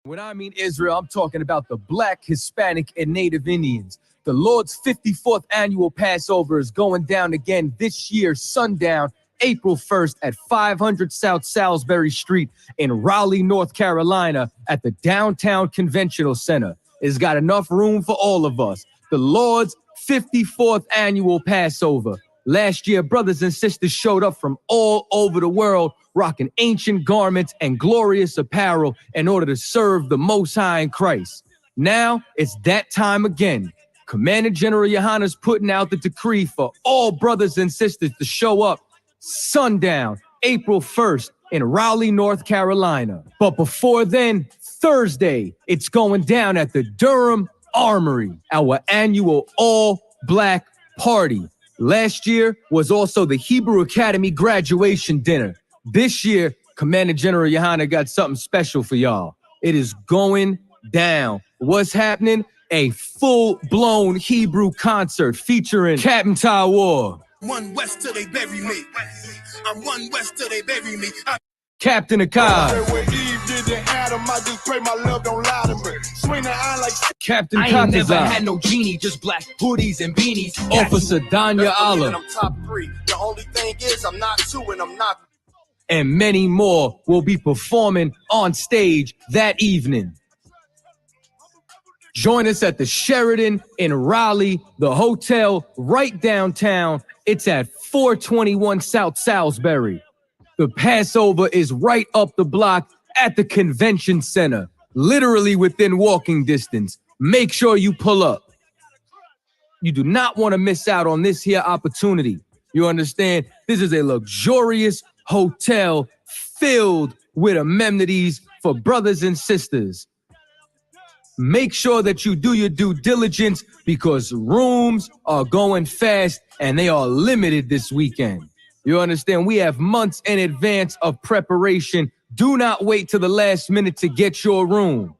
When I mean Israel, I'm talking about the Black, Hispanic, and Native Indians. The Lord's 54th annual Passover is going down again this year, sundown, April 1st at 500 South Salisbury Street in Raleigh, North Carolina at the Downtown Conventional Center. It's got enough room for all of us. The Lord's 54th annual Passover. Last year, brothers and sisters showed up from all over the world, rocking ancient garments and glorious apparel in order to serve the Most High in Christ. Now, it's that time again. Commander General Yohanna's putting out the decree for all brothers and sisters to show up sundown, April 1st in Raleigh, North Carolina. But before then, Thursday, it's going down at the Durham Armory, our annual all-black party. Last year was also the Hebrew Academy graduation dinner. This year, Commander General Yohanna got something special for y'all. It is going down. What's happening? A full-blown Hebrew concert featuring Captain Tawar. One West till they bury me. I'm one West till they bury me. Captain Akkad. Captain I ain't never had no genie, just black hoodies and beanies. Officer Danya Allah. I'm top 3. The only thing is I'm not 2 and I'm not. And many more will be performing on stage that evening. Join us at the Sheraton in Raleigh, the hotel right downtown. It's at 421 South Salisbury. The Passover is right up the block at the convention center, literally within walking distance. Make sure you pull up. You do not want to miss out on this here opportunity. You understand? This is a luxurious hotel filled with amenities for brothers and sisters. Make sure that you do your due diligence because rooms are going fast and they are limited this weekend. You understand? We have months in advance of preparation. Do not wait till the last minute to get your room.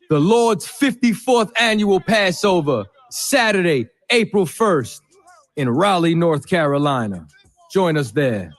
The Lord's 54th annual Passover, Saturday, April 1st in Raleigh, North Carolina. Join us there.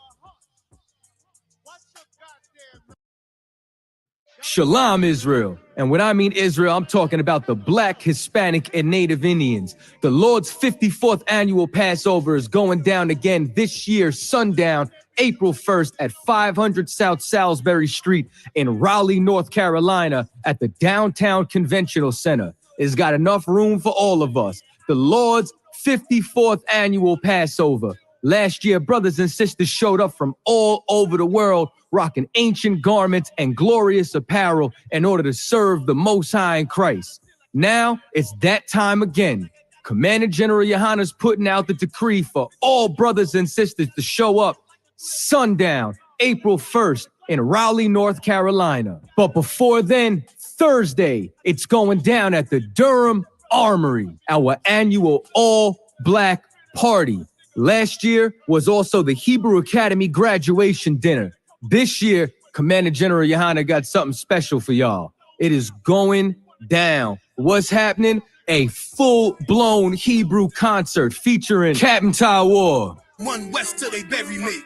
Shalam, Israel. And when I mean Israel, I'm talking about the Black, Hispanic, and Native Indians. The Lord's 54th annual Passover is going down again this year, sundown, April 1st at 500 South Salisbury Street in Raleigh, North Carolina at the Downtown Conventional Center. It's got enough room for all of us. The Lord's 54th annual Passover. Last year, brothers and sisters showed up from all over the world, rocking ancient garments and glorious apparel in order to serve the Most High in Christ. Now, it's that time again. Commander General Yohanna's putting out the decree for all brothers and sisters to show up sundown, April 1st in Raleigh, North Carolina. But before then, Thursday, it's going down at the Durham Armory, our annual all-black party. Last year was also the Hebrew Academy graduation dinner. This year, Commander General Yohanna got something special for y'all. It is going down. What's happening? A full-blown Hebrew concert featuring Captain Tawar. One West till they bury me.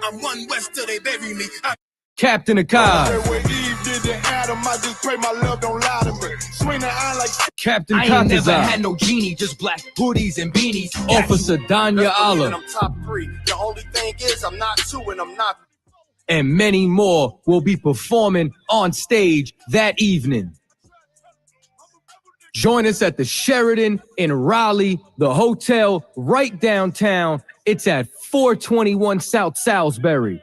I'm one West till they bury me. Captain Akkad. Captain I ain't never had no genie, just black hoodies and beanies. Officer Danya Allah. I'm top 3. The only thing is I'm not 2 and I'm not. And many more will be performing on stage that evening. Join us at the Sheraton in Raleigh, the hotel right downtown. It's at 421 South Salisbury.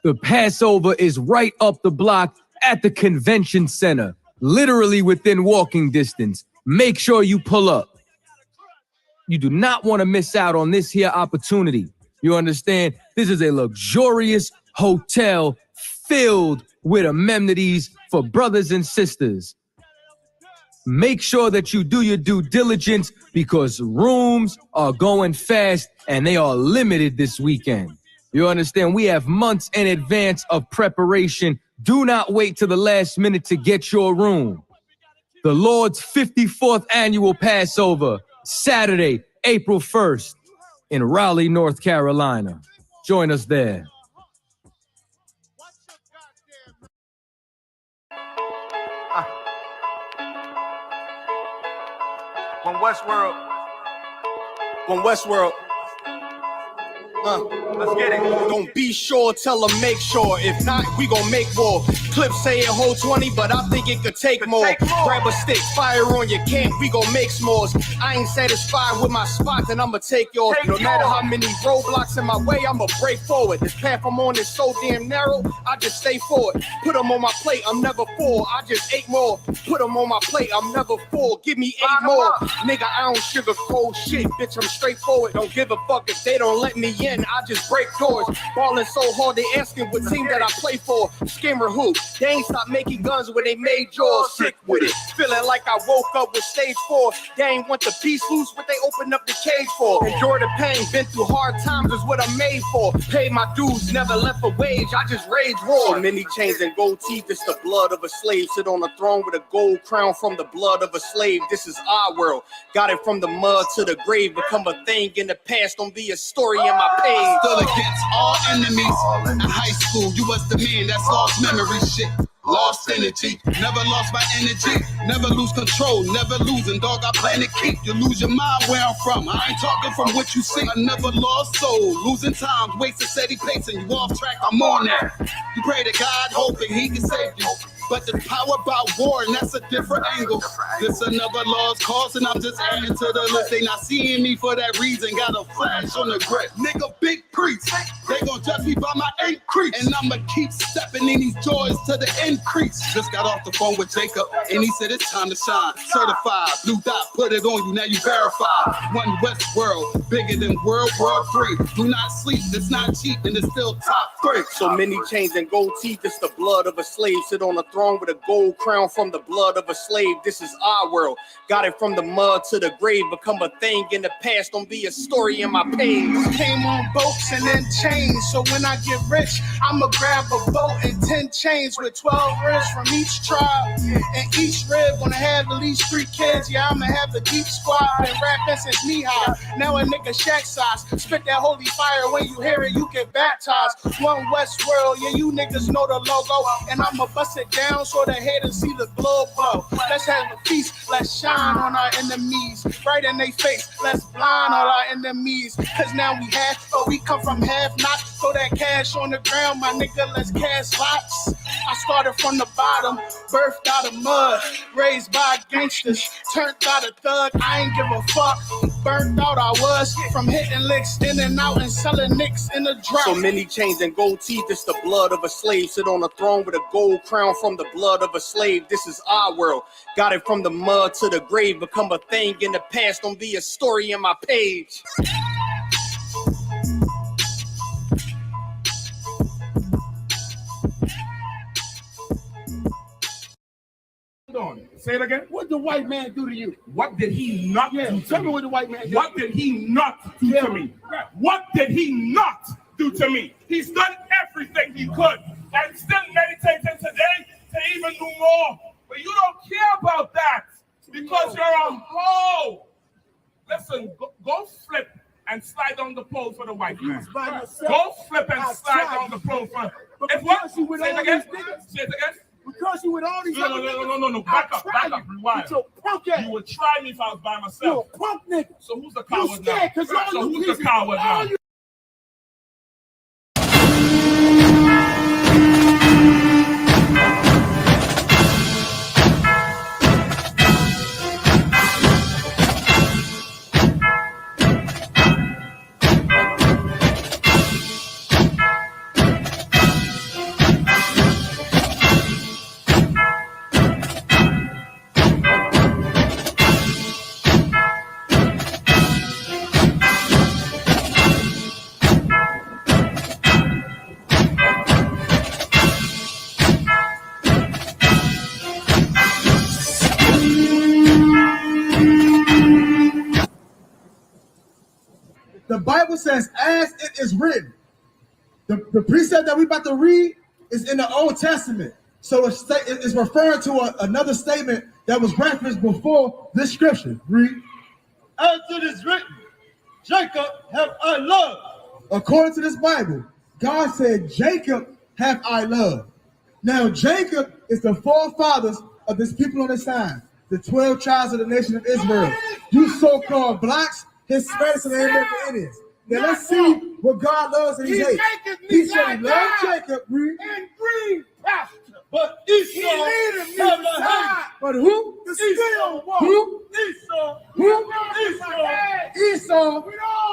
The Passover is right up the block at the convention center, literally within walking distance. Make sure you pull up. You do not want to miss out on this here opportunity. You understand? This is a luxurious hotel filled with amenities for brothers and sisters. Make sure that you do your due diligence because rooms are going fast and they are limited this weekend. You understand? We have months in advance of preparation. Do not wait till the last minute to get your room. The Lord's 54th annual Passover, Saturday, April 1st in Raleigh, North Carolina. Join us there. Westworld. From Westworld. Let's get it. Don't be sure, tell them make sure. If not, we gon' make more. Clips say it hold 20, but I think it could take more. Grab a stick, fire on your camp, we gon' make s'mores. I ain't satisfied with my spot, then I'ma take yours. No matter how many roadblocks in my way, I'ma break forward. This path I'm on is so damn narrow, I just stay forward. Put them on my plate, I'm never full, I just ate more. Put them on my plate, I'm never full, give me 8 more. Nigga, I don't sugarcoat shit, bitch, I'm straightforward. Don't give a fuck if they don't let me in, I just break doors. Ballin' so hard, they asking what team that I play for. Scammer who? They ain't stopped making guns when they made yours. Sick with it, feeling like I woke up with stage 4. They ain't want the piece loose, what they opened up the cage for. Endure the pain, been through hard times is what I'm made for. Paid my dues, never left a wage, I just rage war. So many chains and gold teeth, it's the blood of a slave. Sit on a throne with a gold crown from the blood of a slave. This is our world, got it from the mud to the grave. Become a thing in the past, don't be a story in my page. Still against all enemies. In high school, you was the man that's lost memory shit. Lost energy, never lost my energy. Never lose control, never losing, dog. I plan to keep you. Lose your mind where I'm from. I ain't talking from what you see. I never lost soul, losing time, wasting steady pacing. You off track, I'm on that. You pray to God, hoping He can save you. But the power about war, and that's a different angle. This another lost cause, and I'm just adding to the list. They not seeing me for that reason. Got a flash on the grip. Nigga, big priest. They gon' judge me by my increase. And I'ma keep stepping in these joys to the increase. Just got off the phone with Jacob, and he said it's time to shine. Certified, blue dot, put it on you, now you verified. One West world, bigger than World War III. Do not sleep, it's not cheap, and it's still top 3. So many chains and gold teeth, it's the blood of a slave. Sit on a throne with a gold crown from the blood of a slave. This is our world, got it from the mud to the grave. Become a thing in the past, don't be a story in my page. Came on boats and then chains, so when I get rich, I'ma grab a boat and 10 chains with 12 ribs from each tribe. And each rib gonna have at least 3 kids. Yeah, I'ma have the deep squad. Been rapping since knee high, now a nigga shack size. Spit that holy fire, when you hear it, you get baptized. One West world, yeah, you niggas know the logo. And I'ma bust it down so the haters see the glow glow. Let's have a feast, let's shine on our enemies. Right in their face, let's blind all our enemies. Cause now we have, but we come from half not. Throw that cash on the ground, my nigga, let's cast lots. I started from the bottom, birthed out of mud, raised by gangsters, turned out a thug. I ain't give a fuck, burnt out I was, from hitting licks in and out and selling nicks in the drought. So many chains and gold teeth, it's the blood of a slave. Sit on a throne with a gold crown from the blood of a slave. This is our world, got it from the mud to the grave. Become a thing in the past, don't be a story in my page. Say it again. What did the white man do to you? What did he not do to Tell me? me what the white man did. What did he not do to me? What did he not do to me? He's done everything he could and still meditating today to even do more. But you don't care about that because you're a hoe. Listen, go flip and slide down the pole for the white man. Go flip and slide down the pole for. If what? Say it again. Say it again. Because you with all these No. Back up. Rewind. You would try me if I was by myself. You're a punk nigga. So who's the coward now? Scared, So who's the coward now? The Bible says, as it is written. The precept that we're about to read is in the Old Testament. So it's referring to another statement that was referenced before this scripture. Read. As it is written, Jacob have I loved. According to this Bible, God said, Jacob have I loved. Now, Jacob is the forefathers of this people on this side. the 12 tribes of the nation of Israel. You so-called blacks, Hispanics, and American Indians. Now let's see what God loves and He hates. He said He loved Jacob, read. And green pasture. But Esau never had. But who? The still one. Who? Esau. Who? Esau. Esau,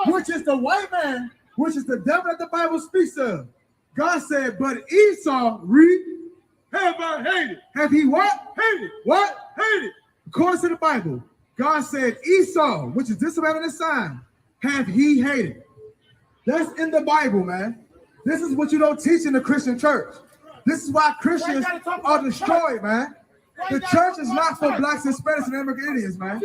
which is the white man, which is the devil that the Bible speaks of. God said, but Esau, read, Have I hated? have he what? Hated. What? Hated. According to the Bible, God said Esau, which is disobeying the sign, have he hated. That's in the Bible, man. This is what you don't teach in the Christian church. This is why Christians are destroyed, man. The church is not for blacks, Hispanics, and American Indians, man.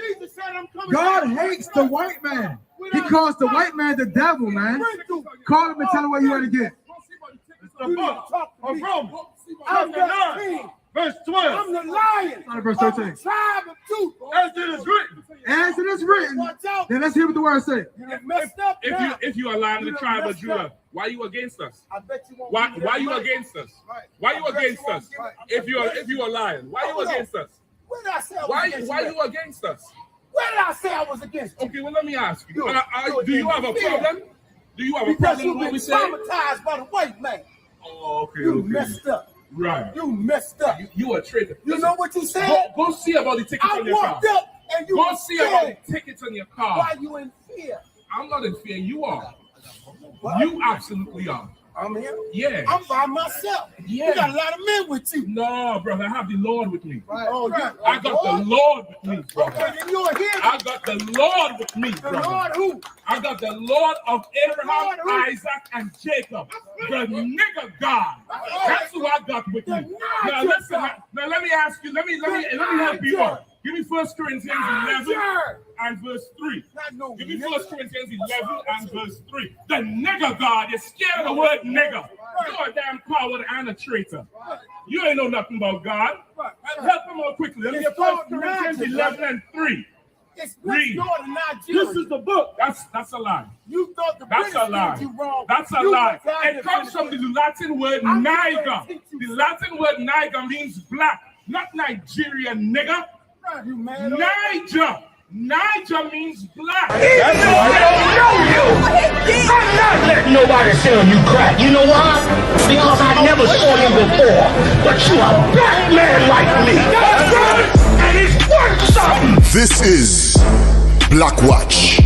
God hates the white man. He calls the white man the devil, man. Call him and tell him where you at again. It's the book of Romans. I'm the 9, verse 12. I'm the lion. Not verse 13. Tribe of Judah. As it is written. As it is written. Then let's hear what the word say. If you are lying in the tribe of Judah, why are you against us? I bet you won't. Why are you against us? Why are you against us? If you are lying, why are you against us? When did I say I was against Why are you? you against us? When did I say I was against you? Okay, well let me ask you. Do you have a problem? Do you have a Because problem you've with what been we say? traumatized by the white man. Oh, okay. You messed up. Right. You messed up. You a traitor. You know what you said? Go see about the tickets I on your car. walked up and you Go were see about scared. the tickets on your car. Why you in fear? I'm not in fear. You are. What? You absolutely are. I'm here. Yeah. I'm by myself. Yeah. You got a lot of men with you. No, brother. I have the Lord with me. Right. Oh, yeah. I got the Lord with me, brother. Okay, then you're here. I got the Lord with me, The brother. Lord who? I got the Lord of Abraham, Lord who? Isaac, and Jacob. The nigga God. That's who I got with me. Now listen. Now let me ask you. Let me help you out. Give me 1 Corinthians 11 and verse 3. Give me 1 Corinthians 11 and verse 3. The nigga God. You're scared of the word nigga. You're a damn coward and a traitor. You ain't know nothing about God. Help him out quickly. Let me get 1 Corinthians 11 and 3. It's Read. next door to Nigeria. This is the book. That's a lie. You thought the That's British a lie. did you wrong. That's a You lie. were trying It to comes finish from it. the Latin word I'm niger. gonna teach you The Latin word niger means black, not Nigerian nigger. You mad? Niger. Niger means black. That's why I don't know you. I'm not letting nobody sell you crack. You know why? Because I never saw you before. But you a black man like me. That's right. And it's worth something. This is Black Watch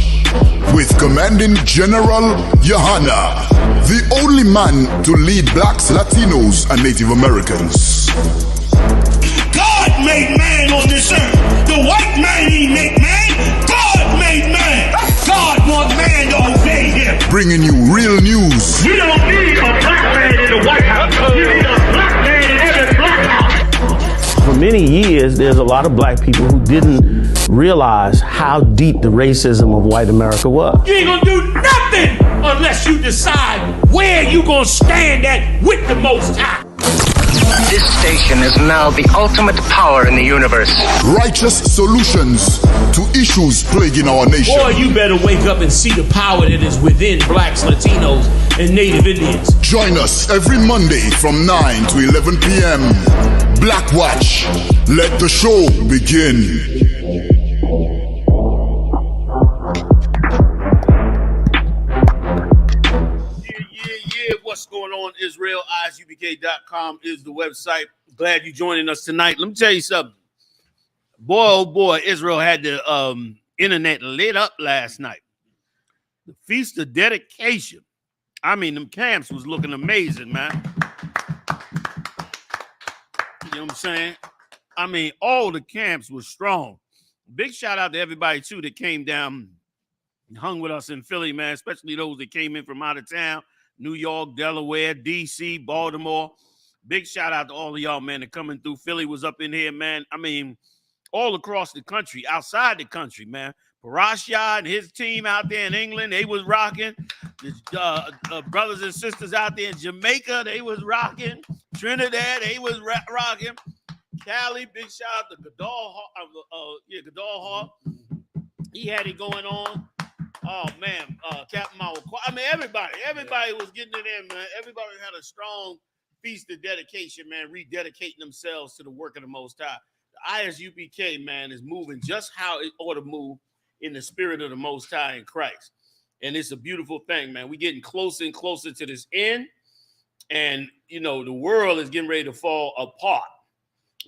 with Commanding General Yohanna, the only man to lead blacks, Latinos, and Native Americans. God made man on this earth. The white man he make man. God made man. God wants man to obey him. Bringing you real news. We don't need a black man in the White House. We need a black man in every black house. For many years, there's a lot of black people who didn't realize how deep the racism of white America was. You ain't gonna do nothing unless you decide where you gonna stand at with the Most High. This station is now the ultimate power in the universe. Righteous solutions to issues plaguing our nation. Boy, you better wake up and see the power that is within blacks, Latinos, and Native Indians. Join us every Monday from 9 to 11 p.m. Black Watch. Let the show begin. What's going on, Israel? ISUPK.com is the website. Glad you're joining us tonight. Let me tell you something. Boy, oh boy, Israel had the internet lit up last night. The Feast of Dedication. I mean, them camps was looking amazing, man. You know what I'm saying? I mean, all the camps were strong. Big shout out to everybody, too, that came down and hung with us in Philly, man, especially those that came in from out of town. New York, Delaware, D.C., Baltimore. Big shout out to all of y'all, man, that coming through. Philly was up in here, man. I mean, all across the country, outside the country, man. Parashah and his team out there in England, they was rocking. The brothers and sisters out there in Jamaica, they was rocking. Trinidad, they was rocking. Cali, big shout out to Goodall Hall. He had it going on. Oh, man, Captain Mao. I mean, everybody was getting it in, man. Everybody had a strong feast of dedication, man, rededicating themselves to the work of the Most High. ISUPK, man, is moving just how it ought to move in the spirit of the Most High in Christ. And it's a beautiful thing, man. We're getting closer and closer to this end. And, you know, the world is getting ready to fall apart.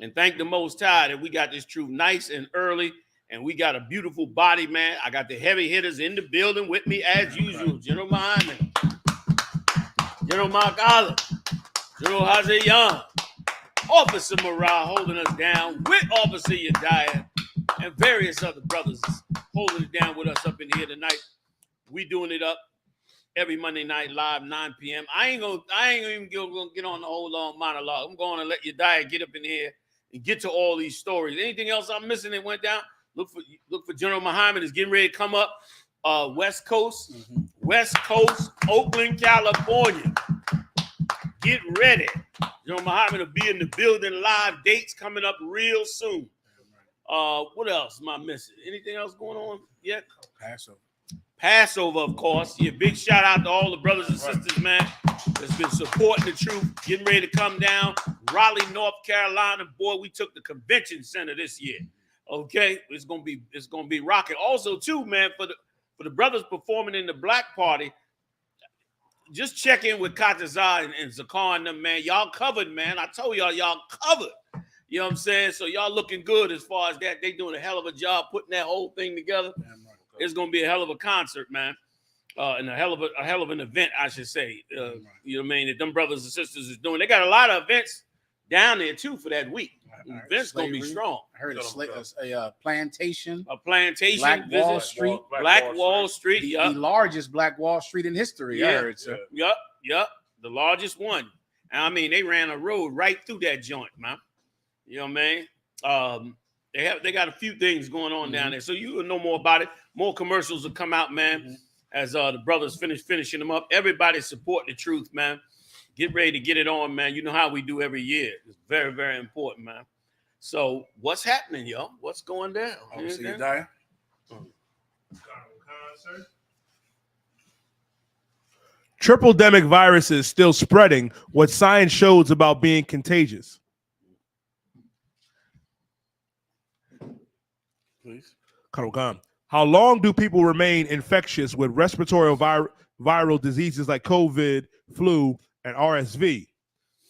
And thank the Most High that we got this truth nice and early. And we got a beautiful body, man. I got the heavy hitters in the building with me as usual. General Muhammad, General Mark Olive, General Hazayan, Officer Morale holding us down with Officer Yediah and various other brothers holding it down with us up in here tonight. We doing it up every Monday night live, 9 p.m. I ain't even gonna get on the whole long monologue. I'm going to let Yediah get up in here and get to all these stories. Anything else I'm missing that went down? Look for General Muhammad is getting ready to come up. West Coast, Oakland, California. Get ready. General Muhammad will be in the building live. Dates coming up real soon. What else am I missing? Anything else going on yet? Passover, of course. Yeah, big shout out to all the brothers and sisters, man, that's been supporting the truth, getting ready to come down. Raleigh, North Carolina. Boy, we took the convention center this year. Okay, it's gonna be rocking. Also, too, man, for the brothers performing in the Black Party, just check in with Katazar and Zakar and them, man. Y'all covered, man. I told y'all covered. You know what I'm saying? So y'all looking good as far as that. They doing a hell of a job putting that whole thing together. It's gonna be a hell of a concert, man, and a hell of an event, I should say. You know what I mean? That them brothers and sisters is doing. They got a lot of events down there too for that week. Events gonna be strong. I heard a plantation. Black visit. Wall Street. Black Wall Street. The largest Black Wall Street in history. I heard, sir. Yep. The largest one. And I mean, they ran a road right through that joint, man. You know what I mean? They got a few things going on down there, so you will know more about it. More commercials will come out, man, as the brothers finishing them up. Everybody support the truth, man. Get ready to get it on, man. You know how we do every year. It's very, very important, man. So what's happening, y'all? What's going down? See you, Dyer. Triple-demic viruses still spreading. What science shows about being contagious. Please. How long do people remain infectious with respiratory viral diseases like COVID, flu, and RSV?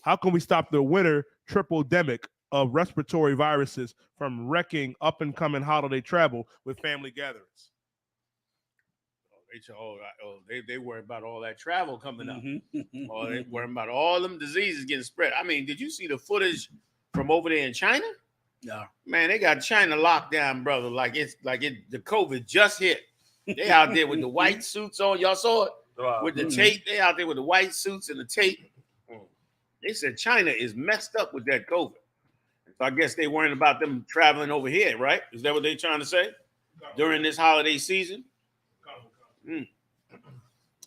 How can we stop the winter triple-demic of respiratory viruses from wrecking up-and-coming holiday travel with family gatherings? They worry about all that travel coming up. Or they worry about all them diseases getting spread. I mean, did you see the footage from over there in China? No. Man, they got China locked down, brother. The COVID just hit. They out there with the white suits on. Y'all saw it? With the tape. They out there with the white suits and the tape. They said China is messed up with that COVID. So I guess they worrying about them traveling over here, right? Is that what they're trying to say? During this holiday season? And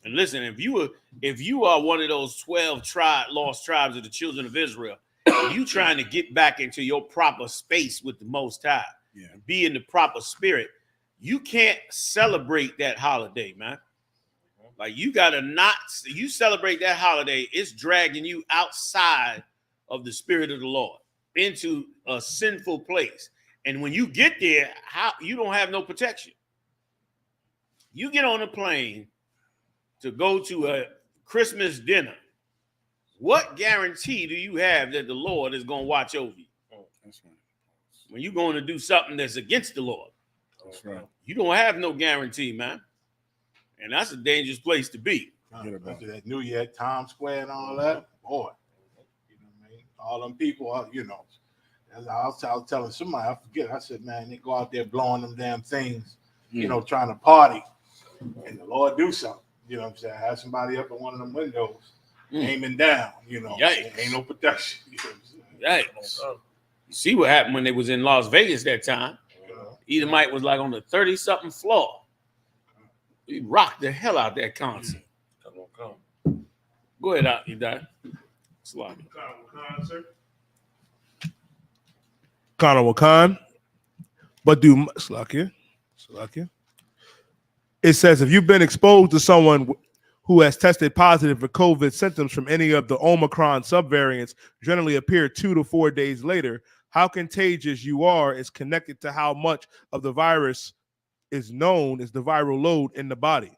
listen, if you are one of those 12 lost tribes of the children of Israel, you trying to get back into your proper space with the Most High, be in the proper spirit, you can't celebrate that holiday, man. Like you celebrate that holiday, it's dragging you outside of the spirit of the Lord into a sinful place. And when you get there, you don't have no protection. You get on a plane to go to a Christmas dinner. What guarantee do you have that the Lord is going to watch over you? That's right. When you're going to do something that's against the Lord. That's right. You don't have no guarantee, man. And that's a dangerous place to be. After that New Year, Times Square and all that, boy. You know what I mean? All them people, you know. I was telling somebody, I forget, I said, man, they go out there blowing them damn things, you know, trying to party. And the Lord do something. You know what I'm saying? Have somebody up in one of them windows aiming down, you know. Ain't no protection. You know what I'm saying? You see what happened when they was in Las Vegas that time. Edomite was like on the 30-something floor. He rocked the hell out that concert. Come. Go ahead, out, you die. Sloppy. Kana Wakan. But do Slakia. It says if you've been exposed to someone who has tested positive for COVID, symptoms from any of the Omicron subvariants generally appear 2 to 4 days later. how contagious you are is connected to how much of the virus is known as the viral load in the body.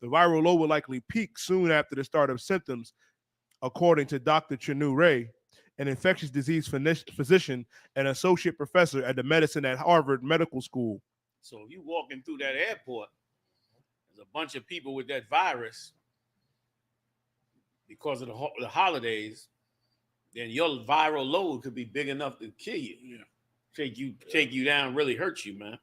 The viral load will likely peak soon after the start of symptoms, according to Dr. Chanu Ray, an infectious disease physician and associate professor at the medicine at Harvard Medical School. So if you walking through that airport, there's a bunch of people with that virus because of the holidays, then your viral load could be big enough to kill you. Yeah. Take you down, really hurt you, man.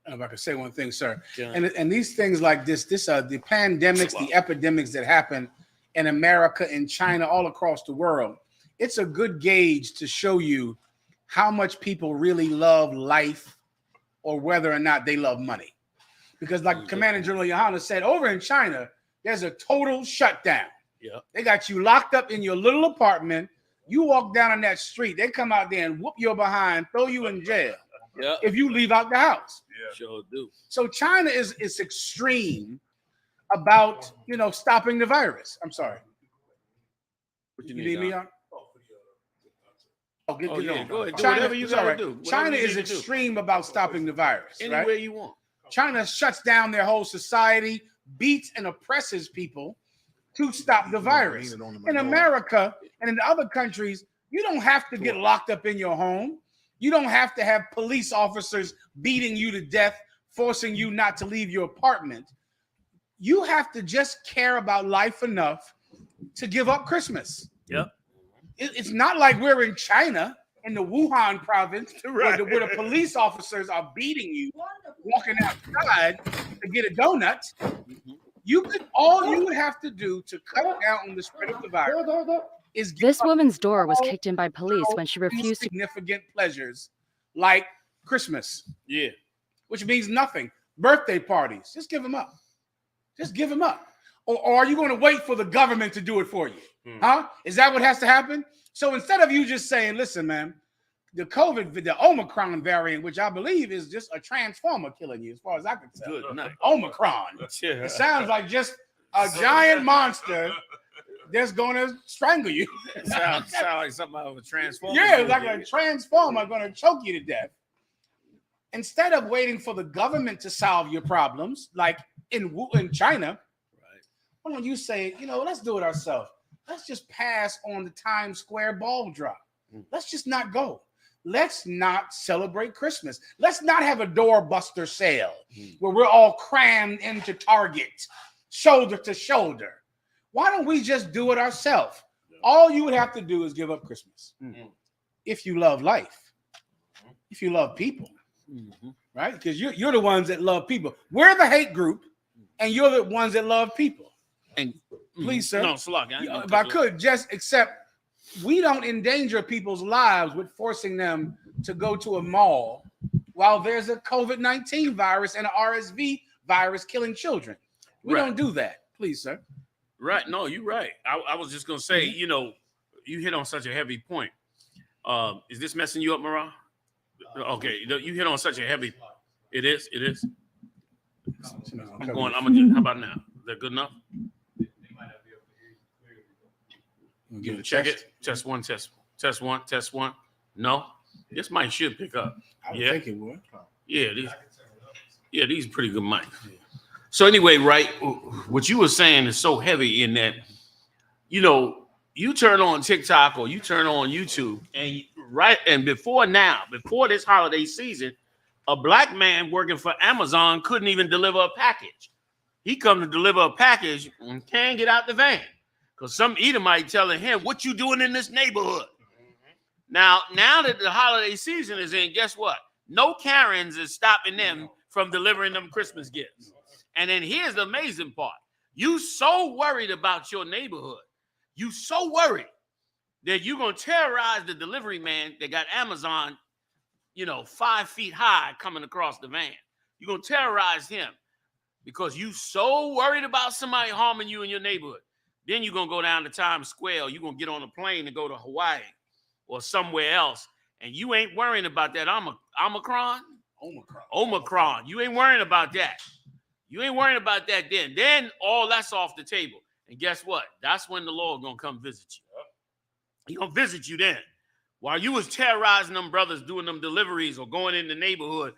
If I could say one thing, sir, Yeah. and these things like this the pandemics, the epidemics that happen in America, in China, all across the world, it's a good gauge to show you how much people really love life or whether or not they love money. Because like Commander General Yohanna said, over in China, there's a total shutdown. Yeah. They got you locked up in your little apartment. You walk down on that street, they come out there and whoop your behind, throw you in jail. Yeah. If you leave out the house. Yeah. Sure do. So China is extreme about, stopping the virus. I'm sorry. What you need me on? Oh, yeah, go ahead. Do China, whatever you gotta do. China is extreme about stopping the virus. Anywhere right? you want. China shuts down their whole society, beats and oppresses people to stop the virus. In America and in other countries, you don't have to get locked up in your home. You don't have to have police officers beating you to death, forcing you not to leave your apartment. You have to just care about life enough to give up Christmas. Yep. It's not like we're in China, in the Wuhan province, where the police officers are beating you, walking outside to get a donut. All you would have to do to cut down on the spread of the virus is this woman's door was kicked in by police when she refused to significant pleasures like Christmas. Yeah. Which means nothing. Birthday parties. Just give them up. Just give them up. Or are you going to wait for the government to do it for you? Huh? Is that what has to happen? So instead of you just saying, listen, man, the Omicron variant, which I believe is just a transformer killing you, as far as I can tell. Good night. Omicron. It sounds like just a giant monster that's going to strangle you. Sound like something out of a transformer. Yeah, like a transformer going to choke you to death. Instead of waiting for the government to solve your problems, like in China, why don't you say, let's do it ourselves. Let's just pass on the Times Square ball drop. Let's just not go. Let's not celebrate Christmas. Let's not have a doorbuster sale where we're all crammed into Target, shoulder to shoulder. Why don't we just do it ourselves? All you would have to do is give up Christmas. If you love life, if you love people, right? Because you're the ones that love people. We're the hate group, and you're the ones that love people. And please, sir, no, Slug, if I could just accept, we don't endanger people's lives with forcing them to go to a mall while there's a COVID-19 virus and an RSV virus killing children. We don't do that. Please, sir. Right. No, you're right. I was just going to say, you hit on such a heavy point. Is this messing you up, Marah? Okay. You hit on such a heavy. It is. I'm going. How about now? Is that good enough? Check it. Test one. Test one. No, this mic should pick up. I think it would. Yeah, these are pretty good mics. So anyway, right, what you were saying is so heavy in that, you turn on TikTok or you turn on YouTube, and before this holiday season, a black man working for Amazon couldn't even deliver a package. He come to deliver a package and can't get out the van. Because some Edomite telling him, what you doing in this neighborhood? Now that the holiday season is in, guess what? No Karens is stopping them from delivering them Christmas gifts. And then here's the amazing part. You so worried about your neighborhood. You so worried that you're going to terrorize the delivery man that got Amazon, 5 feet high coming across the van. You're going to terrorize him because you so worried about somebody harming you in your neighborhood. Then you're going to go down to Times Square, or you're going to get on a plane and go to Hawaii or somewhere else, and you ain't worrying about that Omicron. You ain't worrying about that. You ain't worrying about that then. Then all that's off the table. And guess what? That's when the Lord going to come visit you. He going to visit you then. while you was terrorizing them brothers doing them deliveries or going in the neighborhood,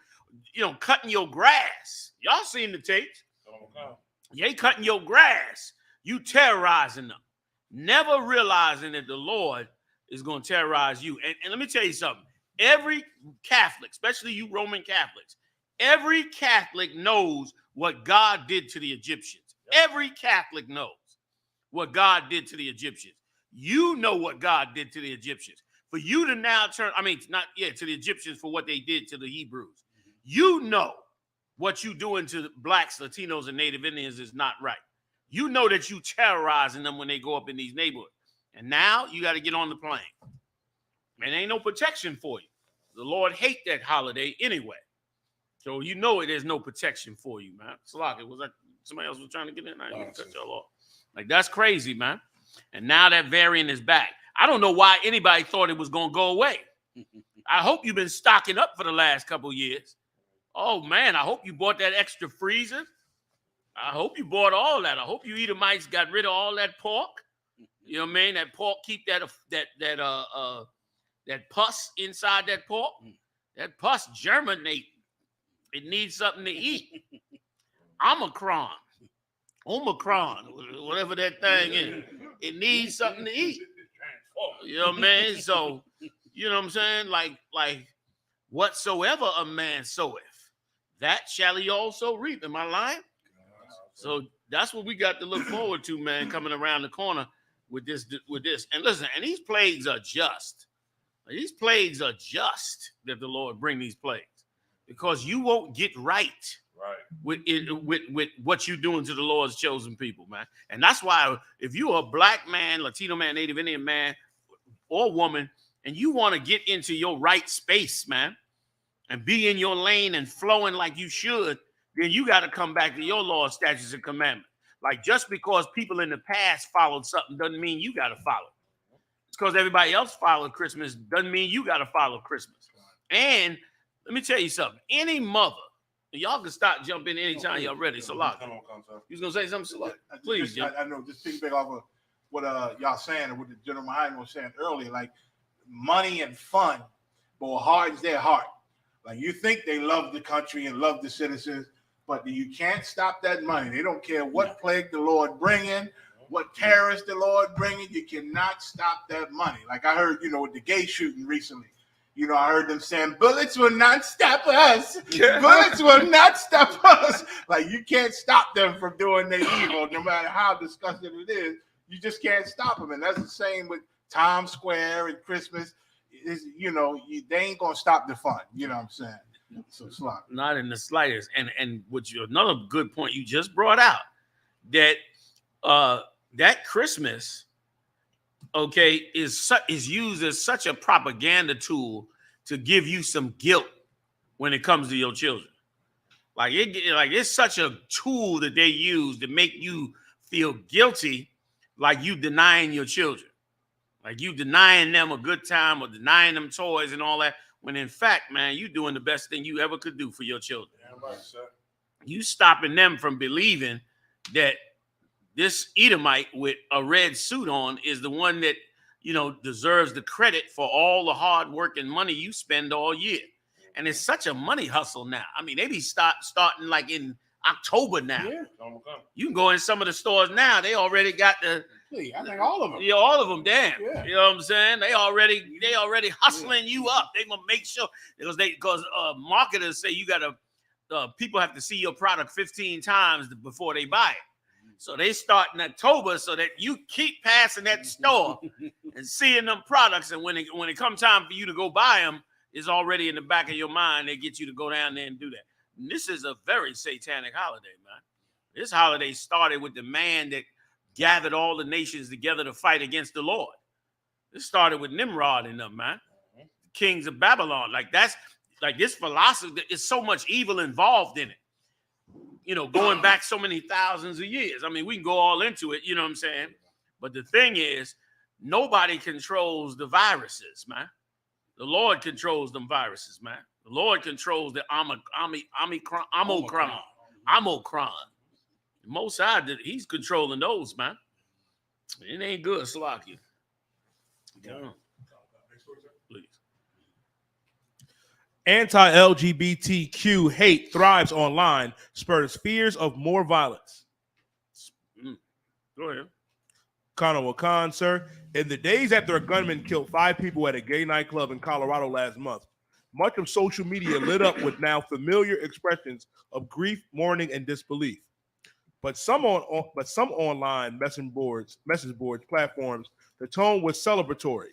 you know, cutting your grass. Y'all seen the tapes. You ain't cutting your grass. You terrorizing them, never realizing that the Lord is going to terrorize you. And let me tell you something. Every Catholic, especially you Roman Catholics, every Catholic knows what God did to the Egyptians. Every Catholic knows what God did to the Egyptians. You know what God did to the Egyptians. For you to now turn, to the Egyptians for what they did to the Hebrews. You know what you doing to blacks, Latinos, and Native Indians is not right. You know that you terrorizing them when they go up in these neighborhoods. And now you got to get on the plane. And ain't no protection for you. The Lord hate that holiday anyway. So you know there's no protection for you, man. Salaki, was that somebody else was trying to get in? I didn't cut y'all off. Like, that's crazy, man. And now that variant is back. I don't know why anybody thought it was going to go away. I hope you've been stocking up for the last couple years. Oh, man, I hope you bought that extra freezer. I hope you bought all that. I hope you Edomites got rid of all that pork. You know what I mean? That pork, keep that pus inside that pork. That pus germinate. It needs something to eat. Omicron, whatever that thing is. It needs something to eat. You know what I mean? So, you know what I'm saying? Like whatsoever a man soweth, that shall he also reap. Am I lying? So that's what we got to look forward to, man, coming around the corner with this. And listen, and these plagues are just. These plagues are just that the Lord bring these plagues. Because you won't get right with what you're doing to the Lord's chosen people, man. And that's why if you're a black man, Latino man, Native Indian man, or woman, and you want to get into your right space, man, and be in your lane and flowing like you should, then you got to come back to your law, statutes, and commandments. Like, just because people in the past followed something doesn't mean you got to follow. It's because everybody else followed Christmas doesn't mean you got to follow Christmas. And let me tell you something. Any mother, y'all can stop jumping anytime y'all ready. So, lock. You was gonna say something, Salak? Please, I know. Just piggyback off of what y'all saying and what the General Mahoney was saying earlier. Like, money and fun, but what hardens their heart. Like, you think they love the country and love the citizens, but you can't stop that money. They don't care what plague the Lord bringing, what terrorists the Lord bringing. You cannot stop that money. Like, I heard, with the gay shooting recently. I heard them saying, bullets will not stop us. Yeah. Bullets will not stop us. Like, you can't stop them from doing their evil, no matter how disgusting it is. You just can't stop them. And that's the same with Times Square and Christmas. They ain't going to stop the fun. You know what I'm saying? So it's not in the slightest. And another good point you just brought out, that that Christmas, is used as such a propaganda tool to give you some guilt when it comes to your children. Like it's such a tool that they use to make you feel guilty, like you denying your children, like you denying them a good time or denying them toys and all that. When in fact, man, you doing the best thing you ever could do for your children. You stopping them from believing that this Edomite with a red suit on is the one that, deserves the credit for all the hard work and money you spend all year. And it's such a money hustle now. I mean, they be starting like in October now. Yeah. You can go in some of the stores now. They already got I think all of them. Yeah, all of them, damn. Yeah. You know what I'm saying? They already hustling you up. They gonna make sure because marketers say you gotta people have to see your product 15 times before they buy it. So they start in October so that you keep passing that store and seeing them products. And when it comes time for you to go buy them, it's already in the back of your mind. They get you to go down there and do that. And this is a very satanic holiday, man. This holiday started with the man that gathered all the nations together to fight against the Lord. This started with Nimrod and them, man. The kings of Babylon. Like, that's like this philosophy. There's so much evil involved in it. Going back so many thousands of years. I mean, we can go all into it, you know what I'm saying? But the thing is, nobody controls the viruses, man. The Lord controls them viruses, man. The Lord controls the Omicron. The Most High, he's controlling those, man. It ain't good, Salakia. Please. Anti-LGBTQ hate thrives online, spurs fears of more violence. Go ahead. Conor Khan, sir. In the days after a gunman killed 5 people at a gay nightclub in Colorado last month, much of social media lit up with now familiar expressions of grief, mourning, and disbelief. But some online message boards platforms, the tone was celebratory.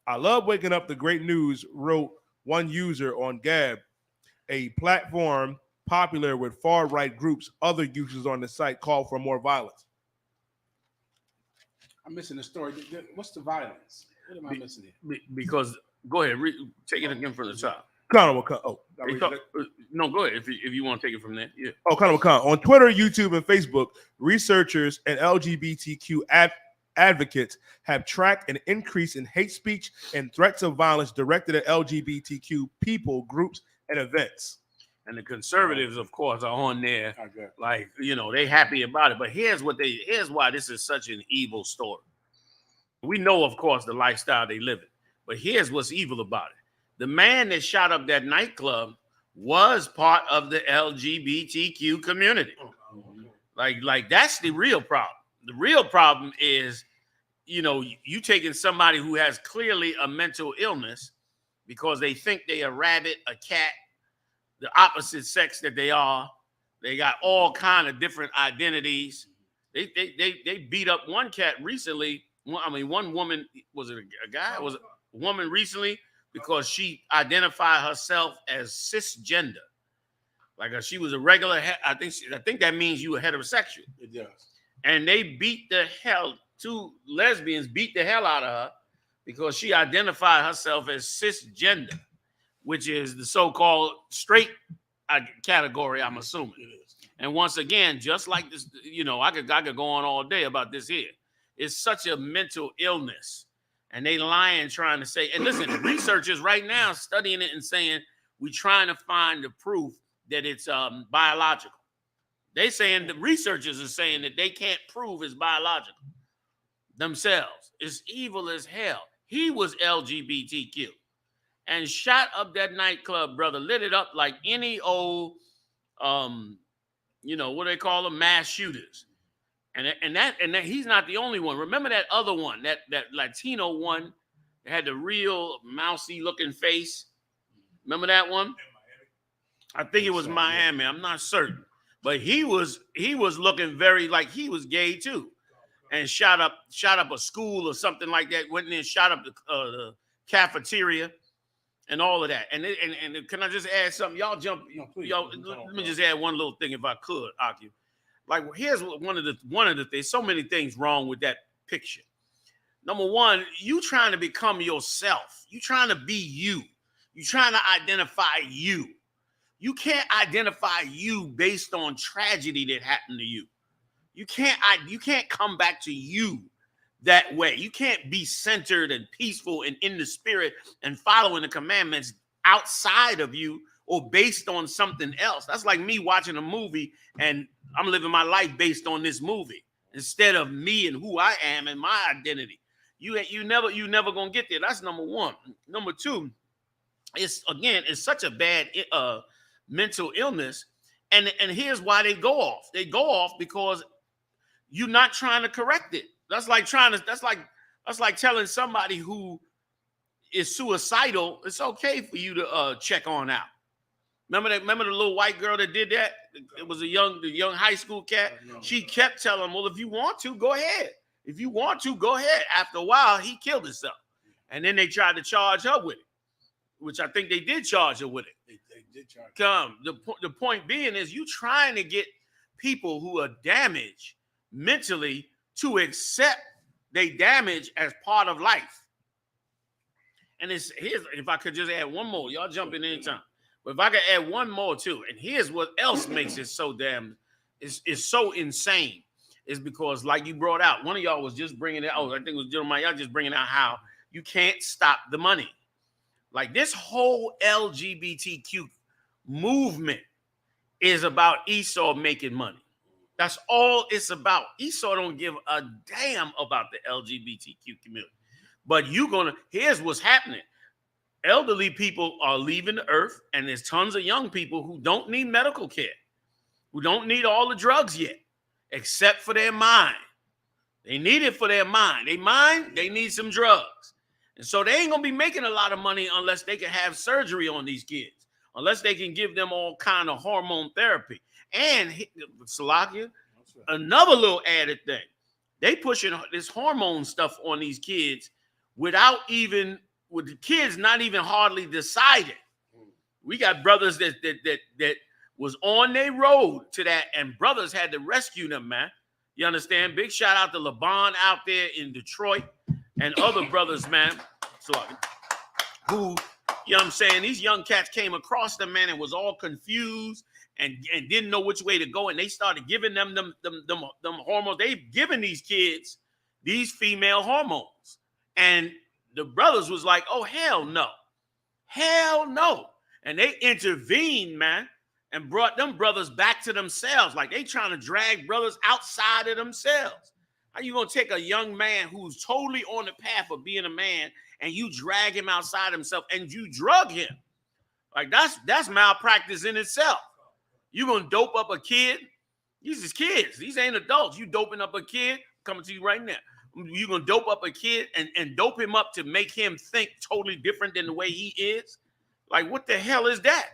I love waking up to great news, wrote one user on Gab, a platform popular with far-right groups. Other users on the site call for more violence. I'm missing the story. What's the violence? What am I missing here? Because go ahead, take it again from the top. No, go ahead if you want to take it from there. Yeah. Conor Khan. On Twitter, YouTube, and Facebook, researchers and LGBTQ advocates have tracked an increase in hate speech and threats of violence directed at LGBTQ people, groups, and events. And the conservatives, of course, are on there, like, they happy about it. But here's why this is such an evil story. We know, of course, the lifestyle they live in. But here's what's evil about it. The man that shot up that nightclub was part of the LGBTQ community. Like that's the real problem. The real problem is, you taking somebody who has clearly a mental illness because they think they a rabbit, a cat, the opposite sex that they are. They got all kind of different identities. They beat up one cat recently. One woman, was it a guy? Was it a woman recently? Because she identified herself as cisgender. Like she was a regular, I think that means you were heterosexual. It does. And they beat the hell, 2 lesbians beat the hell out of her because she identified herself as cisgender, which is the so-called straight category, I'm assuming. And once again, just like this, I could go on all day about this here. It's such a mental illness. And they lying, trying to say, and listen, researchers right now studying it and saying, we're trying to find the proof that it's biological. The researchers are saying that they can't prove it's biological themselves. It's evil as hell. He was LGBTQ and shot up that nightclub, brother, lit it up like any old, what they call them, mass shooters. And that he's not the only one. Remember that other one, that Latino one that had the real mousy looking face? Remember that one? I think it was Miami. I'm not certain. But he was looking very like he was gay too. And shot up a school or something like that. Went in and shot up the cafeteria and all of that. And can I just add something? Y'all jump. Let me just add one little thing if I could, Aki. Like, here's one of the things. So many things wrong with that picture. Number one, you trying to become yourself. You trying to be you. You trying to identify you. You can't identify you based on tragedy that happened to you. You can't come back to you that way. You can't be centered and peaceful and in the spirit and following the commandments outside of you or based on something else. That's like me watching a movie and I'm living my life based on this movie instead of me and who I am and my identity. You never gonna get there. That's number one. Number two, it's such a bad mental illness, and here's why they go off. They go off because you're not trying to correct it. That's like telling somebody who is suicidal, it's okay for you to check on out. Remember the little white girl that did that? It was the young high school cat. She kept telling him, well, if you want to, go ahead. If you want to, go ahead. After a while, he killed himself. And then they tried to charge her with it, which I think they did charge her with it. They did charge her. The point being is you trying to get people who are damaged mentally to accept they damage as part of life. And here's if I could just add one more. Y'all jump in anytime. But if I could add one more too, and here's what else makes it so it's so insane, is because like you brought out, one of y'all was just bringing it out. I think it was Jeremiah, y'all just bringing out how you can't stop the money. Like this whole LGBTQ movement is about Esau making money. That's all it's about. Esau don't give a damn about the LGBTQ community. But here's what's happening. Elderly people are leaving the earth, and there's tons of young people who don't need medical care, who don't need all the drugs yet, except for their mind. They need it for their mind. They need some drugs. And so they ain't going to be making a lot of money unless they can have surgery on these kids, unless they can give them all kind of hormone therapy. And, Salakia, another little added thing. They pushing this hormone stuff on these kids with the kids not even hardly decided. We got brothers that was on their road to that, and brothers had to rescue them, man. You understand? Big shout out to LeBron out there in Detroit and other brothers, man. So who, you know what I'm saying? These young cats came across them, man, and was all confused and didn't know which way to go. And they started giving them hormones. They've given these kids these female hormones. And the brothers was like, oh, hell no. Hell no. And they intervened, man, and brought them brothers back to themselves. Like they trying to drag brothers outside of themselves. How you going to take a young man who's totally on the path of being a man and you drag him outside himself and you drug him? Like that's malpractice in itself. You going to dope up a kid? These is kids. These ain't adults. You doping up a kid, coming to you right now. You going to dope up a kid and dope him up to make him think totally different than the way he is? Like, what the hell is that?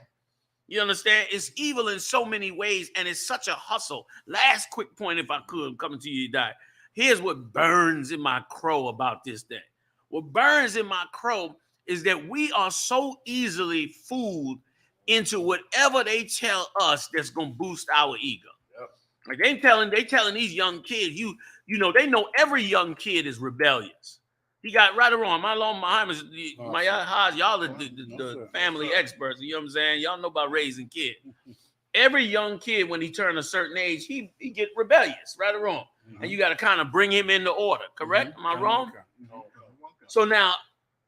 You understand? It's evil in so many ways, and it's such a hustle. Last quick point, if I could, coming to you, die. Here's what burns in my crow about this thing. What burns in my crow is that we are so easily fooled into whatever they tell us that's going to boost our ego. Yep. Like they telling these young kids, you know, they know every young kid is rebellious. He got right or wrong. My Lord Muhammad, y'all are the family experts. You know what I'm saying? Y'all know about raising kids. Every young kid, when he turned a certain age, he get rebellious, right or wrong. Mm-hmm. And you got to kind of bring him into order, correct? Mm-hmm. Am I wrong? Okay. So now,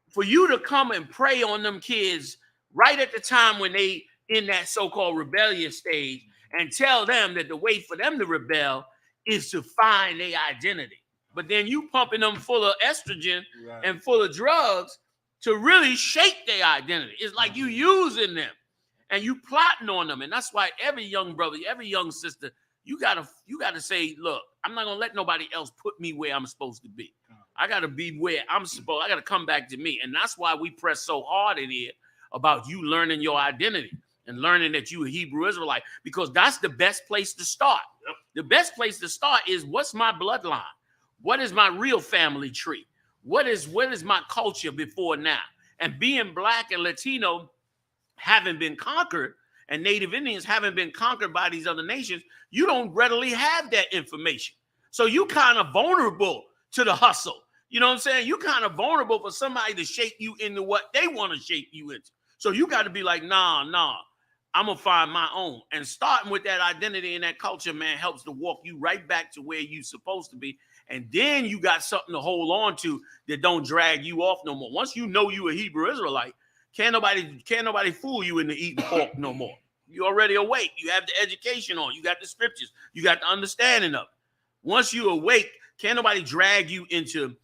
for you to come and pray on them kids right at the time when they in that so-called rebellious stage and tell them that the way for them to rebel is to find their identity. But then you pumping them full of estrogen and full of drugs to really shape their identity. It's like you using them and you plotting on them. And that's why every young brother, every young sister, you gotta say, look, I'm not gonna let nobody else put me where I'm supposed to be. I gotta be where I'm supposed. I gotta come back to me. And that's why we press so hard in here about you learning your identity and learning that you a Hebrew Israelite, because that's the best place to start. Yep. The best place to start is, what's my bloodline? What is my real family tree? What is my culture before now? And being Black and Latino having been conquered, and Native Indians haven't been conquered by these other nations, you don't readily have that information. So you kind of vulnerable to the hustle. You know what I'm saying? You kind of vulnerable for somebody to shape you into what they want to shape you into. So you got to be like, nah, I'm going to find my own. And starting with that identity and that culture, man, helps to walk you right back to where you're supposed to be. And then you got something to hold on to that don't drag you off no more. Once you know you a Hebrew Israelite, can't nobody fool you into eating pork no more. You're already awake. You have the education on. You got the scriptures. You got the understanding of it. Once you awake, can't nobody drag you into,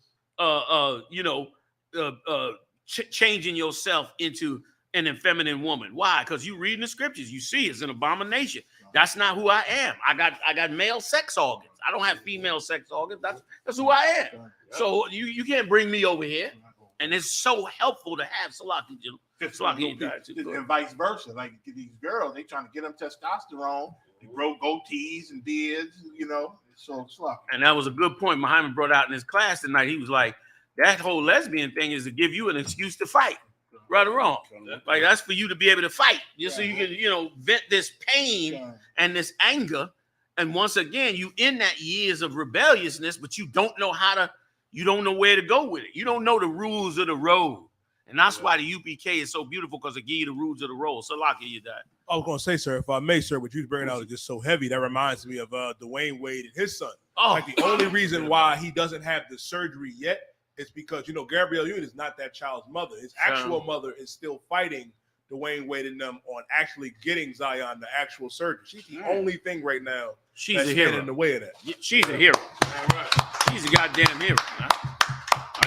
changing yourself into an effeminate woman. Why? Because you reading the scriptures. You see it's an abomination. That's not who I am. I got male sex organs. I don't have female sex organs. That's who I am. So you can't bring me over here. And it's so helpful to have Salaki. And vice versa. Like these girls, they trying to get them testosterone. They grow goatees and beards, you know. So Salaki. And that was a good point Muhammad brought out in his class tonight. He was like, that whole lesbian thing is to give you an excuse to fight. Right or wrong. Like that's for you to be able to fight. Just so you can, vent this pain and this anger. And once again, you in that years of rebelliousness, but you don't know where to go with it. You don't know the rules of the road. And that's why the UPK is so beautiful, because it give you the rules of the road. So Lockie, you died. I was going to say, sir, if I may, sir, what you bringing out is just so heavy. That reminds me of Dwayne Wade and his son. Oh. Like the only reason why he doesn't have the surgery yet is because, Gabrielle Union is not that child's mother. His actual mother is still fighting Dwayne Wade and them on actually getting Zion the actual surgery. She's the only thing right now she's a hero in the way of that. She's a hero. Right. She's a goddamn hero.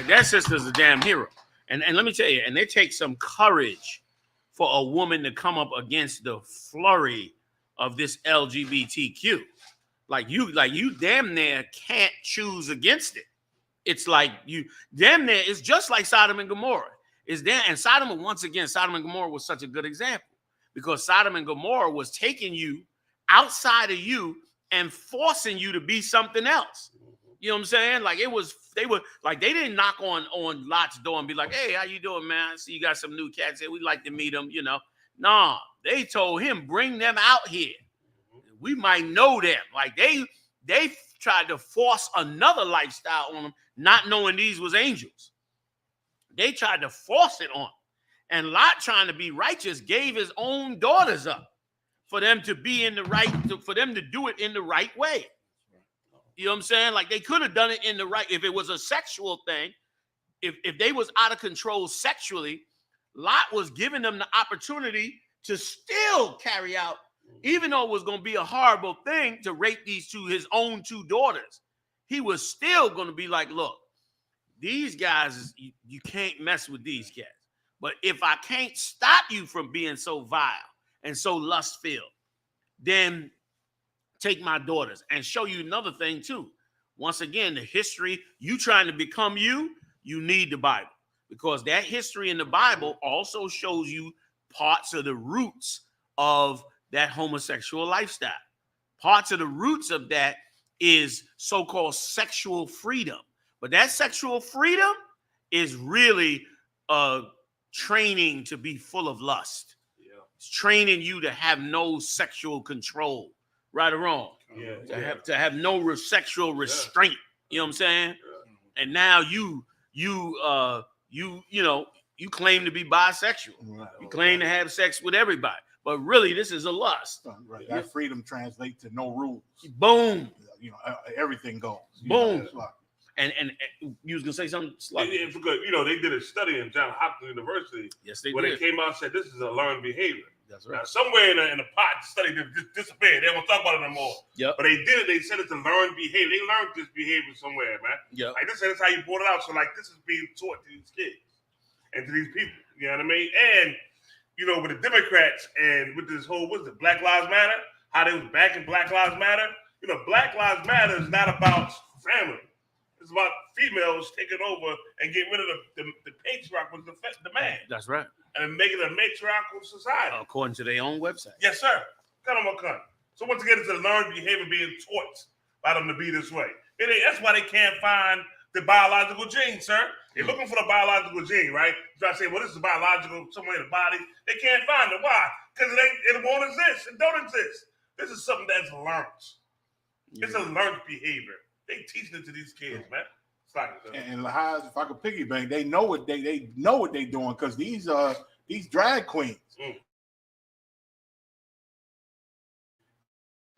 Like that sister's a damn hero. And let me tell you, and it takes some courage for a woman to come up against the flurry of this LGBTQ. Like you damn near can't choose against it. It's like you damn near, it's just like Sodom and Gomorrah. And Sodom and Gomorrah was such a good example because Sodom and Gomorrah was taking you outside of you and forcing you to be something else. You know what I'm saying? Like they didn't knock on Lot's door and be like, hey, how you doing, man? I see you got some new cats here. We'd like to meet them, you know. Nah, they told him, bring them out here. We might know them. Like they tried to force another lifestyle on them, not knowing these was angels. They tried to force it on them. And Lot, trying to be righteous, gave his own daughters up for them to be in the right, for them to do it in the right way. You know what I'm saying? Like they could have done it in the right, if it was a sexual thing, if they was out of control sexually, Lot was giving them the opportunity to still carry out, even though it was going to be a horrible thing to rape his own two daughters. He was still going to be like, look, these guys, you can't mess with these cats. But if I can't stop you from being so vile and so lust-filled, then take my daughters. And show you another thing too. Once again, the history, you trying to become you need the Bible. Because that history in the Bible also shows you parts of the roots of that homosexual lifestyle. Parts of the roots of that is so-called sexual freedom. But that sexual freedom is really training to be full of lust. Yeah. It's training you to have no sexual control. Right or wrong, to have no sexual restraint. You know what I'm saying? Yeah. And now you claim to be bisexual. Right. You claim to have sex with everybody, but really this is a lust. Right. That freedom translates to no rules. Boom. You know, everything goes. Boom. And you was gonna say something? It's good. You know, they did a study in Johns Hopkins University. Yes, they where did. they came out and said this is a learned behavior. That's right. Now, somewhere in the pot, the study just disappeared. They don't talk about it no more. Yep. But they did it. They said it's a learned behavior. They learned this behavior somewhere, man. Yep. Like this is how you brought it out. So like this is being taught to these kids and to these people. You know what I mean? And you know, with the Democrats and with this whole Black Lives Matter, how they was backing Black Lives Matter. You know, Black Lives Matter is not about family. It's about females taking over and getting rid of the patriarch with the man. That's right. And making a matriarchal society. According to their own website. Yes, sir. So once again, it's a learned behavior being taught by them to be this way. That's why they can't find the biological gene, sir. They're looking for the biological gene, right? Try to say, well, this is biological somewhere in the body. They can't find it. Why? Because it won't exist. It don't exist. This is something that's learned. It's a learned behavior. They teaching it to these kids, man. It's like, and if I could piggyback, they know what they know what they're doing because these drag queens.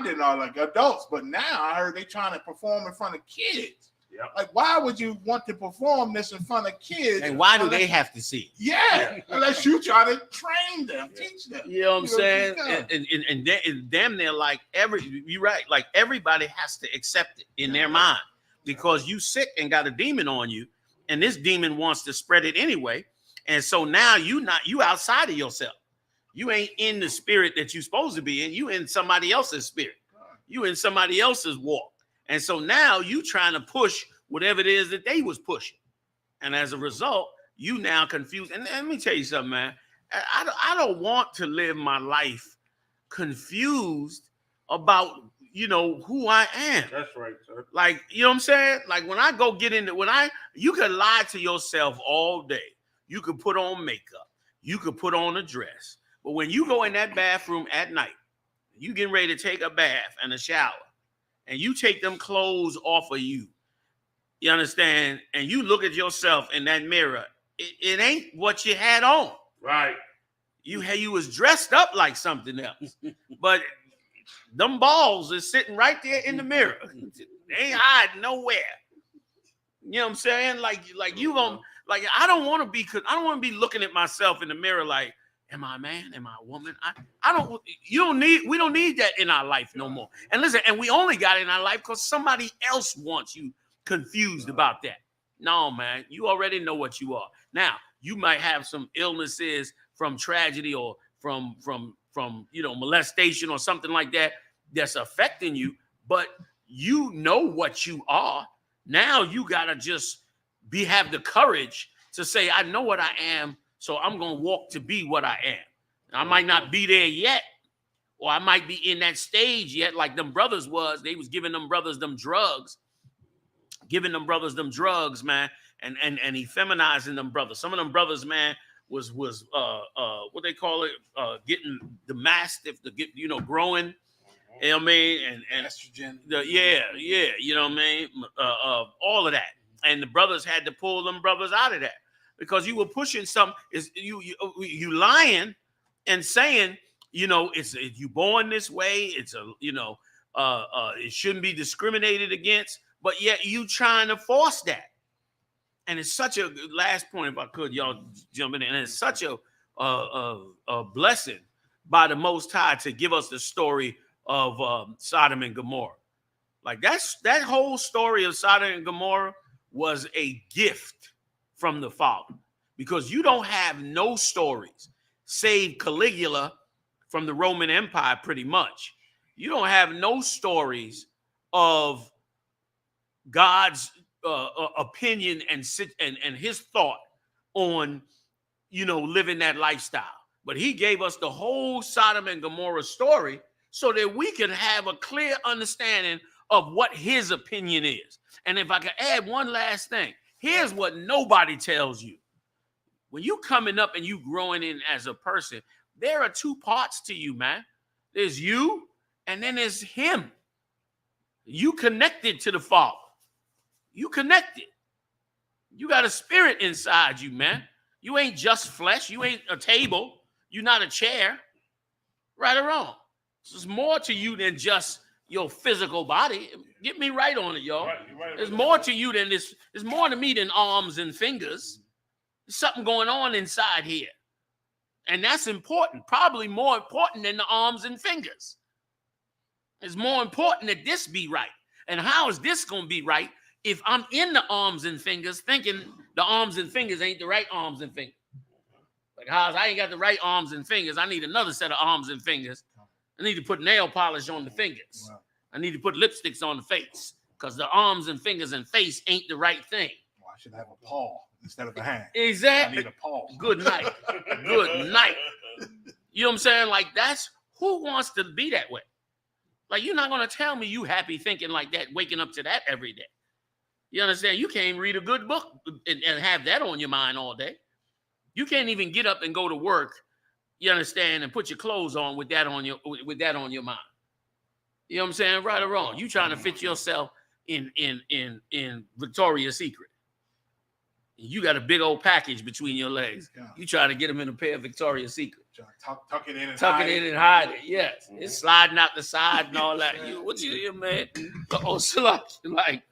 They're not like adults, but now I heard they trying to perform in front of kids. Yep. Like, why would you want to perform this in front of kids? And why do they have to see? Yeah, unless you try to train them, teach them. You know what I'm saying? And damn near like you're right. Like everybody has to accept it in their mind because you sick and got a demon on you, and this demon wants to spread it anyway. And so now you outside of yourself. You ain't in the spirit that you're supposed to be in. You in somebody else's spirit. You in somebody else's walk. And so now you trying to push whatever it is that they was pushing. And as a result, you now confused. And let me tell you something, man. I don't want to live my life confused about, who I am. That's right, sir. Like, you know what I'm saying? Like when I go get into, you could lie to yourself all day. You could put on makeup. You could put on a dress. But when you go in that bathroom at night, you getting ready to take a bath and a shower, and you take them clothes off of you, you understand? And you look at yourself in that mirror, it ain't what you had on. Right. You was dressed up like something else. But them balls is sitting right there in the mirror. They ain't hiding nowhere. You know what I'm saying? Like I don't want to be looking at myself in the mirror like, am I a man? Am I a woman? We don't need that in our life no more. And listen, and we only got it in our life because somebody else wants you confused about that. No, man, you already know what you are. Now, you might have some illnesses from tragedy or from molestation or something like that that's affecting you, but you know what you are. Now you gotta just have the courage to say, I know what I am, so I'm gonna walk to be what I am. I might not be there yet, or I might be in that stage yet, like them brothers was. They was giving them brothers them drugs, man, and effeminizing them brothers. Some of them brothers, man, was what they call it, getting the mastiff to get, growing. You know what I mean? And estrogen. You know what I mean? All of that. And the brothers had to pull them brothers out of that because you were pushing some. Is you lying and saying, it's you born this way. It's it shouldn't be discriminated against, but yet you trying to force that. And it's such a last point, if I could, y'all jump in, and it's such a blessing by the Most High to give us the story of Sodom and Gomorrah. Like that whole story of Sodom and Gomorrah was a gift from the Father, because you don't have no stories save Caligula from the Roman Empire. Pretty much, you don't have no stories of God's opinion and his thought on living that lifestyle. But he gave us the whole Sodom and Gomorrah story so that we can have a clear understanding of what his opinion is. And if I could add one last thing, here's what nobody tells you. When you coming up and you growing in as a person, there are two parts to you, man. There's you, and then there's him. You connected to the Father. You connected. You got a spirit inside you, man. You ain't just flesh. You ain't a table. You're not a chair. Right or wrong? There's more to you than just your physical body. Get me right on it, y'all. Right. There's more to you than this. There's more to me than arms and fingers. There's something going on inside here. And that's important. Probably more important than the arms and fingers. It's more important that this be right. And how is this going to be right if I'm in the arms and fingers thinking the arms and fingers ain't the right arms and fingers? Like, I ain't got the right arms and fingers. I need another set of arms and fingers. I need to put nail polish on the fingers. Wow. I need to put lipsticks on the face because the arms and fingers and face ain't the right thing. Well, I should have a paw instead of a hand. Exactly. I need a paw. Good night. Good night. You know what I'm saying? Like, that's who wants to be that way. Like, you're not going to tell me you happy thinking like that, waking up to that every day. You understand? You can't read a good book and have that on your mind all day. You can't even get up and go to work, you understand, and put your clothes on with that on your mind. You know what I'm saying? Right or wrong? You trying to fit yourself in Victoria's Secret. You got a big old package between your legs. You trying to get them in a pair of Victoria's Secret. Tuck it in and hide it. Yes. It's sliding out the side and all that. What you hear, man? Oh, so like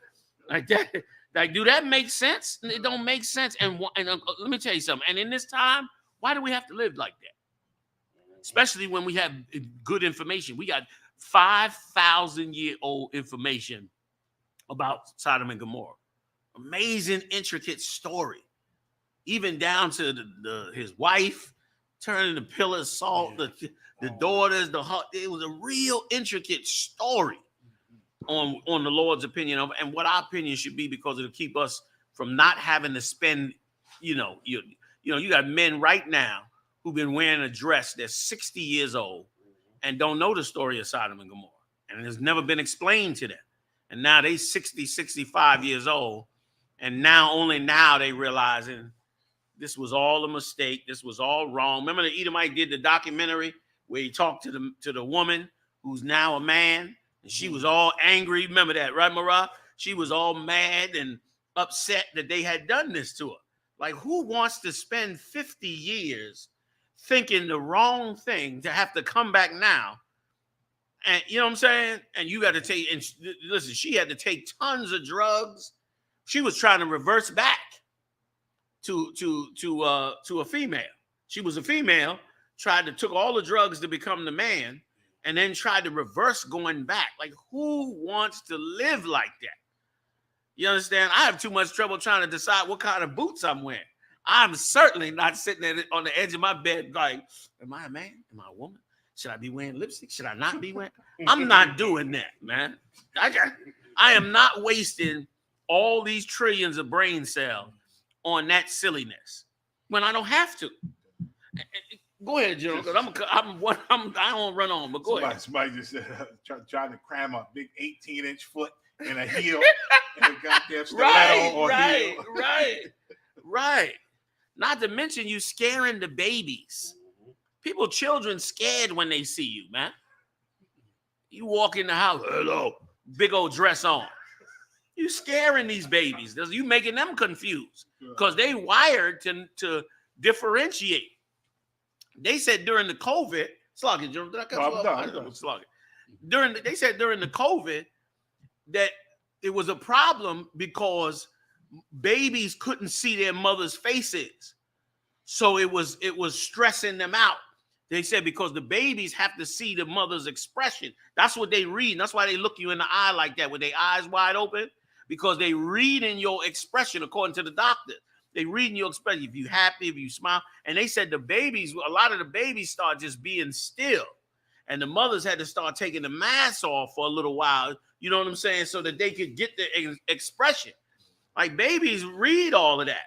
that. Like, do that make sense? It don't make sense. And let me tell you something. And in this time, why do we have to live like that? Especially when we have good information. We got 5,000-year-old information about Sodom and Gomorrah. Amazing, intricate story. Even down to his wife turning the pillar of salt, the daughters, it was a real intricate story on the Lord's opinion of, and what our opinion should be, because it'll keep us from not having to spend, you got men right now who've been wearing a dress that's 60 years old and don't know the story of Sodom and Gomorrah. And it has never been explained to them. And now they 60, 65 years old. And only now they realizing this was all a mistake. This was all wrong. Remember the Edomite did the documentary where he talked to the woman who's now a man, and she was all angry. Remember that, right, Marah? She was all mad and upset that they had done this to her. Like, who wants to spend 50 years thinking the wrong thing to have to come back now? And you know what I'm saying? And you got to take, and listen, she had to take tons of drugs. She was trying to reverse back to a female. She was a female, took all the drugs to become the man, and then tried to reverse going back. Like, who wants to live like that? You understand? I have too much trouble trying to decide what kind of boots I'm wearing. I'm certainly not sitting on the edge of my bed like, am I a man? Am I a woman? Should I be wearing lipstick? Should I not be wearing? I'm not doing that, man. I am not wasting all these trillions of brain cells on that silliness when I don't have to. Go ahead, Joe, because I don't run on, but go ahead. Somebody just said trying to cram a big 18-inch foot in a heel and a goddamn stiletto or heel. Right. Not to mention you scaring the babies. Children scared when they see you, man. You walk in the house, hello, big old dress on. You scaring these babies. You making them confused because they wired to differentiate. They said during the COVID, they said during the COVID that it was a problem because babies couldn't see their mother's faces. So it was stressing them out. They said because the babies have to see the mother's expression. That's what they read. That's why they look you in the eye like that with their eyes wide open, because they read in your expression according to the doctor. They read in your expression if you happy, if you smile. And they said a lot of the babies start just being still. And the mothers had to start taking the mask off for a little while, you know what I'm saying, so that they could get the expression. Like babies read all of that.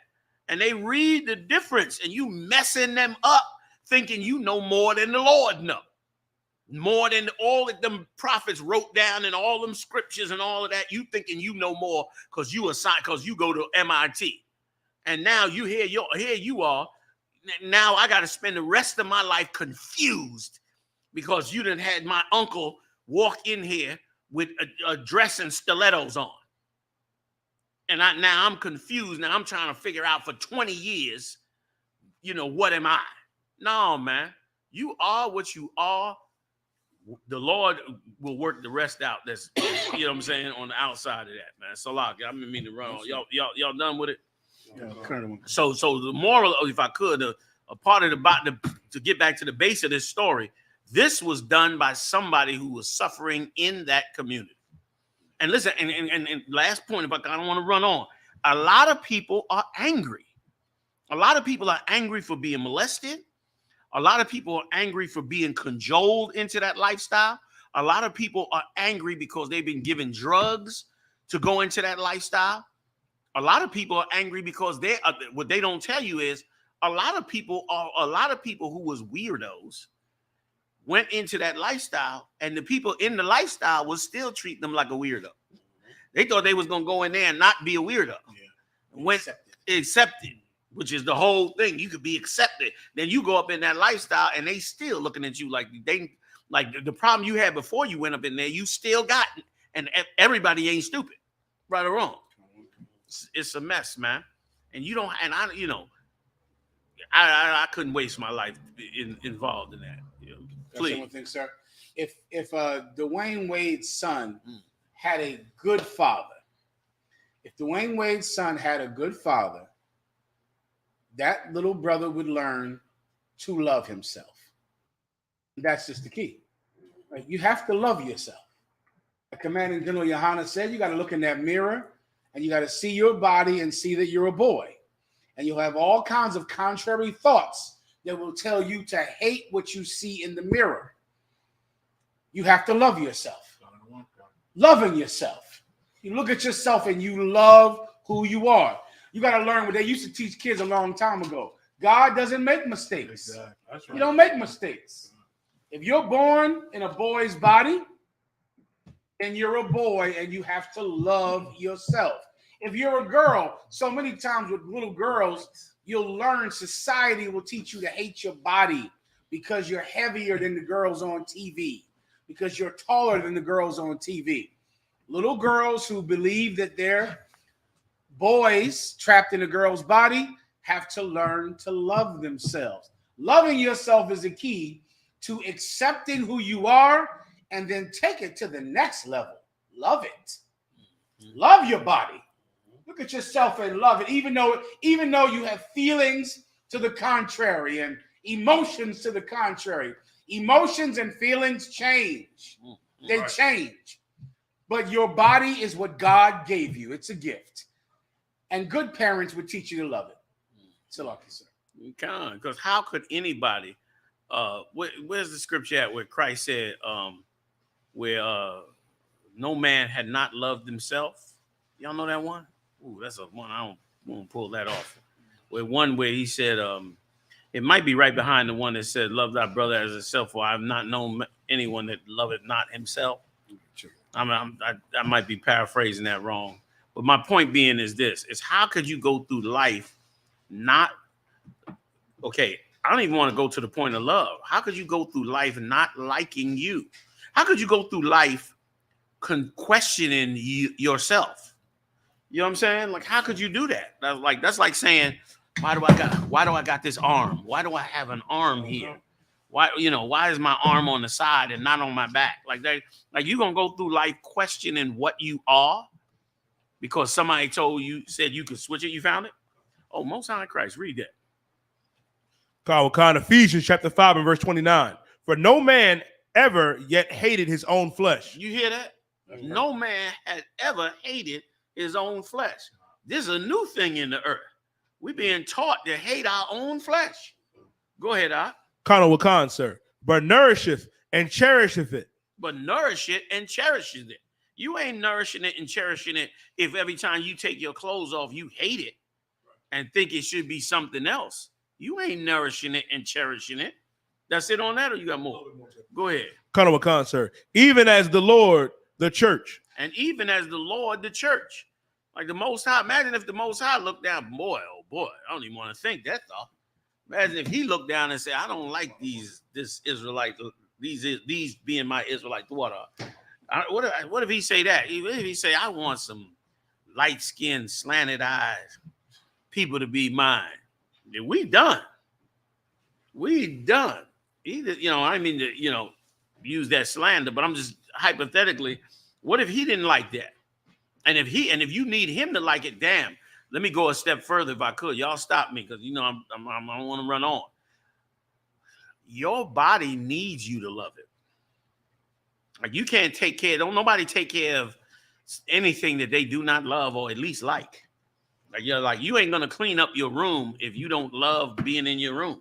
And they read the difference, and you messing them up thinking you know more than the Lord know. More than all of them prophets wrote down and all them scriptures and all of that. You thinking you know more because you go to MIT. And now here you are. Now I got to spend the rest of my life confused because you done had my uncle walk in here with a dress and stilettos on. And now I'm confused. Now I'm trying to figure out for 20 years, what am I? No, man. You are what you are. The Lord will work the rest out. That's, you know what I'm saying, on the outside of that, man. So, I didn't mean to run on. Y'all done with it? Yeah. So the moral, if I could, a part of to get back to the base of this story, this was done by somebody who was suffering in that community. And listen, and last point, I don't want to run on. A lot of people are angry. A lot of people are angry for being molested. A lot of people are angry for being cajoled into that lifestyle. A lot of people are angry because they've been given drugs to go into that lifestyle. A lot of people are angry because what they don't tell you is a lot of people who was weirdos went into that lifestyle, and the people in the lifestyle was still treating them like a weirdo. They thought they was gonna go in there and not be a weirdo. Went accepted, which is the whole thing. You could be accepted. Then you go up in that lifestyle, and they still looking at you like the problem you had before you went up in there. You still got it, and everybody ain't stupid, right or wrong. It's a mess, man. And I couldn't waste my life involved in that. Please. One thing, sir. If Dwayne Wade's son had a good father, that little brother would learn to love himself. That's just the key. Right? You have to love yourself. Like Commanding General Yohanna said, you got to look in that mirror and you got to see your body and see that you're a boy. And you'll have all kinds of contrary thoughts that will tell you to hate what you see in the mirror. You have to love yourself. Loving yourself. You look at yourself and you love who you are. You got to learn what they used to teach kids a long time ago. God doesn't make mistakes. Exactly. That's right. You don't make mistakes. If you're born in a boy's body, then you're a boy and you have to love yourself. If you're a girl, so many times with little girls, you'll learn society will teach you to hate your body because you're heavier than the girls on TV, because you're taller than the girls on TV. Little girls who believe that they're boys trapped in a girl's body have to learn to love themselves. Loving yourself is the key to accepting who you are and then take it to the next level. Love it. Love your body. Look at yourself and love it, even though you have feelings to the contrary and emotions to the contrary. Emotions and feelings change. They change. But your body is what God gave you. It's a gift. And good parents would teach you to love it. So lucky, sir. You can't, because how could anybody, where's the scripture at where Christ said, where no man had not loved himself? Y'all know that one? Ooh, that's a one. I don't want to pull that off. Where he said, it might be right behind the one that said, love thy brother as himself, for I have not known anyone that loveth not himself. I might be paraphrasing that wrong. But my point being is this, is how could you go through life not, okay, I don't even want to go to the point of love. How could you go through life not liking you? How could you go through life questioning yourself? You know what I'm saying? Like, how could you do that? That's like saying, why do I got this arm? Why do I have an arm here? Why is my arm on the side and not on my back? Like you're gonna go through life questioning what you are because somebody said you could switch it. You found it? Oh, Most High Christ, read that. Ephesians chapter 5 and verse 29. For no man ever yet hated his own flesh. You hear that? No man had ever hated his own flesh. This is a new thing in the earth. We're being taught to hate our own flesh. Go ahead, Wakan, sir. But nourisheth and cherisheth it. But nourish it and cherishes it. You ain't nourishing it and cherishing it if every time you take your clothes off, you hate it and think it should be something else. You ain't nourishing it and cherishing it. That's it on that, or you got more? Go ahead. Wakan, sir. Even as the Lord, the church. And even as the Lord, the church. Like the Most High. Imagine if the Most High looked down, boy, oh boy, I don't even want to think that thought. Imagine if he looked down and said, I don't like this Israelite, these being my Israelite daughter. What if he say that? What if he say, I want some light-skinned, slanted eyes people to be mine? We done. We done. Either, I mean to, use that slander, but I'm just hypothetically, what if he didn't like that? And if you need him to like it, damn, let me go a step further if I could. Y'all stop me because I don't want to run on. Your body needs you to love it. Like you can't take care. Don't nobody take care of anything that they do not love or at least like. Like you ain't gonna clean up your room if you don't love being in your room.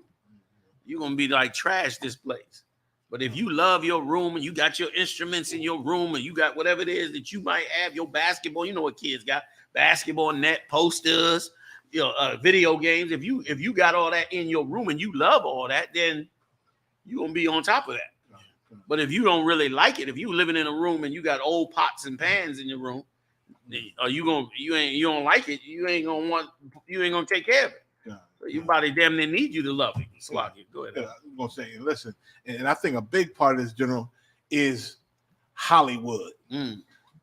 You're gonna be like trash this place. But if you love your room and you got your instruments in your room and you got whatever it is that you might have, your basketball, you know what kids got, basketball net, posters, video games. If you got all that in your room and you love all that, then you're gonna be on top of that. But if you don't really like it, if you living in a room and you got old pots and pans in your room, or you don't like it, you ain't gonna take care of it. Yeah. So your body damn near need you to love it. Slocky, go ahead. Yeah, I'm gonna say, listen, and I think a big part of this, General, is Hollywood.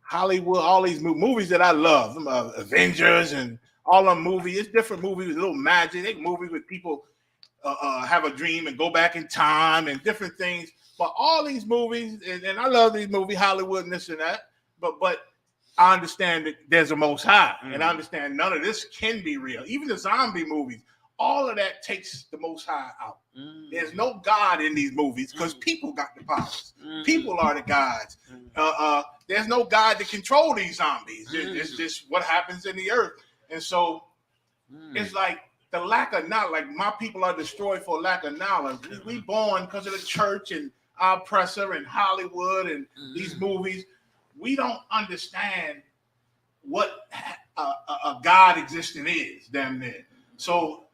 Hollywood, all these movies that I love, Avengers and all them movies. It's different movies with a little magic. They movies with people have a dream and go back in time and different things. But all these movies, and I love these movies, Hollywood and this and that. But I understand that there's a Most High, and I understand none of this can be real. Even the zombie movies, all of that takes the Most High out. There's no God in these movies because people got the powers. People are the gods. There's no God to control these zombies. It's just what happens in the earth. And so it's like the lack of knowledge. Like my people are destroyed for lack of knowledge. We born because of the church and our oppressor and Hollywood and these movies. We don't understand what a God existing is, damn near. So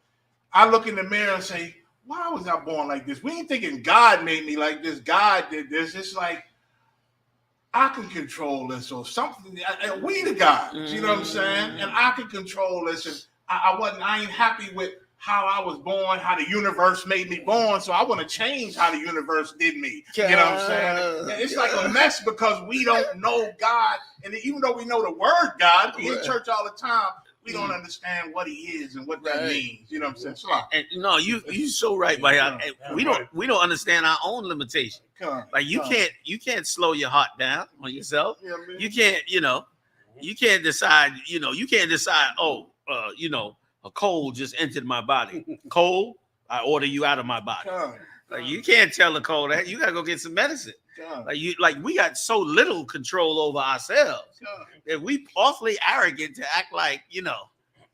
I look in the mirror and say, why was I born like this? We ain't thinking God made me like this. God did this. It's like I can control this or something. We the gods, you know what I'm saying? And I can control this. And I ain't happy with how I was born, how the universe made me born. So I want to change how the universe did me. You know what I'm saying? It's like a mess because we don't know God. And even though we know the word God, we in church all the time, we don't understand what he is and what that means. You know what I'm saying? So, and no, you so right, but we don't understand our own limitation. Like you can't slow your heart down on yourself. Yeah, you can't, you can't decide, a cold just entered my body. Cold, I order you out of my body. Like you can't tell a cold that. You gotta go get some medicine. Like we got so little control over ourselves that we awfully arrogant to act like,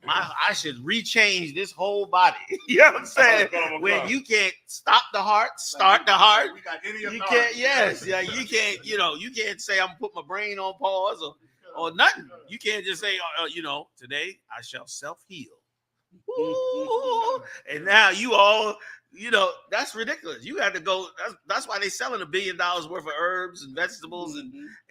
I should rechange this whole body. You know what I'm saying? When you can't stop the heart, start the heart. You can't, you can't, you can't say I'm put my brain on pause or nothing. You can't just say, today I shall self-heal. And now you all, that's ridiculous. You have to go. That's why they're selling $1 billion worth of herbs and vegetables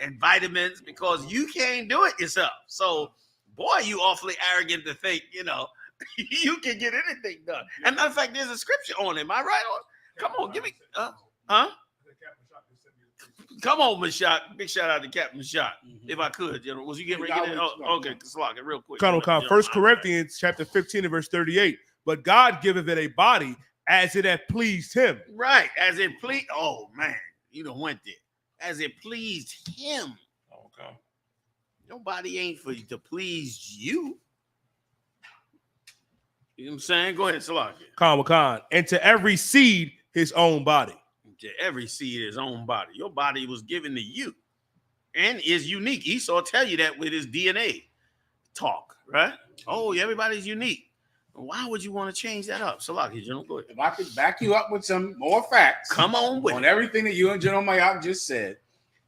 and vitamins, because you can't do it yourself. So, boy, you awfully arrogant to think, you can get anything done. And matter of fact, there's a scripture on it. Am I right on? Come on, give me, Come on, Mashak. Big shout out to Captain Mashak. If I could, was you getting ready to get it? Oh, okay, Slock it real quick. Colonel Khan, 1 Corinthians chapter 15 and verse 38. But God giveth it a body as it hath pleased him. Right, as it pleased. Oh man, you done went there. As it pleased him. Okay. Your body ain't for to please you. You know what I'm saying? Go ahead, Slock it. Khan. And to every seed his own body. To every seed his own body. Your body was given to you and is unique. Esau tell you that with his DNA talk, right? Oh, everybody's unique. Why would you want to change that up? Salaki, General, go ahead. If I could back you up with some more facts, come on with on everything that you and General Mayak just said.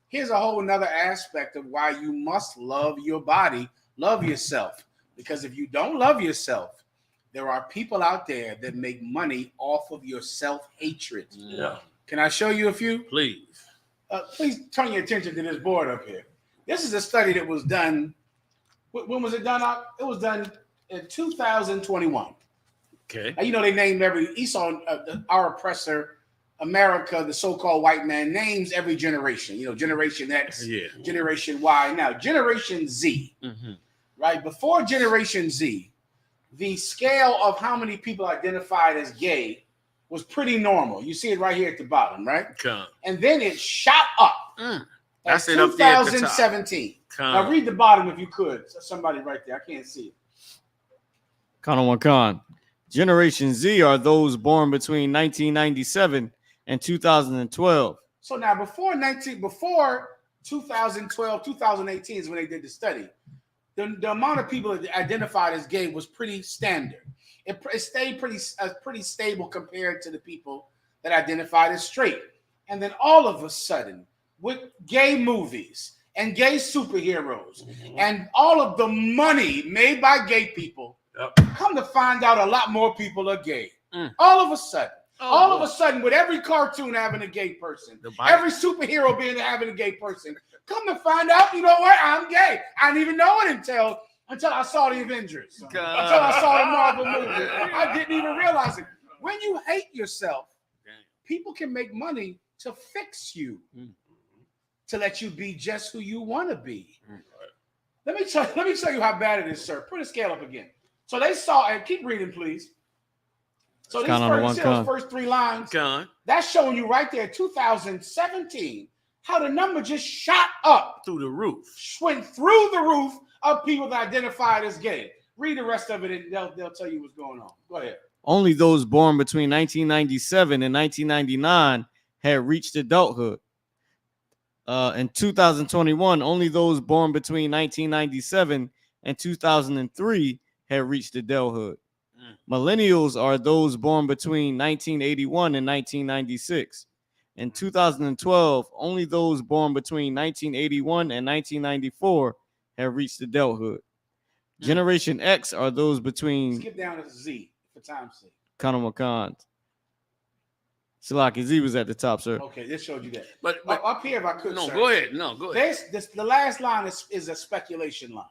Here's a whole another aspect of why you must love your body, love yourself. Because if you don't love yourself, there are people out there that make money off of your self-hatred. Yeah. Can I show you a few? Please. Please turn your attention to this board up here. This is a study that was done. When was it done? It was done in 2021. Okay. Now, they named every Esau, our oppressor, America, the so-called white man, names every generation. Generation X, Generation Y. Now, Generation Z, right? Before Generation Z, the scale of how many people identified as gay was pretty normal. You see it right here at the bottom, right? And then it shot up. That's at it up there at the top. 2017. Now read the bottom if you could. Somebody right there. I can't see it. Khan. Generation Z are those born between 1997 and 2012. So now before 2012, 2018 is when they did the study. The amount of people that identified as gay was pretty standard. It stayed pretty stable compared to the people that identified as straight. And then all of a sudden, with gay movies and gay superheroes and all of the money made by gay people, come to find out a lot more people are gay. All of a sudden. All of a sudden, with every cartoon having a gay person, every superhero having a gay person, come to find out, you know what? I'm gay. I didn't even know it until I saw the Avengers, until I saw the Marvel movie. I didn't even realize it. When you hate yourself, people can make money to fix you, to let you be just who you want to be. Let me tell you how bad it is, sir. Put a scale up again. So they saw, and keep reading, please. So these first 3 lines, that's showing you right there, 2017, how the number just shot up. Through the roof. Went through the roof of people that identified as gay. Read the rest of it and they'll tell you what's going on. Go ahead. Only those born between 1997 and 1999 had reached adulthood. In 2021, only those born between 1997 and 2003 had reached adulthood. Millennials are those born between 1981 and 1996. In 2012, only those born between 1981 and 1994 have reached adulthood. Generation X are those between... Skip down to Z for time's sake. Khan. Salaki, Z was at the top, sir. Okay, this showed you that. But up here, if I could, no, sir, go ahead. No, go ahead. The last line is a speculation line.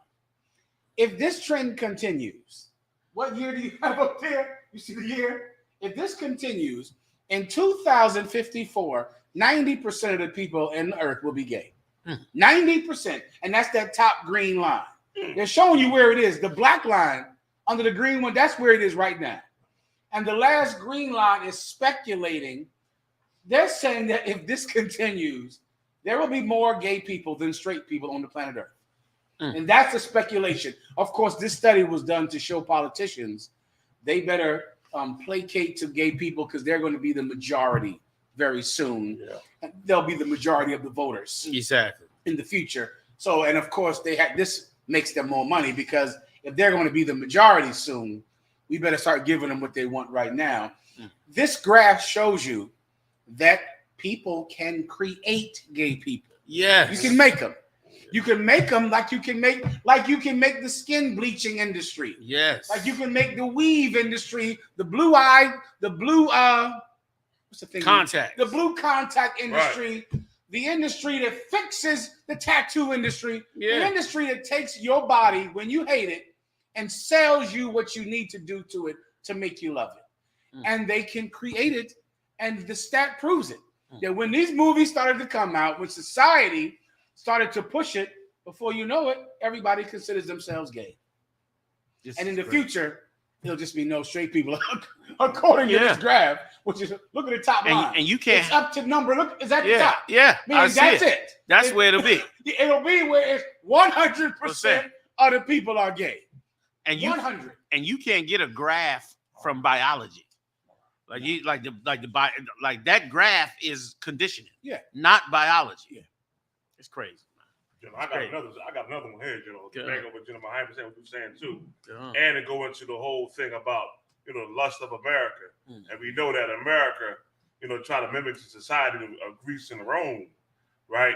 If this trend continues, what year do you have up there? You see the year? If this continues, in 2054, 90% of the people in the earth will be gay. 90%. And that's that top green line. They're showing you where it is. The black line under the green one, that's where it is right now. And the last green line is speculating. They're saying that if this continues, there will be more gay people than straight people on the planet Earth. And that's a speculation. Of course, this study was done to show politicians they better placate to gay people because they're going to be the majority very soon. They'll be the majority of the voters Exactly. in the future. So, and of course, this makes them more money, because if they're going to be the majority soon, we better start giving them what they want right now. This graph shows you that people can create gay people. Yes. You can make them. You can make them like you can make the skin bleaching industry. Yes. Like you can make the weave industry, the blue what's the thing? Contact. The blue contact industry, the industry that fixes the tattoo industry, the industry that takes your body when you hate it and sells you what you need to do to it to make you love it. And they can create it, and the stat proves it. That when these movies started to come out, when society started to push it, before you know it, everybody considers themselves gay. And in the future, it'll just be no straight people, according to this graph, which is, look at the top line. And you can't. It's up to number, look, is that the top? Yeah, Meaning that's it. That's where it'll be. It'll be where it's 100% of the people are gay. And you 100. And you can't get a graph from biology. Like that graph is conditioning. Yeah. Not biology. Yeah. It's crazy. I got another one here, to back up what Muhammad said, what you're saying too. And to go into the whole thing about, the lust of America. And we know that America, try to mimic the society of Greece and Rome, right?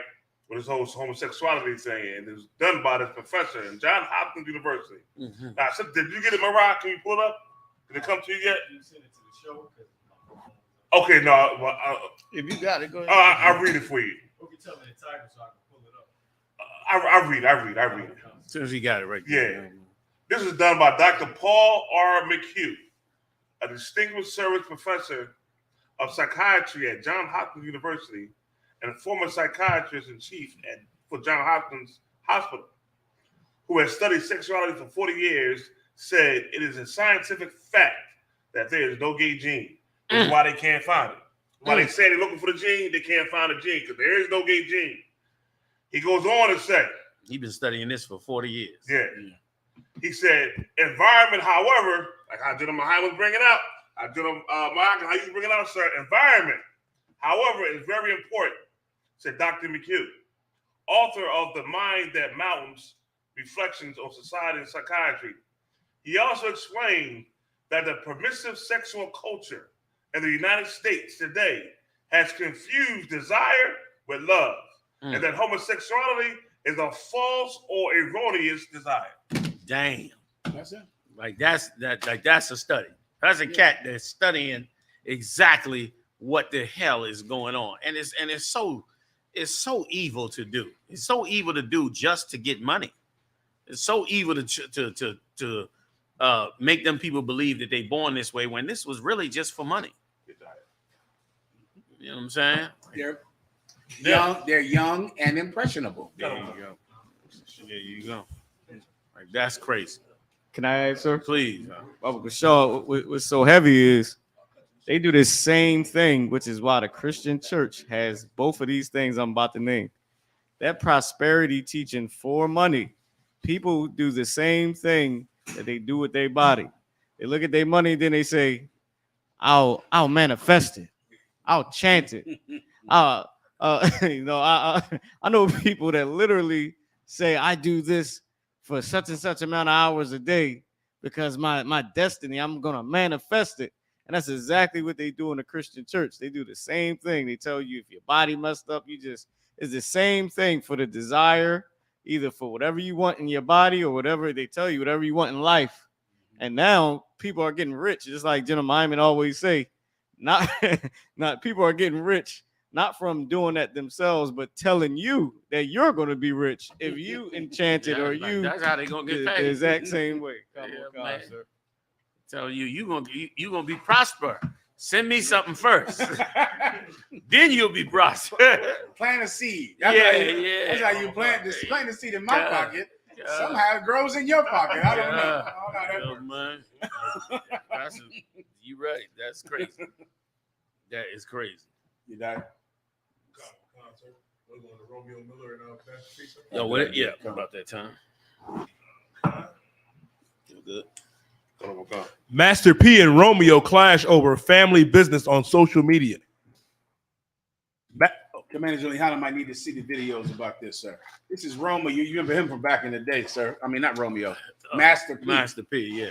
With this whole homosexuality thing. And it was done by this professor in Johns Hopkins University. Now, so did you get it, Marriott? Can you pull it up? Did it come to you yet? Okay, no. Well, if you got it, go ahead. I'll read it for you. You can tell me the title so I can pull it up. I read it. As soon as he got it right there. there. This is done by Dr. Paul R. McHugh, a distinguished service professor of psychiatry at Johns Hopkins University and a former psychiatrist in chief for Johns Hopkins Hospital, who has studied sexuality for 40 years, said it is a scientific fact that there is no gay gene. That's why they can't find it. Why they say they're looking for the gene, they can't find the gene because there is no gay gene. He goes on to say, he's been studying this for 40 years. Yeah. He said, environment, however, like how General Muhammad was bringing out, how you bring it out, sir, environment, however, is very important, said Dr. McHugh, author of The Mind That Mountains, Reflections on Society and Psychiatry. He also explained that the permissive sexual culture in the United States today has confused desire with love, and that homosexuality is a false or erroneous desire. Damn. That's it. That's a study. That's a cat that's studying exactly what the hell is going on. And it's so evil to do. It's so evil to do just to get money. It's so evil to make them people believe that they're born this way when this was really just for money. You know what I'm saying? They're young and impressionable. There you go. There you go. Like, that's crazy. Can I ask, sir? Please. Shaw, what's so heavy is they do this same thing, which is why the Christian church has both of these things I'm about to name. That prosperity teaching for money. People do the same thing that they do with their body. They look at their money, then they say, I'll manifest it. I'll chant it. I know people that literally say, I do this for such and such amount of hours a day because my destiny, I'm going to manifest it. And that's exactly what they do in the Christian church. They do the same thing. They tell you if your body messed up, it's the same thing for the desire, either for whatever you want in your body or whatever they tell you, whatever you want in life. And now people are getting rich, just like General Muhammad always say, not people are getting rich, not from doing that themselves, but telling you that you're going to be rich if you enchant it or you. That's how they're going to get paid. The exact same way. Come on, sir. Tell you gonna be prosper. Send me something first. Then you'll be prosper. Plant a seed. That's how you plant the seed in my pocket. Somehow it grows in your pocket. I don't know. Man. You're right. That's crazy. That is crazy. You know. Yo, what? Yeah, about that time. Feel good. Master P and Romeo clash over family business on social media. Commander GEN.YAHANNA might need to see the videos about this, sir. This is Romeo. You remember him from back in the day, sir. I mean, not Romeo. Master P. Master P, yeah.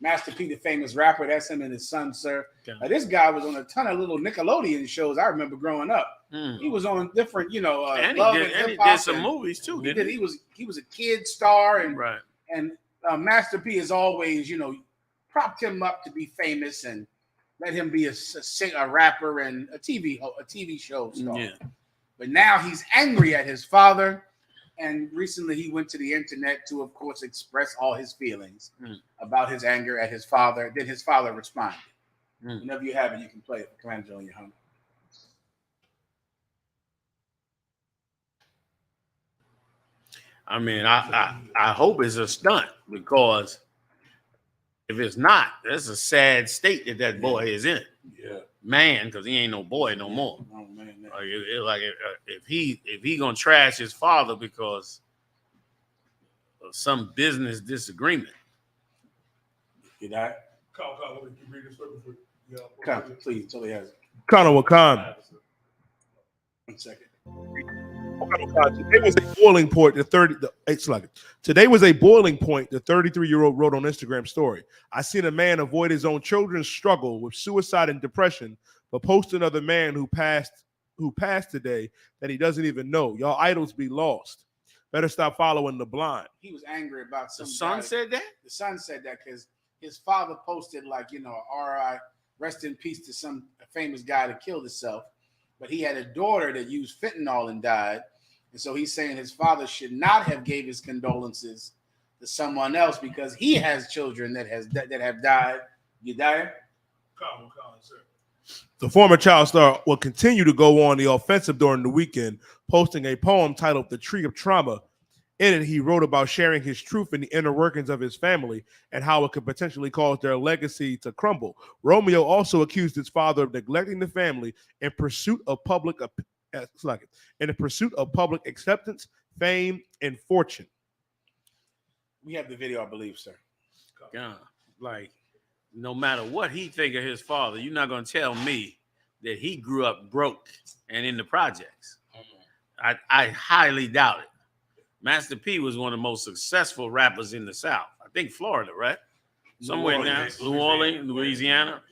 Master P, the famous rapper. That's him and his son, sir. Okay. This guy was on a ton of little Nickelodeon shows I remember growing up. He was on different, and Love he and did Hip-Hop some movies too. He was a kid star, and right. And Master P has always, propped him up to be famous and let him be a rapper and a TV show star. Yeah. But now he's angry at his father, and recently he went to the internet to, of course, express all his feelings about his anger at his father. Then his father responded. Whenever you have it, you can play it for Commander GEN.YAHANNA. I mean, I hope it's a stunt, because if it's not, that's a sad state that boy is in. Yeah, man, because he ain't no boy no more. Oh man, if he gonna trash his father because of some business disagreement. Did I? Please, until he has it. Connor Wakan. 1 second. Today was a boiling point. Today was a boiling point. The 33-year-old wrote on Instagram story. I seen a man avoid his own children's struggle with suicide and depression, but post another man who passed today that he doesn't even know. Y'all idols be lost. Better stop following the blind. He was angry about some. The son said that? The son said that because his father posted R.I. rest in peace to some famous guy that killed himself. But he had a daughter that used fentanyl and died. And so he's saying his father should not have gave his condolences to someone else because he has children that have died. You die? Come, sir. The former child star will continue to go on the offensive during the weekend, posting a poem titled The Tree of Trauma. In it, he wrote about sharing his truth in the inner workings of his family and how it could potentially cause their legacy to crumble. Romeo also accused his father of neglecting the family in pursuit of public acceptance, fame, and fortune. We have the video, I believe, sir. Yeah, no matter what he think of his father, you're not gonna tell me that he grew up broke and in the projects. I highly doubt it. Master P was one of the most successful rappers in the South. I think Florida, right? Somewhere now, New Orleans, Louisiana.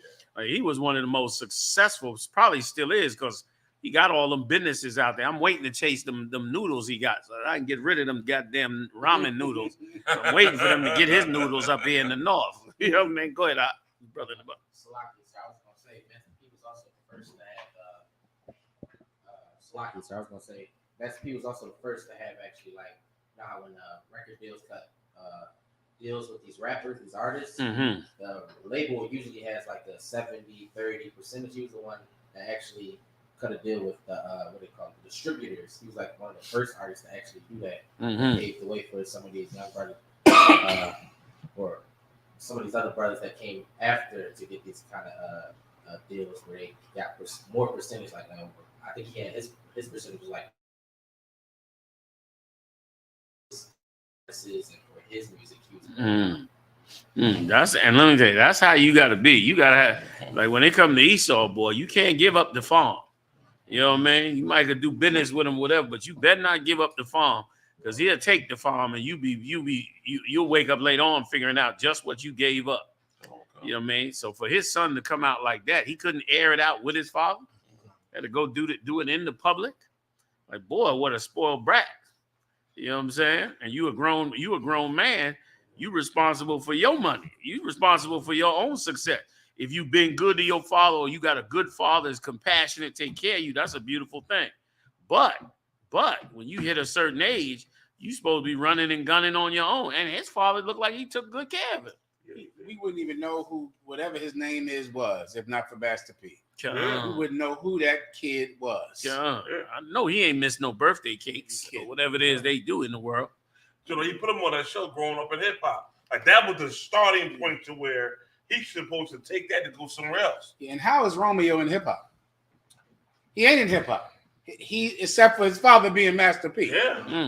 He was one of the most successful, probably still is, because he got all them businesses out there. I'm waiting to chase them noodles he got so I can get rid of them goddamn ramen noodles. I'm waiting for them to get his noodles up here in the north. You know what I mean? Go ahead, brother in the book. I was going to say, Master P was also the first to have Master P was also the first to have actually when record deals cut deals with these rappers, these artists, the label usually has like the 70-30 percentage. He was the one that actually cut a deal with the the distributors. He was like one of the first artists to actually do that. Paved the way for some of these young brothers or some of these other brothers that came after to get these kind of deals where they got more percentage. I think he had his percentage was like and for his music and let me tell you, that's how you got to be. You got to have, when they come to Esau, boy, you can't give up the farm. You know what I mean? You might do business with him, whatever, but you better not give up the farm, because he'll take the farm and you'll wake up later on figuring out just what you gave up. You know what I mean? So for his son to come out like that, he couldn't air it out with his father. He had to go do it in the public. Boy, what a spoiled brat. You know what I'm saying? And you a grown man. You responsible for your money. You responsible for your own success. If you've been good to your father, or you got a good father that's compassionate, take care of you, that's a beautiful thing. But when you hit a certain age, you supposed to be running and gunning on your own. And his father looked like he took good care of it. We wouldn't even know who whatever his name was if not for Master P. We wouldn't know who that kid was. I know he ain't missed no birthday cakes or whatever it is they do in the world. He put him on that show growing up in hip hop. That was the starting point to where he's supposed to take that to go somewhere else. And how is Romeo in hip hop? He ain't in hip hop. He, except for his father being Master P.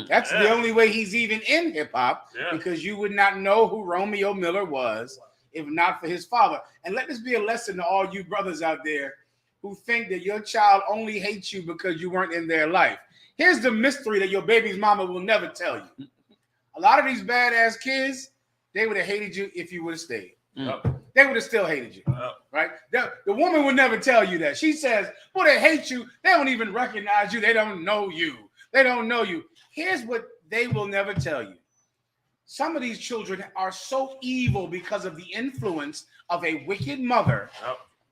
That's the only way he's even in hip hop, because you would not know who Romeo Miller was if not for his father. And let this be a lesson to all you brothers out there who think that your child only hates you because you weren't in their life. Here's the mystery that your baby's mama will never tell you. A lot of these badass kids, they would have hated you if you would have stayed. They would have still hated you, right? The woman would never tell you that. She says, well, they hate you. They don't even recognize you. They don't know you. They don't know you. Here's what they will never tell you. Some of these children are so evil because of the influence of a wicked mother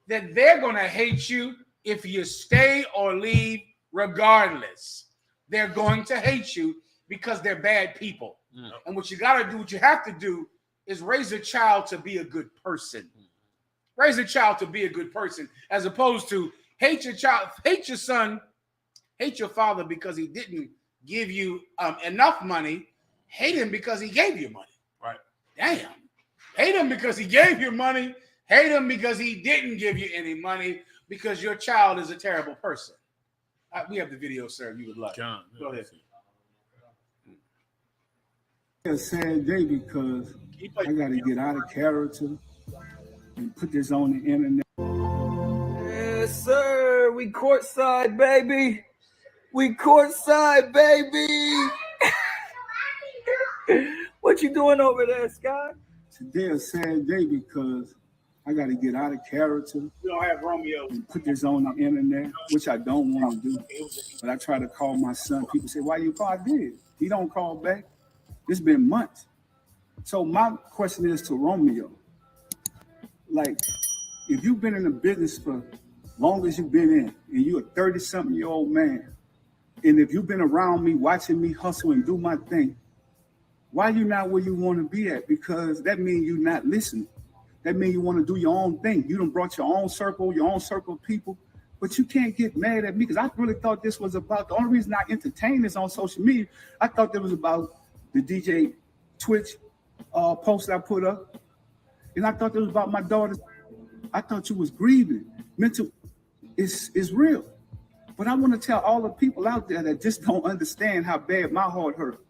that they're going to hate you if you stay or leave regardless. They're going to hate you because they're bad people. And what you got to do, what you have to do is raise a child to be a good person. Raise a child to be a good person, as opposed to hate your child, hate your son, hate your father because he didn't give you enough money. Hate him because he gave you money. Right. Damn. Hate him because he gave you money. Hate him because he didn't give you any money, because your child is a terrible person. We have the video, sir, if you would like. John, go ahead. It's a sad day because I got to get out of character and put this on the internet. Yes, sir. We courtside, baby. We courtside, baby. What you doing over there, Scott? Today is a sad day because I got to get out of character. We don't have Romeo. And put this on the internet, which I don't want to do. But I try to call my son. People say, why you call? I did. He don't call back. It's been months. So my question is to Romeo. Like, if you've been in the business for long as you've been in, and you're a 30-something-year-old man, and if you've been around me, watching me hustle and do my thing, why you not where you want to be at? Because that means you're not listening. That means you want to do your own thing. You done brought your own circle of people, but you can't get mad at me because I really thought this was about, the only reason I entertain this on social media, I thought it was about the DJ Twitch post I put up. And I thought it was about my daughter. I thought you was grieving. Mental is real. But I want to tell all the people out there that just don't understand how bad my heart hurt.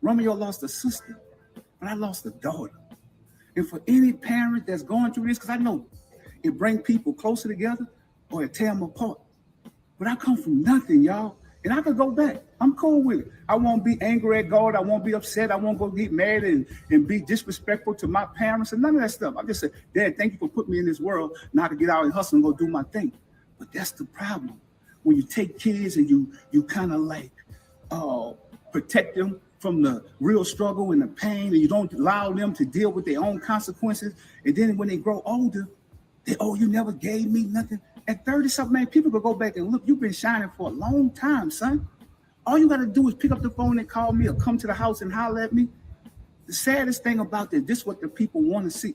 Romeo lost a sister, but I lost a daughter. And for any parent that's going through this, because I know it brings people closer together or it tear them apart. But I come from nothing, y'all. And I could go back. I'm cool with it. I won't be angry at God. I won't be upset. I won't go get mad and be disrespectful to my parents and none of that stuff. I just said, Dad, thank you for putting me in this world, not to get out and hustle and go do my thing. But that's the problem. When you take kids and you kind of like protect them from the real struggle and the pain, and you don't allow them to deal with their own consequences. And then when they grow older, you never gave me nothing. At 30-something, man, people could go back and look, you've been shining for a long time, son. All you got to do is pick up the phone and call me or come to the house and holler at me. The saddest thing about this is what the people want to see.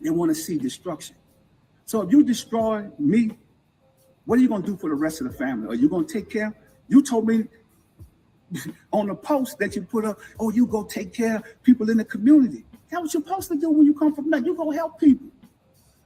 They want to see destruction. So if you destroy me, what are you going to do for the rest of the family? Are you going to take care? You told me on the post that you put up, you go take care of people in the community. That's what you're supposed to do when you come from that. You go help people.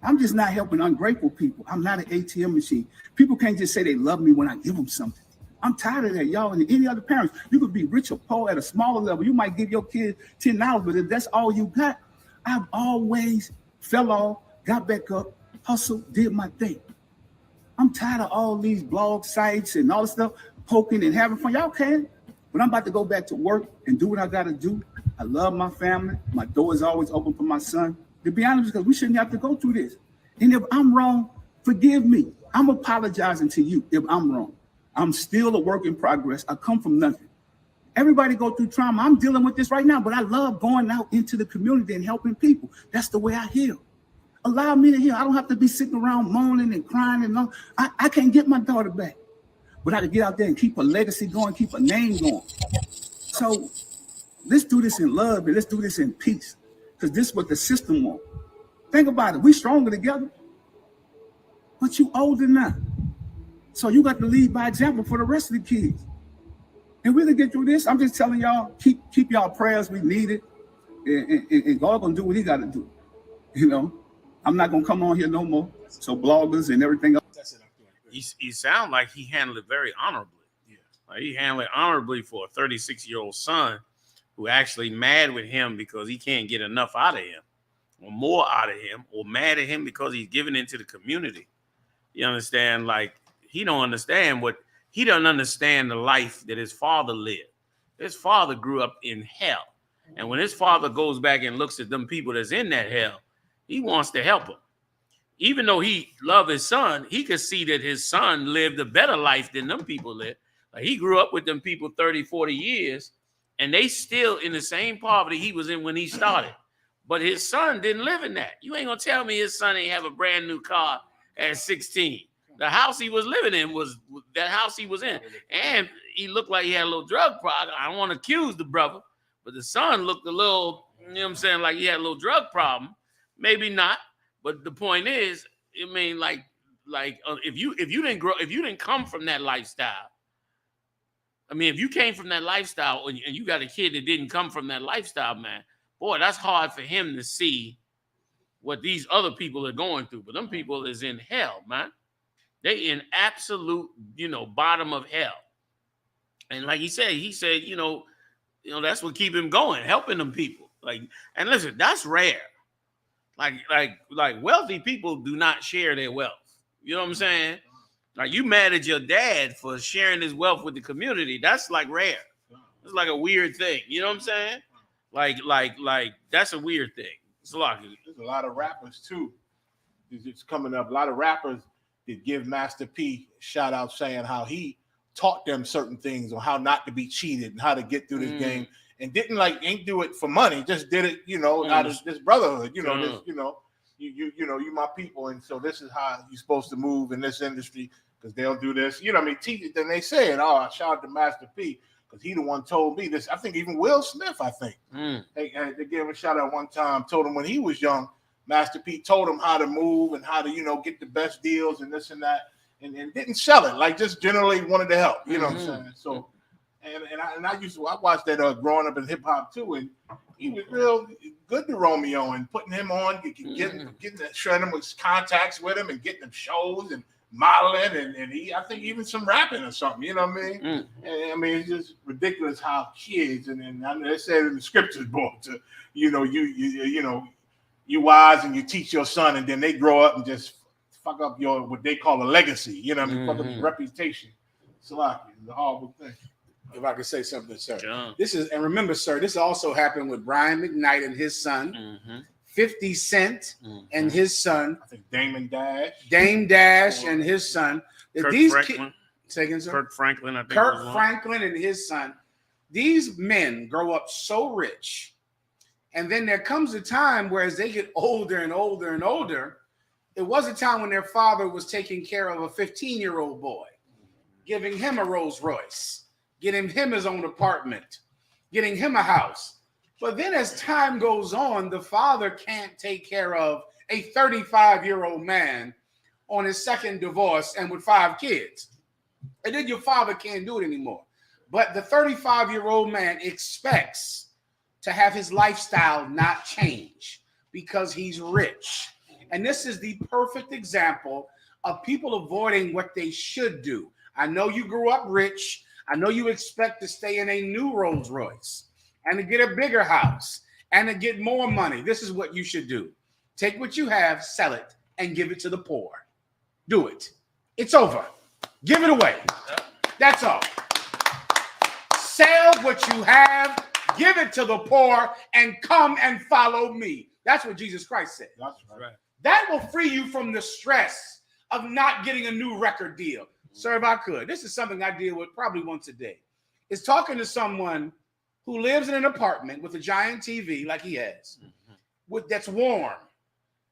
I'm just not helping ungrateful people. I'm not an ATM machine. People can't just say they love me when I give them something. I'm tired of that, y'all. And any other parents, you could be rich or poor at a smaller level. You might give your kid $10, but if that's all you got, I've always fell off, got back up, hustled, did my thing. I'm tired of all these blog sites and all this stuff, poking and having fun. Y'all can, but I'm about to go back to work and do what I got to do. I love my family. My door is always open for my son. To be honest, because we shouldn't have to go through this. And if I'm wrong, forgive me. I'm apologizing to you if I'm wrong. I'm still a work in progress. I come from nothing. Everybody go through trauma. I'm dealing with this right now, but I love going out into the community and helping people. That's the way I heal. Allow me to heal. I don't have to be sitting around moaning and crying and all. I can't get my daughter back, but I can get out there and keep a legacy going, keep a name going. So let's do this in love and let's do this in peace, because this is what the system wants. Think about it. We stronger together, but you older now. So you got to lead by example for the rest of the kids. And we're going to get through this. I'm just telling y'all, keep y'all prayers. We need it. And God going to do what he got to do. You know, I'm not going to come on here no more. So bloggers and everything else. He sound like he handled it very honorably. Yeah. Like he handled it honorably for a 36-year-old son who actually mad with him because he can't get enough out of him or more out of him, or mad at him because he's giving into the community. You understand? Like, he don't understand the life that his father lived. His father grew up in hell. And when his father goes back and looks at them people that's in that hell, he wants to help them. Even though he loved his son, he could see that his son lived a better life than them people lived. Like, he grew up with them people 30, 40 years, and they still in the same poverty he was in when he started. But his son didn't live in that. You ain't gonna tell me his son ain't have a brand new car at 16. The house he was living in was that house he was in. And he looked like he had a little drug problem. I don't want to accuse the brother, but the son looked a little, you know what I'm saying, like he had a little drug problem. Maybe not. But the point is, I mean, if you didn't come from that lifestyle. I mean, if you came from that lifestyle and you got a kid that didn't come from that lifestyle, man, boy, that's hard for him to see what these other people are going through. But them people is in hell, man. They in absolute, bottom of hell. And like he said, that's what keep him going, helping them people. Like, and listen, that's rare. Like wealthy people do not share their wealth. You know what I'm saying? Like, you mad at your dad for sharing his wealth with the community. That's like rare. It's like a weird thing. You know what I'm saying? Like that's a weird thing. It's There's a lot of rappers too. It's coming up. A lot of rappers that give Master P shout out saying how he taught them certain things on how not to be cheated and how to get through this game, and ain't do it for money, just did it, out of this brotherhood, you my people, and so this is how you're supposed to move in this industry, because they'll do this, teach it. Then they say it. Oh, shout out to Master P, because he the one told me this. I think even Will Smith, they gave him a shout out one time, told him when he was young, Master P told him how to move and how to, get the best deals and this and that, and didn't sell it, like just generally wanted to help, you know what I'm saying? So, I watched that growing up in hip hop too, and he was real good to Romeo and putting him on, showing him with contacts with him and getting him shows and modeling, and I think even some rapping or something, you know what I mean? And I mean, it's just ridiculous how kids, and then they said in the scriptures book to, you wise and you teach your son, and then they grow up and just fuck up your what they call a legacy. You know what I mean? Fuck up your reputation. It's a horrible thing. If I could say something, sir. And remember, sir, this also happened with Brian McKnight and his son, 50 Cent and his son. I think Dame Dash and his son. Kirk Franklin, I think. Kirk Franklin and his son. These men grow up so rich. And then there comes a time where as they get older and older and older, it was a time when their father was taking care of a 15-year-old boy, giving him a Rolls Royce, getting him his own apartment, getting him a house. But then as time goes on, the father can't take care of a 35-year-old man on his second divorce and with 5 kids. And then your father can't do it anymore. But the 35-year-old man expects to have his lifestyle not change because he's rich. And this is the perfect example of people avoiding what they should do. I know you grew up rich. I know you expect to stay in a new Rolls Royce and to get a bigger house and to get more money. This is what you should do. Take what you have, sell it, and give it to the poor. Do it. It's over. Give it away. That's all. Sell what you have, give it to the poor, and come and follow me. That's what Jesus Christ said. That's right. That will free you from the stress of not getting a new record deal. Sir, if I could, this is something I deal with probably once a day. Is talking to someone who lives in an apartment with a giant TV like he has, that's warm.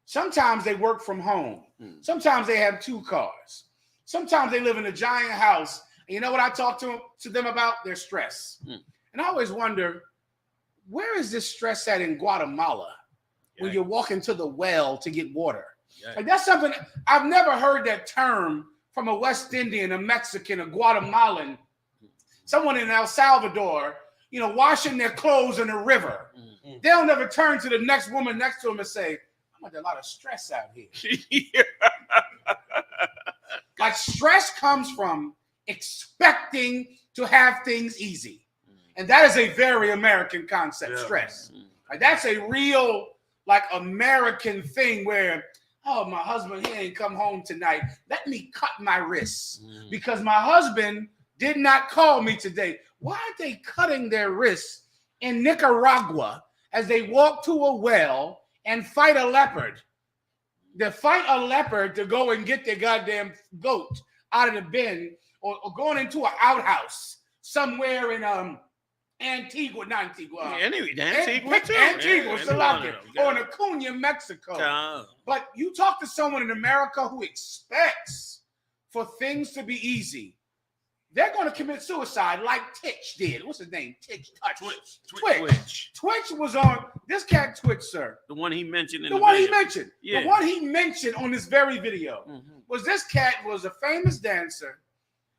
Sometimes they work from home. Sometimes they have 2 cars. Sometimes they live in a giant house. And you know what I talk to them about? Their stress. And I always wonder, where is this stress at in Guatemala when you're walking to the well to get water? Like, that's something, I've never heard that term from a West Indian, a Mexican, a Guatemalan, someone in El Salvador, washing their clothes in a river. They'll never turn to the next woman next to them and say, I'm under a lot of stress out here. Like, stress comes from expecting to have things easy. And that is a very American concept, stress. Like, that's a real, American thing where oh, my husband, he ain't come home tonight. Let me cut my wrists because my husband did not call me today. Why are they cutting their wrists in Nicaragua as they walk to a well and fight a leopard? They fight a leopard to go and get their goddamn goat out of the bin, or going into an outhouse somewhere in Antigua, Salaki, or in Acuna, Mexico. But you talk to someone in America who expects for things to be easy, they're going to commit suicide like Titch did. What's his name? Twitch was on this cat Twitch, sir. The one he mentioned in the one he mentioned. Yeah. The one he mentioned on this very video was this cat was a famous dancer,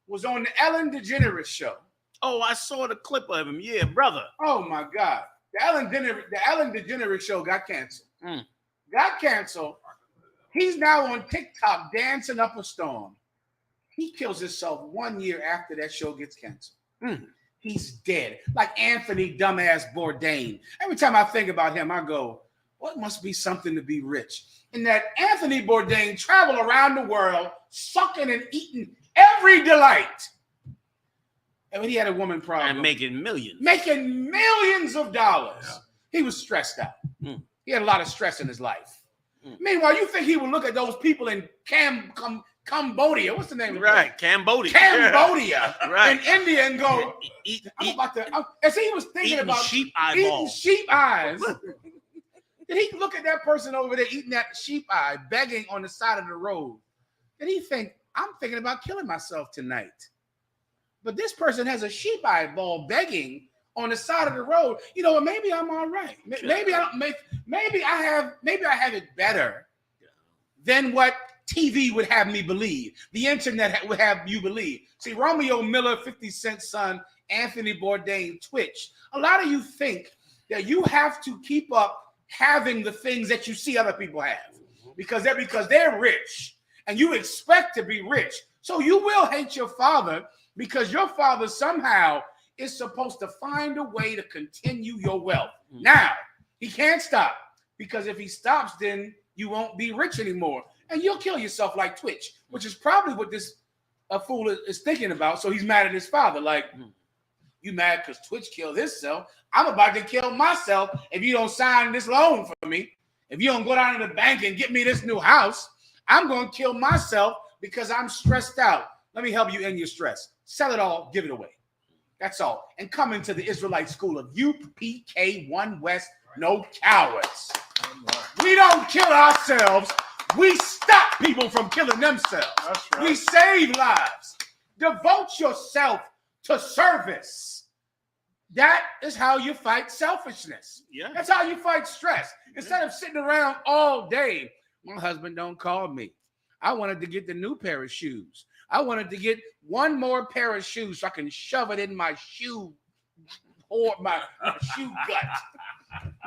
was on the Ellen DeGeneres show. Oh, I saw the clip of him. Yeah, brother. Oh my God. The Ellen DeGeneres show got canceled. Got canceled. He's now on TikTok dancing up a storm. He kills himself 1 year after that show gets canceled. He's dead. Like Anthony dumbass Bourdain. Every time I think about him, I go, what must be something to be rich? And that Anthony Bourdain traveled around the world, sucking and eating every delight. And when he had a woman problem. And making millions. Making millions of dollars. Yeah. He was stressed out. He had a lot of stress in his life. Meanwhile, you think he would look at those people in Cambodia. What's the name of it? Right, Cambodia. Right. In India and go, as he was thinking about sheep eating sheep eyes. Did he look at that person over there eating that sheep eye, begging on the side of the road? Did he think, I'm thinking about killing myself tonight? But this person has a sheep eyeball begging on the side of the road. You know, maybe I'm all right. Maybe I have it better than what TV would have me believe. The internet would have you believe. See, Romeo Miller, 50 Cent's son, Anthony Bourdain, Twitch. A lot of you think that you have to keep up having the things that you see other people have because they're rich and you expect to be rich. So you will hate your father because your father somehow is supposed to find a way to continue your wealth. Now, he can't stop because if he stops, then you won't be rich anymore. And you'll kill yourself like Twitch, which is probably what this fool is thinking about. So he's mad at his father. Like, you mad because Twitch killed himself? I'm about to kill myself if you don't sign this loan for me. If you don't go down to the bank and get me this new house, I'm going to kill myself because I'm stressed out. Let me help you end your stress. Sell it all, give it away. That's all. And come into the Israelite school of I.S.U.P.K, One West, no cowards. We don't kill ourselves. We stop people from killing themselves. Right. We save lives. Devote yourself to service. That is how you fight selfishness. Yeah. That's how you fight stress. Instead of sitting around all day, my husband don't call me. I wanted to get the new pair of shoes. I wanted to get one more pair of shoes so I can shove it in my shoe or my shoe gut,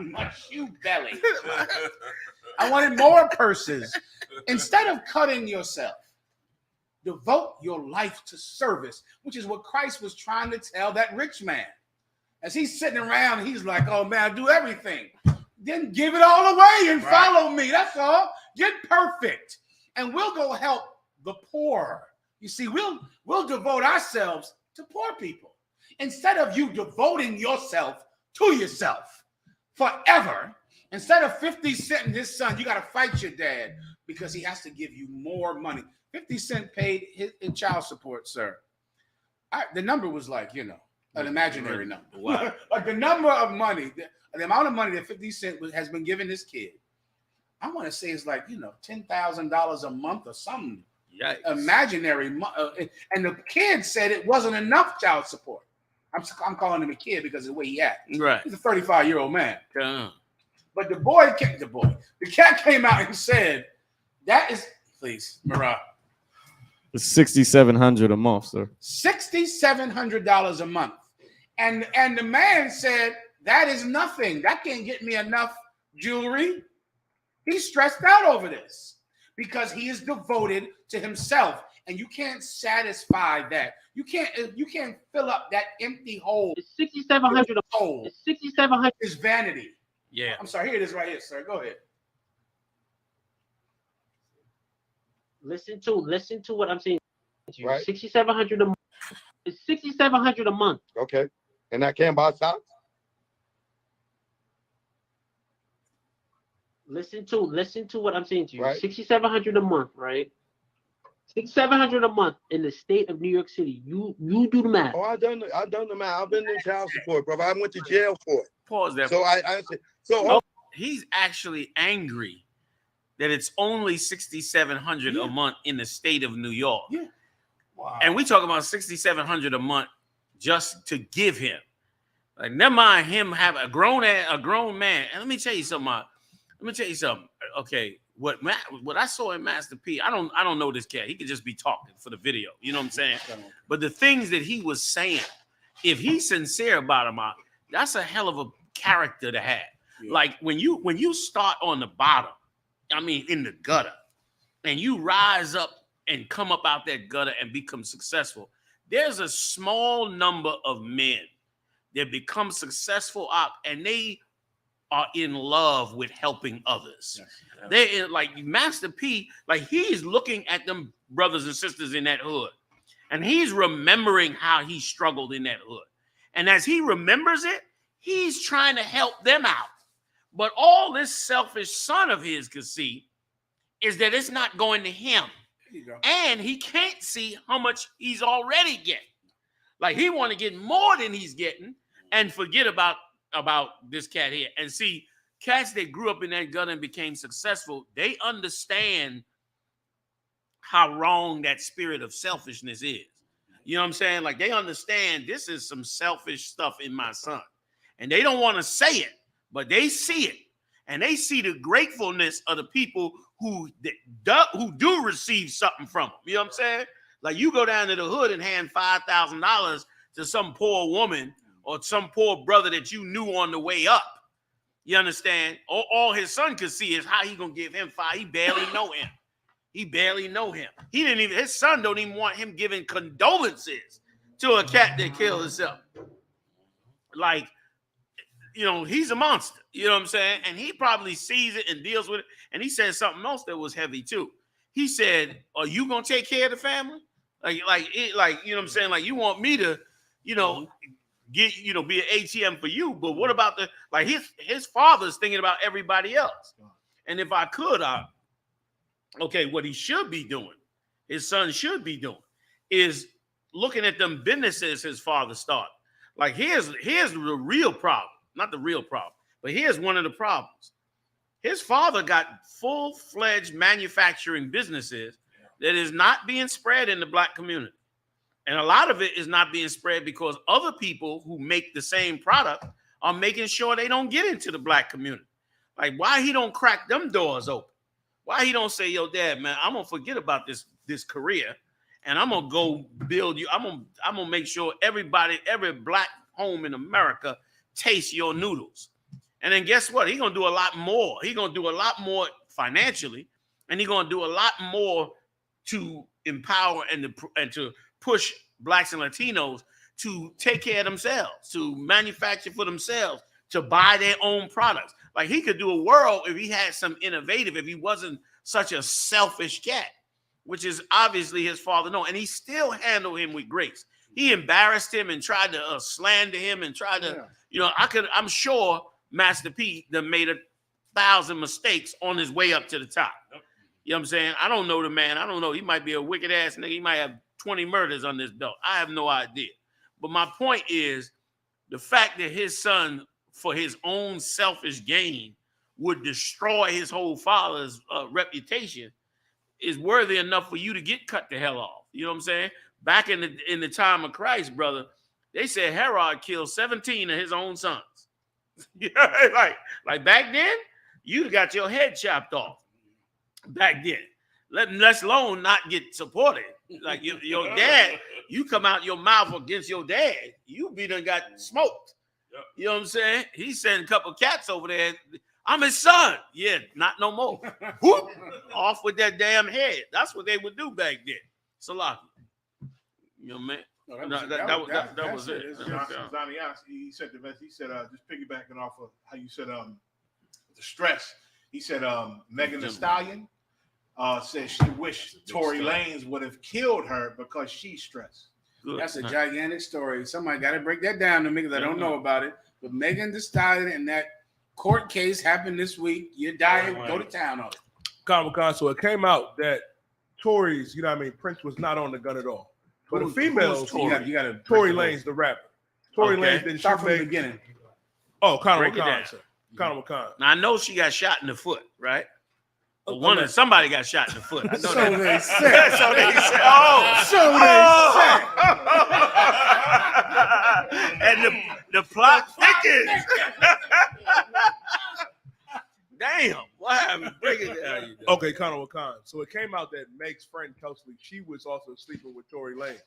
my shoe belly. I wanted more purses. Instead of cutting yourself, devote your life to service, which is what Christ was trying to tell that rich man. As he's sitting around, he's like, oh man, I'll do everything. Then give it all away and follow me. That's all. Get perfect. And we'll go help the poor. You see, we'll devote ourselves to poor people. Instead of you devoting yourself to yourself forever, instead of 50 Cent and his son, you got to fight your dad because he has to give you more money. 50 Cent paid his child support, sir. The number was like, you know, an imaginary number. Wow. Like the number of money, the amount of money that 50 Cent has been giving this kid, I want to say it's like, you know, $10,000 a month or something. Yikes. Imaginary. And the kid said it wasn't enough child support. I'm calling him a kid because of the way he acts. Right. He's a 35-year-old man. But the cat came out and said, that is, please, Marah. It's $6,700 a month, sir. $6,700 a month. And the man said, that is nothing. That can't get me enough jewelry. He's stressed out over this because he is devoted to himself. And you can't satisfy that. You can't fill up that empty hole. It's $6,700 a hole. It's $6,700 is vanity. Yeah. I'm sorry. Here it is right here, sir. Go ahead. Listen to what I'm saying to you. Right. $6,700 a month. It's $6,700 a month. Okay. And I can't buy socks? Listen to what I'm saying to you. Right. $6,700 a month, right? $6,700 a month in the state of New York City. You do the math. Oh, I done the math. I've been in child support, brother. I went to jail for it. Pause there. So I so he's actually angry that it's only $6,700 a month in the state of New York. Yeah. Wow. And we talk about $6,700 a month just to give him. Like, never mind him have a grown man. And let me tell you something. Okay, what I saw in Master P, I don't know this cat. He could just be talking for the video. You know what I'm saying? But the things that he was saying, if he's sincere about them, that's a hell of a character to have. Yeah. Like when you start on the bottom, I mean in the gutter, and you rise up and come up out that gutter and become successful, there's a small number of men that become successful and they are in love with helping others. Yes. They're like Master P, like he's looking at them brothers and sisters in that hood, and he's remembering how he struggled in that hood. And as he remembers it, he's trying to help them out. But all this selfish son of his could see is that it's not going to him. And he can't see how much he's already getting. Like he want to get more than he's getting and forget about this cat here. And see, cats that grew up in that gutter and became successful, they understand how wrong that spirit of selfishness is. You know what I'm saying? Like they understand this is some selfish stuff in my son. And they don't want to say it, but they see it. And they see the gratefulness of the people who do receive something from them. You know what I'm saying? Like you go down to the hood and hand $5,000 to some poor woman or some poor brother that you knew on the way up. You understand? All his son could see is how he gonna give him $5. He barely know him. His son don't even want him giving condolences to a cat that killed himself. Like, you know, he's a monster. You know what I'm saying? And he probably sees it and deals with it. And he said something else that was heavy too. He said, "Are you gonna take care of the family? Like, you know what I'm saying? Like, you want me to, you know, be an ATM for you, but what about his father's thinking about everybody else? And if I could, what he should be doing, his son should be doing, is looking at them businesses his father started. Like here's the real problem, not the real problem, but here's one of the problems. His father got full-fledged manufacturing businesses that is not being spread in the black community. And a lot of it is not being spread because other people who make the same product are making sure they don't get into the black community. Like, why he don't crack them doors open? Why he don't say, yo, Dad, man, I'm going to forget about this career, and I'm going to go build you. I'm gonna make sure every black home in America tastes your noodles. And then guess what? He's going to do a lot more. He's going to do a lot more financially, and he's going to do a lot more to empower and to push blacks and Latinos to take care of themselves, to manufacture for themselves, to buy their own products. Like he could do a world if he had some innovative, if he wasn't such a selfish cat, which is obviously his father. No, and he still handled him with grace. He embarrassed him and tried to slander him and tried to, I'm sure Master P that made 1,000 mistakes on his way up to the top. You know what I'm saying? I don't know the man. I don't know. He might be a wicked ass nigga. He might have 20 murders on this belt. I have no idea. But my point is the fact that his son, for his own selfish gain, would destroy his whole father's reputation is worthy enough for you to get cut the hell off. You know what I'm saying? Back in the time of Christ, brother, they said Herod killed 17 of his own sons. like back then, you got your head chopped off. Back then, let alone not get supported. Like your dad, you come out your mouth against your dad, you be done got smoked. You know what I'm saying? He sent a couple cats over there. I'm his son. Yeah, not no more. Whoop, off with that damn head. That's what they would do back then. Salaki. You know, man. That was it. He said the best. He said, just piggybacking off of how you said the stress. He said Megan Thee Stallion said she wished Tory Lanez would have killed her because she's stressed. That's a gigantic story. Somebody got to break that down to me because I don't know about it. But Megan Thee Stallion and that court case happened this week. You die, go to town on it. Comic-Con, so it came out that Tory's, Prince was not on the gun at all. But the females, Tory? You got to Tory Lanez, the rapper. Tory Lanez didn't start shoot from the Meg. beginning. Oh, Break it down. Comic-Con, sir. Comic-Con. Now, I know she got shot in the foot, right? Somebody got shot in the foot. I know So that. they say. So they say. And the plot thickens. Damn. What happened? Break it down. Okay, Comic-Con. So it came out that Meg's friend Kelsey, she was also sleeping with Tory Lanez.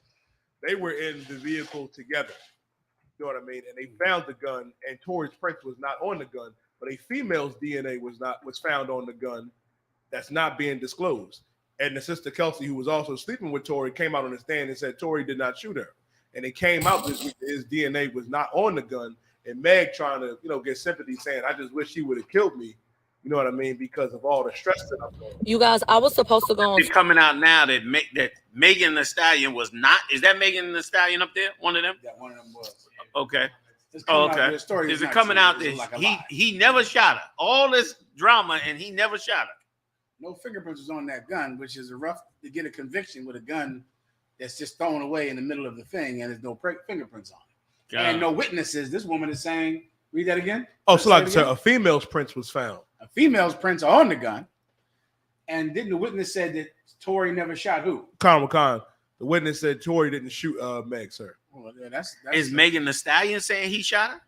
They were in the vehicle together. You know what I mean? And they found the gun, and Tory's print was not on the gun, but a female's DNA was found on the gun. That's not being disclosed. And the sister Kelsey, who was also sleeping with Tory, came out on the stand and said Tory did not shoot her. And it came out this week that his DNA was not on the gun. And Meg trying to, get sympathy, saying, I just wish she would have killed me. You know what I mean? Because of all the stress that I'm going. You guys, I was supposed to go on. It's coming out now that Megan Thee Stallion was not. Is that Megan Thee Stallion up there? One of them? Yeah, one of them was. Okay. Oh, okay. Is it coming out that he never shot her? All this drama and he never shot her. No fingerprints was on that gun, which is rough to get a conviction with a gun that's just thrown away in the middle of the thing and there's no fingerprints on it. God. And no witnesses. This woman is saying, read that again. Oh, so like a female's prints was found. A female's prints are on the gun. And didn't the witness said that Tory never shot who? Comic-Con. The witness said Tory didn't shoot Meg, sir. Well, yeah, that's Is Megan Thee Stallion saying he shot her?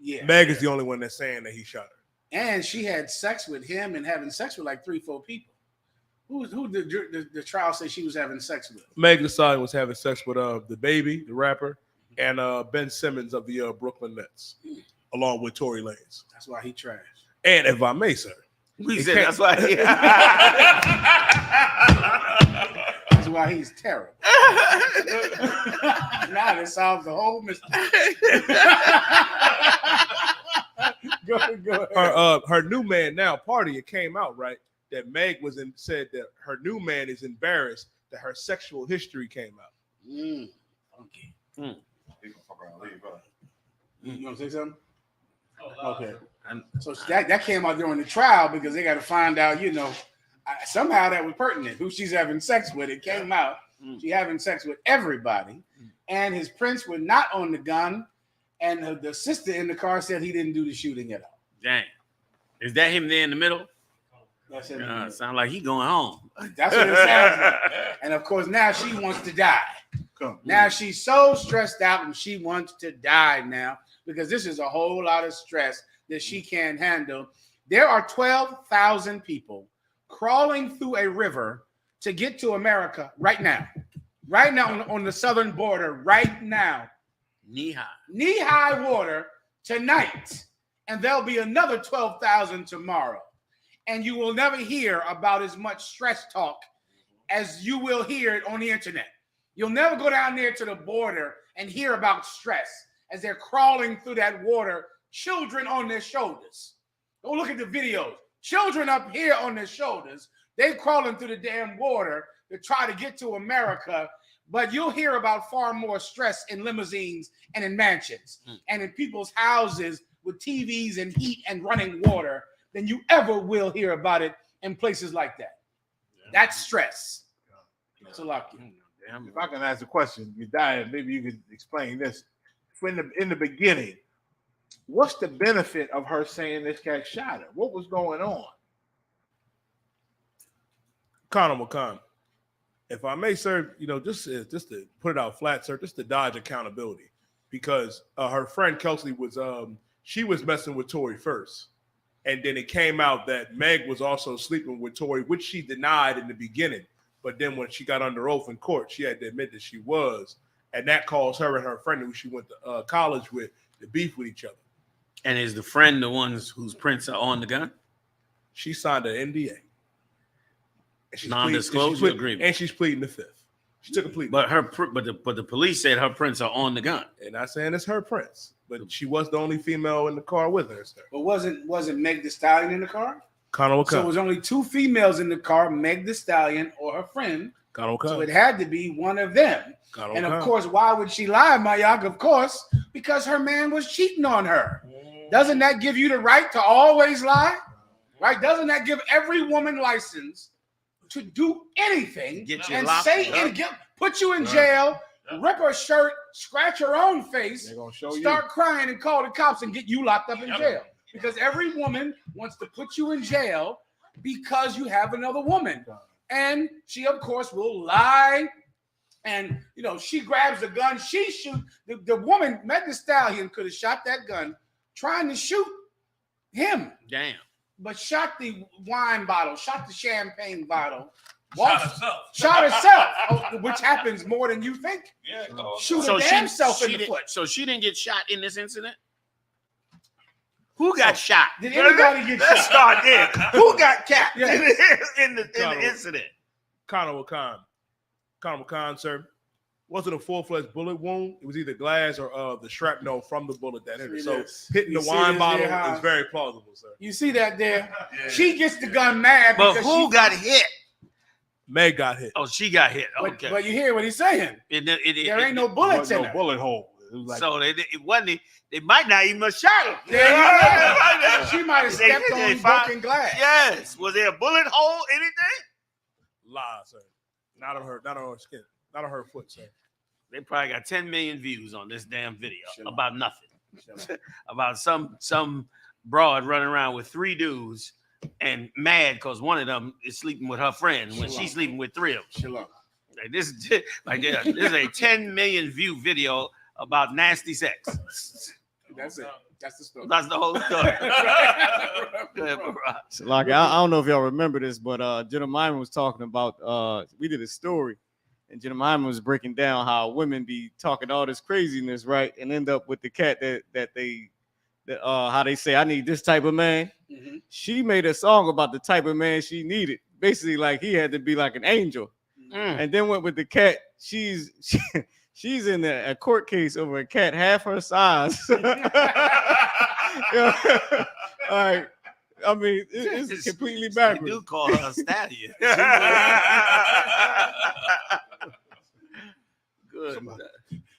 Yeah. Meg is the only one that's saying that he shot her. And she had sex with him and having sex with like 3-4 people. Who did the trial say she was having sex with? Meg Thee Stallion was having sex with the baby, the rapper, and Ben Simmons of the Brooklyn Nets, along with Tory Lanez. That's why he trashed. And if I may, sir, that's why. That's why he's terrible. Now that solves the whole mystery. Go ahead. Her new man now party. It came out right that Meg said that her new man is embarrassed that her sexual history came out. Okay. You want to say something? Okay. So that came out during the trial because they got to find out, somehow that was pertinent. Who she's having sex with. It came out. She having sex with everybody. And his prints were not on the gun. And the sister in the car said he didn't do the shooting at all. Dang. Is that him there in the middle? That's him. Sound like he going home. That's what it sounds like. And of course, now she wants to die. Now she's so stressed out and she wants to die now because this is a whole lot of stress that she can't handle. There are 12,000 people crawling through a river to get to America right now on the southern border right now. Knee-high water tonight. And there'll be another 12,000 tomorrow. And you will never hear about as much stress talk as you will hear it on the internet. You'll never go down there to the border and hear about stress as they're crawling through that water, children on their shoulders. Go look at the videos. Children up here on their shoulders, they're crawling through the damn water to try to get to America. But you'll hear about far more stress in limousines and in mansions and in people's houses with TVs and heat and running water than you ever will hear about it in places like that. That's stress. So lucky. If I can ask a question, you die, maybe you could explain this. In the beginning, what's the benefit of her saying this cat shot her? What was going on? Con. If I may, sir, just to put it out flat, sir, just to dodge accountability, because her friend Kelsey was she was messing with Tory first, and then it came out that Meg was also sleeping with Tory, which she denied in the beginning. But then when she got under oath in court, she had to admit that she was, and that caused her and her friend, who she went to college with, to beef with each other. And is the friend the ones whose prints are on the gun? She signed an NDA. Non-disclosure agreement, and she's pleading the fifth. She took a plea. But the police said her prints are on the gun. And not saying it's her prints, but she was the only female in the car with her. Sir. But wasn't Meg Thee Stallion in the car? So it was only 2 females in the car, Meg the Stallion or her friend. So it had to be one of them. And of course, why would she lie, Mayak? Of course, because her man was cheating on her. Doesn't that give you the right to always lie? Right? Doesn't that give every woman license to do anything and say and put you in jail, rip her shirt, scratch her own face, start crying and call the cops and get you locked up in jail? Because every woman wants to put you in jail because you have another woman. And she, of course, will lie. And, you know, she grabs the gun. She shoots. The woman, Meg Thee Stallion, could have shot that gun trying to shoot him. Damn. But shot the wine bottle, shot the champagne bottle. Shot herself. Which happens more than you think. Yeah. Shoot her damn self in the foot. So she didn't get shot in this incident? Who got shot? Did anybody get shot? Let's start there. Who got capped in the incident? Conor Khan, sir. Wasn't a full-fledged bullet wound. It was either glass or the shrapnel from the bullet that hit her. So hitting the wine bottle is very plausible, sir. You see that there? Yeah. She gets the gun mad. But who got hit? Meg got hit. Oh, she got hit. Okay. But you hear what he's saying. There ain't no bullets in her. Bullet hole. Like, so it wasn't. They might not even have shot him. Yeah, she might have stepped on broken glass. Yes. Was there a bullet hole? Anything? Lie, sir. Not on her skin. Not on her foot, sir. They probably got 10 million views on this damn video about nothing. About some broad running around with 3 dudes and mad because one of them is sleeping with her friend when she's sleeping with 3 of them. Like this is a 10 million view video about nasty sex. That's it. That's the story. That's the whole story. Go ahead, So, like, I don't know if y'all remember this, but Gentleman was talking about we did a story, and Gentleman was breaking down how women be talking all this craziness, right, and end up with the cat that how they say, I need this type of man. Mm-hmm. She made a song about the type of man she needed, basically like he had to be like an angel, and then went with the cat. She's in a court case over a cat half her size. Yeah. All right. I mean, it's completely backwards. You do call her a stallion. Good.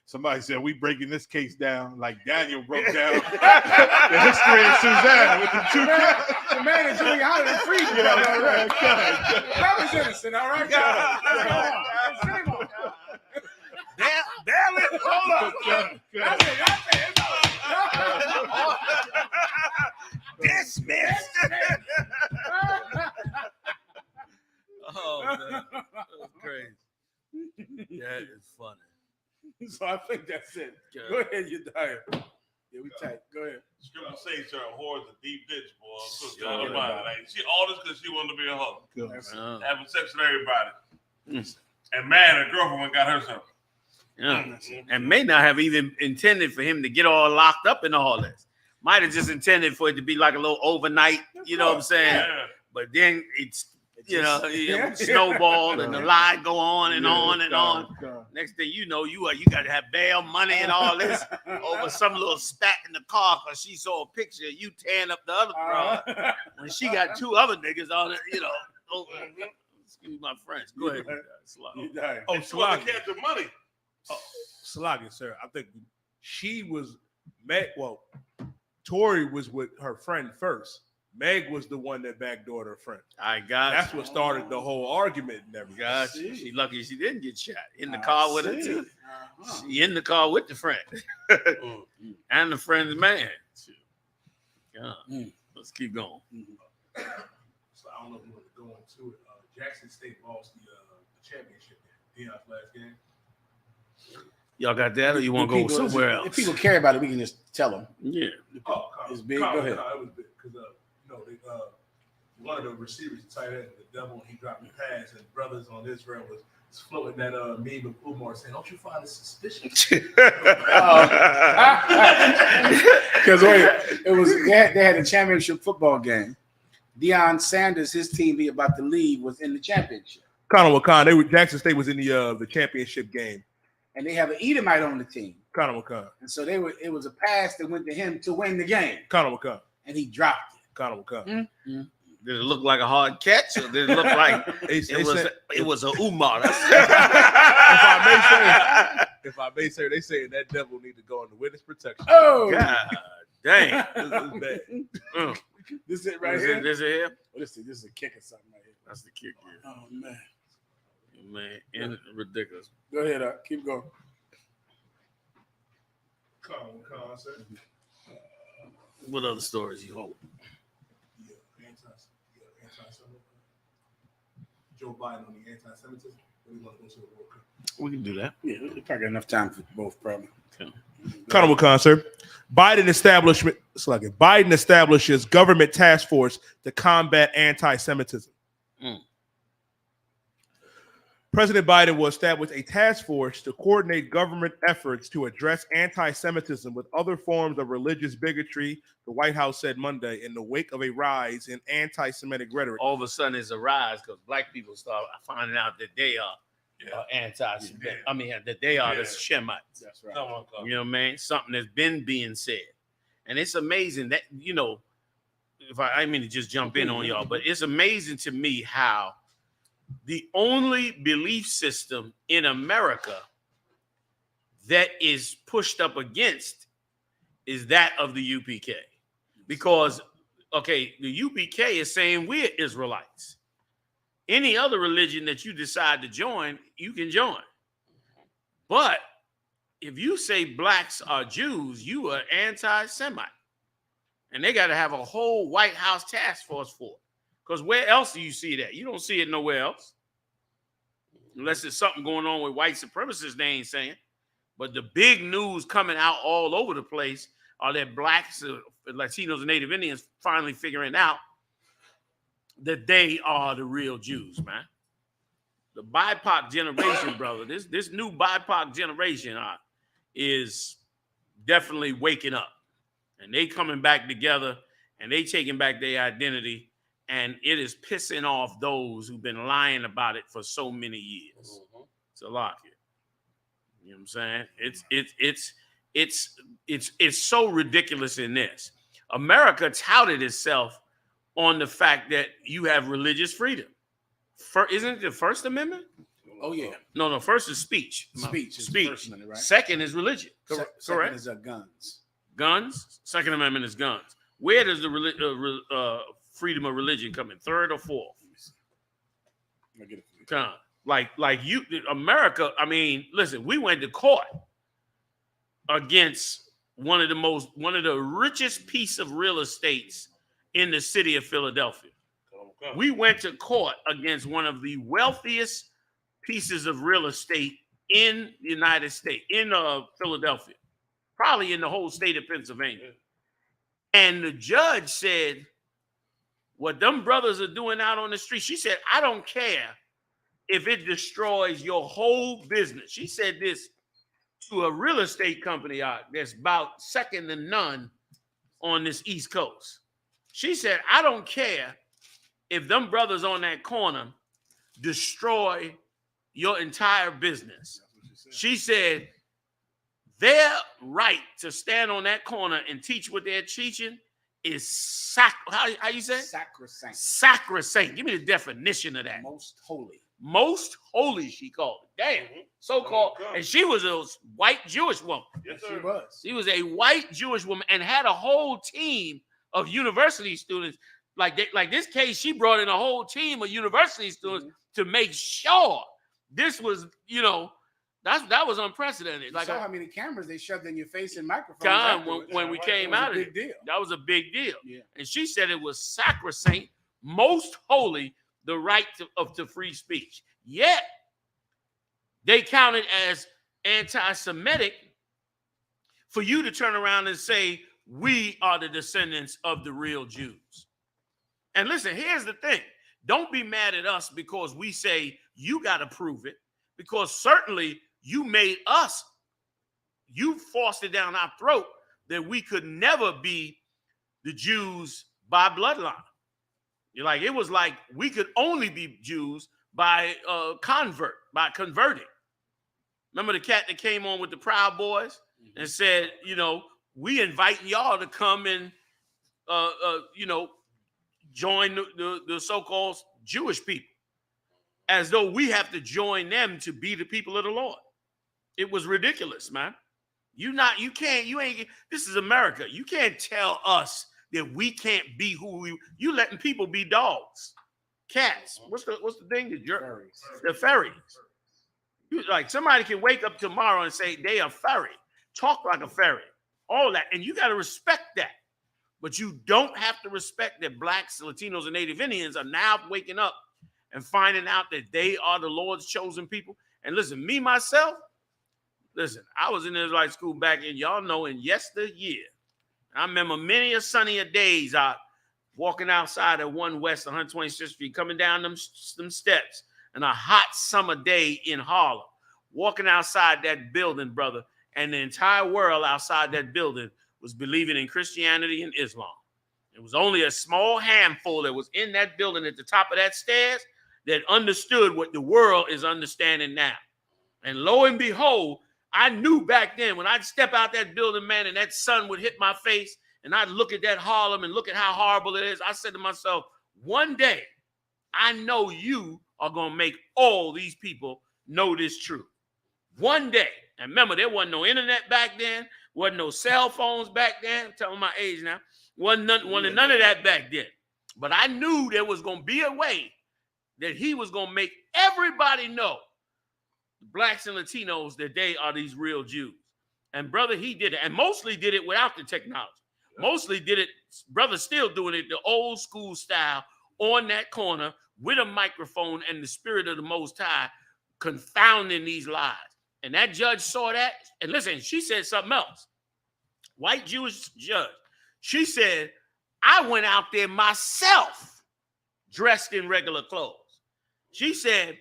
Somebody said we breaking this case down like Daniel broke down the history of Suzanne with the 2 cats. The man is doing out of the free. That was innocent, all right? Shame on. Damn it! Hold on. That's it. Dismissed. Oh man, that's crazy. That is funny. So I think that's it. Go ahead, you die. Yeah, we tight. Go ahead. Scripture says, "Sir, a whore is a deep ditch, boy." So she all this because she wanted to be a hoe, having sex with everybody, and man, her girlfriend got herself. Yeah. And may not have even intended for him to get all locked up in all this. Might have just intended for it to be like a little overnight, you know what I'm saying? Yeah. But then it's snowballed and the lie go on and on and on. Next thing you know, you got to have bail money and all this over some little spat in the car because she saw a picture of you tearing up the other broad when she got 2 other niggas on it, you know. Excuse my French. Go ahead. Oh, Sluggy. Money. Oh, Sluggy, sir. I think she was Meg. Well, Tori was with her friend first. Meg was the one that backdoored her friend. That's what started the whole argument and everything. She lucky she didn't get shot in the car with her too. She in the car with the friend and the friend's man. Let's keep going. So I don't know if you want to go into it. Jackson State lost the championship game. Deion's last game. Y'all got that, or you want to go somewhere else? If people care about it, we can just tell them. Yeah. It's big. Go ahead. No, it was big because one of the receivers, the tight end, the devil, he dropped the pass, and brothers on Israel was floating that meme of Umar saying, "Don't you find this suspicious?" Because they had a championship football game. Deion Sanders, his team he about to leave, was in the championship. Jackson State was in the championship game. And they have an Edomite on the team. Conor McCon. And so it was a pass that went to him to win the game. Conor McCon. And he dropped it. Conor McCon. Did it look like a hard catch, or did it look like it was a Umar? If I may say, they say that devil need to go into witness protection. Oh, God dang! This is bad. This is it right here. This is here. This is a kick or something right here. That's the kick here. Oh man, and ridiculous. Go ahead, keep going. What other stories you hold? Joe Biden on the anti-Semitism. We want to go to the World Cup. We can do that. Yeah, we probably got enough time for both, probably. Okay. Colonel McCon, sir. Biden establishes government task force to combat anti-Semitism. President Biden will establish a task force to coordinate government efforts to address anti-Semitism with other forms of religious bigotry, the White House said Monday, in the wake of a rise in anti-Semitic rhetoric. All of a sudden, it's a rise because black people start finding out that they are anti-Semitic. I mean, that they are the Shemites. That's right. You know what I mean? Something that's been being said. And it's amazing that, if I mean to just jump in on y'all, but it's amazing to me how the only belief system in America that is pushed up against is that of the UPK. Because, the UPK is saying we're Israelites. Any other religion that you decide to join, you can join. But if you say blacks are Jews, you are anti-Semite. And they got to have a whole White House task force for it. Because where else do you see that? You don't see it nowhere else. Unless there's something going on with white supremacists they ain't saying. But the big news coming out all over the place are that blacks, Latinos, and Native Indians finally figuring out that they are the real Jews, man. The BIPOC generation, brother, this new BIPOC generation is definitely waking up. And they coming back together, and they taking back their identity. And it is pissing off those who've been lying about it for so many years. It's a lot here. You know what I'm saying? It's so ridiculous in this. America touted itself on the fact that you have religious freedom. Isn't it the First Amendment? Oh yeah. No. First is speech. Speech. Is the First Amendment, right? Second is religion. Correct. Second is guns. Guns. Second Amendment is guns. Where does the freedom of religion come in? Third or fourth? I get it. Like you, America. I mean, listen, we went to court against one of the richest piece of real estates in the city of Philadelphia. We went to court against one of the wealthiest pieces of real estate in the United States, in Philadelphia, probably in the whole state of Pennsylvania. And the judge said, what them brothers are doing out on the street, she said, I don't care if it destroys your whole business. She said this to a real estate company that's about second to none on this East Coast. She said, I don't care if them brothers on that corner destroy your entire business. She said, their right to stand on that corner and teach what they're teaching is how you say? Sacrosanct. Sacrosanct. Give me the definition of that. Most holy. Most holy, she called it. Damn. So-called. And she was a white Jewish woman. Yes, she was. She was a white Jewish woman and had a whole team of university students. Like this case, she brought in a whole team of university students to make sure this was, that was unprecedented. You saw how many cameras they shoved in your face and microphones. When we came out of it, that was a big deal. Yeah. And she said it was sacrosanct, most holy, the right to free speech. Yet they counted as anti-Semitic for you to turn around and say we are the descendants of the real Jews. And listen, here's the thing. Don't be mad at us because we say you got to prove it, because certainly you made us, you forced it down our throat that we could never be the Jews by bloodline. It was like we could only be Jews by converting. Remember the cat that came on with the Proud Boys and said, we invite y'all to come and, join the so-called Jewish people, as though we have to join them to be the people of the Lord. It was ridiculous, man. This is America. You can't tell us that we can't be you letting people be dogs, cats. What's the thing? The furries. Like somebody can wake up tomorrow and say they are furry, talk like a furry, all that, and you got to respect that. But you don't have to respect that blacks, Latinos, and Native Indians are now waking up and finding out that they are the Lord's chosen people. And listen, me myself, I was in Israelite school back in, y'all know, in yesteryear. I remember many a sunnier days out walking outside at 1 West 126th Street, coming down them steps in a hot summer day in Harlem, walking outside that building, brother, and the entire world outside that building was believing in Christianity and Islam. It was only a small handful that was in that building at the top of that stairs that understood what the world is understanding now. And lo and behold, I knew back then when I'd step out that building, man, and that sun would hit my face, and I'd look at that Harlem and look at how horrible it is, I said to myself, one day, I know you are going to make all these people know this truth. One day. And remember, there wasn't no internet back then, wasn't no cell phones back then. I'm telling my age now. Wasn't none of that back then. But I knew there was going to be a way that he was going to make everybody know, blacks and Latinos, that they are these real Jews. And brother, he did it. And mostly did it without the technology. Mostly did it, brother, still doing it the old school style on that corner with a microphone and the spirit of the Most High confounding these lies. And that judge saw that. And listen, she said something else. White Jewish judge. She said, I went out there myself dressed in regular clothes. She said,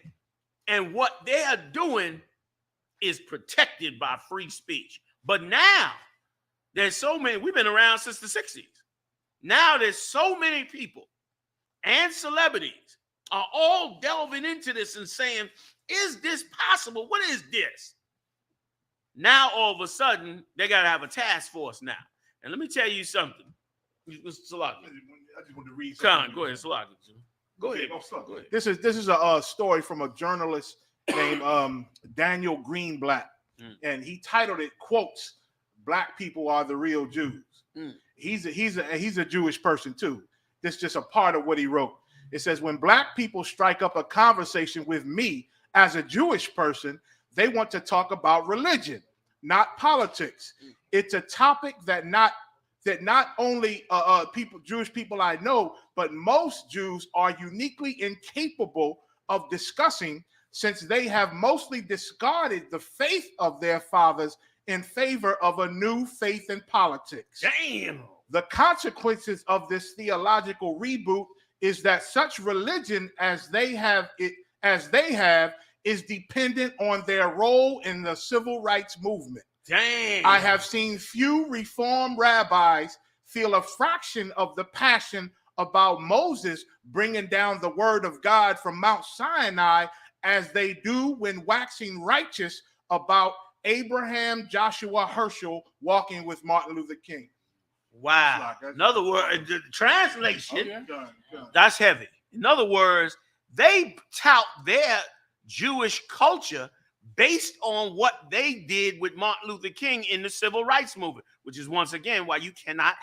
and what they are doing is protected by free speech. But now there's so many, we've been around since the 60s. Now there's so many people and celebrities are all delving into this and saying, is this possible? What is this? Now, all of a sudden, they got to have a task force now. And let me tell you something. Salaki. I just want to read something. Go ahead, Salaki. Go ahead. This is a story from a journalist named Daniel Greenblatt. And he titled it, quotes, "Black people are the real Jews." He's a Jewish person too. This is just a part of what he wrote. It says, when black people strike up a conversation with me as a Jewish person, they want to talk about religion, not politics. It's a topic that not only Jewish people I know, but most Jews are uniquely incapable of discussing, since they have mostly discarded the faith of their fathers in favor of a new faith in politics. Damn. The consequences of this theological reboot is that such religion as they have is dependent on their role in the civil rights movement. Damn. I have seen few Reform rabbis feel a fraction of the passion about Moses bringing down the word of God from Mount Sinai as they do when waxing righteous about Abraham, Joshua, Herschel walking with Martin Luther King. Wow. In other words, the translation, that's heavy. In other words, they tout their Jewish culture based on what they did with Martin Luther King in the civil rights movement, which is once again why you cannot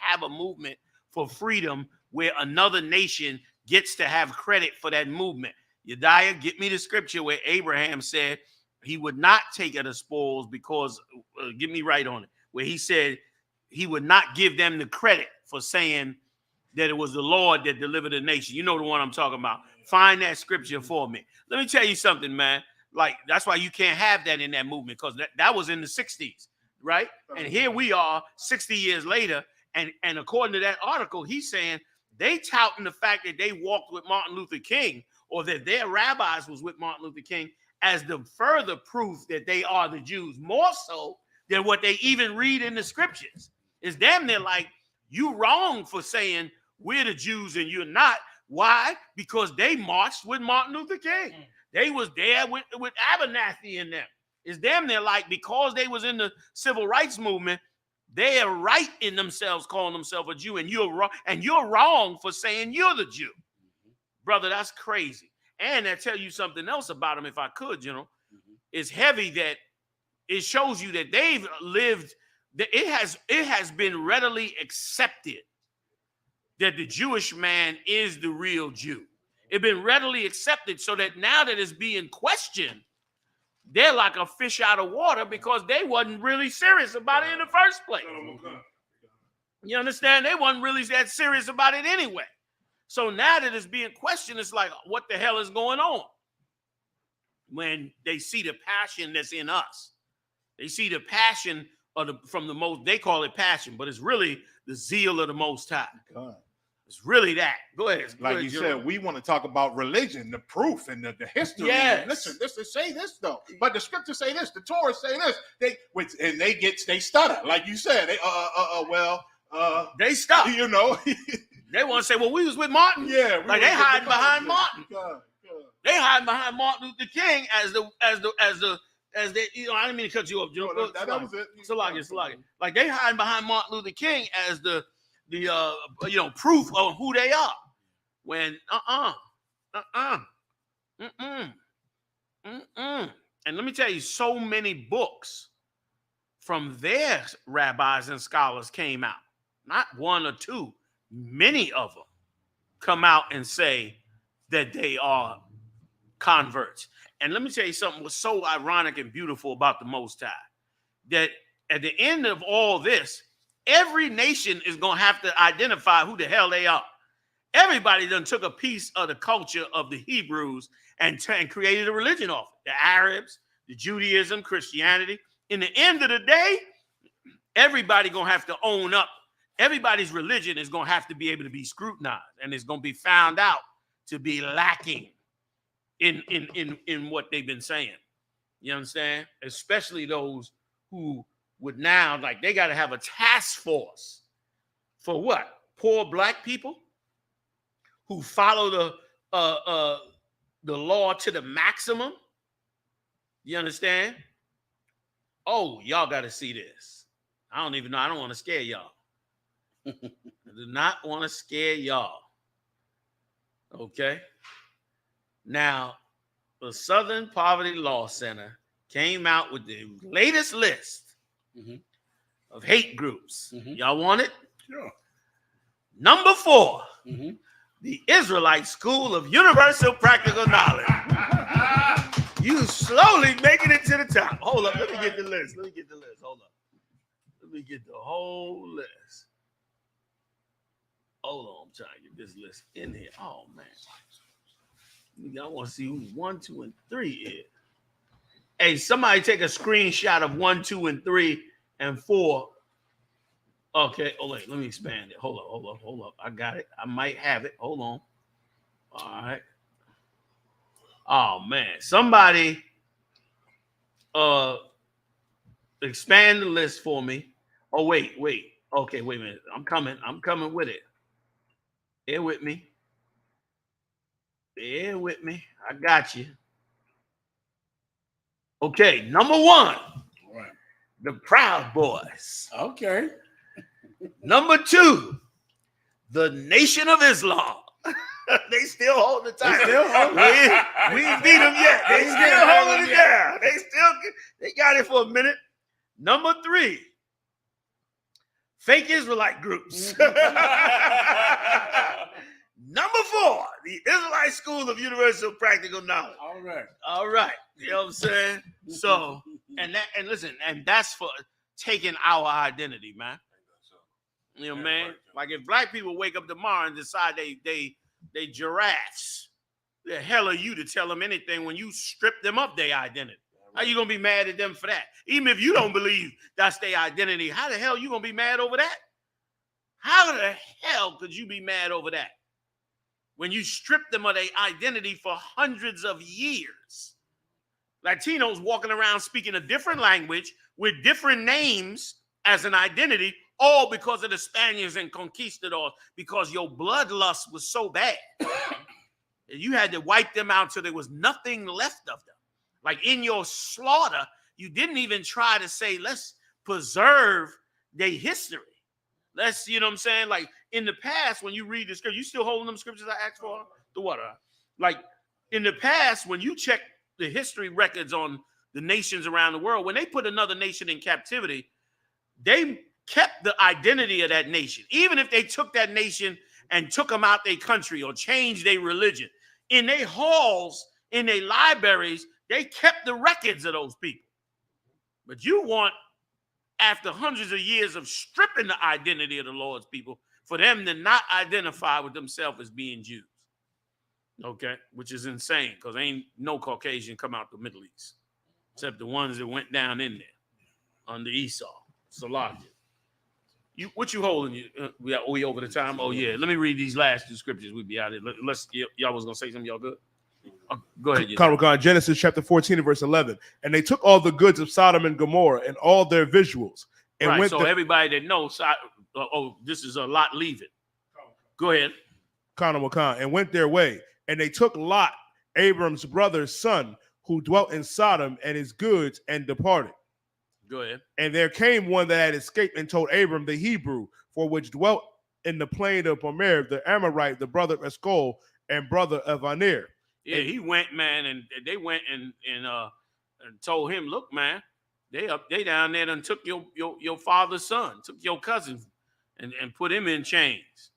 have a movement for freedom where another nation gets to have credit for that movement. Yediah, get me the scripture where Abraham said he would not take of the spoils because, get me right on it, where he said he would not give them the credit for saying that it was the Lord that delivered the nation. You know the one I'm talking about. Find that scripture for me. Let me tell you something, man. Like, that's why you can't have that in that movement, because that was in the 60s, right? And here we are 60 years later, and according to that article, he's saying they touting the fact that they walked with Martin Luther King, or that their rabbis was with Martin Luther King, as the further proof that they are the Jews, more so than what they even read in the scriptures. It's damn near like, you wrong for saying we're the Jews and you're not. Why? Because they marched with Martin Luther King. They was there with Abernathy in them. It's damn near like, because they was in the civil rights movement, They are right in themselves calling themselves a Jew, and you're wrong. And you're wrong for saying you're the Jew, brother. That's crazy. And I tell you something else about them, if I could, General. It's heavy that it shows you that they've lived. That it has been readily accepted that the Jewish man is the real Jew. It's been readily accepted, so that now that it's being questioned, they're like a fish out of water because they wasn't really serious about it in the first place. You understand? They wasn't really that serious about it anyway. So now that it's being questioned, it's like, what the hell is going on? When they see the passion that's in us, they see the passion from the most, they call it passion, but it's really the zeal of the Most High. God. It's really that. Go ahead. Like you said, we want to talk about religion, the proof, and the history. Yes. Listen, say this though, but the scriptures say this, the Torah say this. They stutter, like you said. They stop. You know, they want to say, well, we was with Martin. Yeah, like they hiding behind Martin. They hiding behind Martin Luther King as the you know, I didn't mean to cut you off, Joe. That was it. It's like they hiding behind Martin Luther King as the proof of who they are. When And let me tell you, so many books from their rabbis and scholars came out. Not one or two, many of them come out and say that they are converts. And let me tell you something was so ironic and beautiful about the Most High, that at the end of all this, every nation is going to have to identify who the hell they are. Everybody done took a piece of the culture of the Hebrews and created a religion off it. The Arabs, the Judaism, Christianity. In the end of the day, everybody going to have to own up. Everybody's religion is going to have to be able to be scrutinized, and it's going to be found out to be lacking in what they've been saying. You understand? Especially those who would now, like, they got to have a task force for what? Poor black people who follow the law to the maximum. You understand? Oh, y'all got to see this. I don't even know. I don't want to scare y'all. I do not want to scare y'all. Okay? Now, the Southern Poverty Law Center came out with the latest list of hate groups. Y'all want it? Sure. Number 4, the Israelite School of Universal Practical Knowledge. You slowly making it to the top. Hold up. Let me get the list. Hold up. Let me get the whole list. Hold on. I'm trying to get this list in here. Oh, man. I want to see who 1, 2, and 3 is. Hey, somebody take a screenshot of 1, 2, and 3, and 4. Okay. Oh, wait. Let me expand it. Hold up. I got it. I might have it. Hold on. All right. Oh, man. Somebody expand the list for me. Oh, wait. Okay, wait a minute. I'm coming with it. Bear with me. I got you. Okay, number 1. All right. The Proud Boys. Okay. Number 2, the Nation of Islam. They still hold the title. We ain't beat them yet. They still holding it down. They got it for a minute. Number 3, fake Israelite groups. Number 4, the Israelite School of Universal Practical Knowledge. All right. You know what I'm saying? So, and listen, and that's for taking our identity, man. You know, man. Like if black people wake up tomorrow and decide they giraffes, the hell are you to tell them anything when you strip them of their identity? How you gonna be mad at them for that? Even if you don't believe that's their identity, how the hell you gonna be mad over that? How the hell could you be mad over that? When you strip them of their identity for hundreds of years. Latinos walking around speaking a different language with different names as an identity, all because of the Spaniards and conquistadors, because your bloodlust was so bad. You had to wipe them out till there was nothing left of them. Like in your slaughter, you didn't even try to say, let's preserve their history. Let's, you know what I'm saying? Like in the past, when you read the scripture, you still holding them scriptures I asked for? The what? Like in the past, when you check the history records on the nations around the world, when they put another nation in captivity, they kept the identity of that nation. Even if they took that nation and took them out their country or changed their religion, in their halls, in their libraries, they kept the records of those people. But you want, after hundreds of years of stripping the identity of the Lord's people, for them to not identify with themselves as being Jews. Okay, which is insane, because ain't no Caucasian come out the Middle East, except the ones that went down in there under Esau. Salakia. What you holding? We over the time? Oh yeah, let me read these last two scriptures. We be out here. Let's. Y'all was gonna say something. Y'all good? Go ahead. Genesis chapter 14 and verse 11. And they took all the goods of Sodom and Gomorrah and all their visuals. And right. went So everybody that knows, this is a Lot leaving. Go ahead. And went their way. And they took Lot, Abram's brother's son, who dwelt in Sodom, and his goods, and departed. Go ahead. And there came one that had escaped and told Abram the Hebrew, for which dwelt in the plain of Amar'e, the Amorite, the brother of I.S.U.P.K, and brother of Anir. Yeah, he went, man, and they went and told him, look, man, they down there and took your father's son, took your cousin, and put him in chains.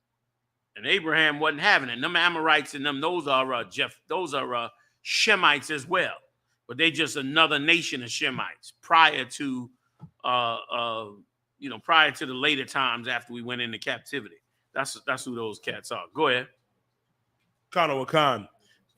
And Abraham wasn't having it. Them Amorites and them, those are Shemites as well, but they just another nation of Shemites prior to prior to the later times after we went into captivity. That's who those cats are. Go ahead.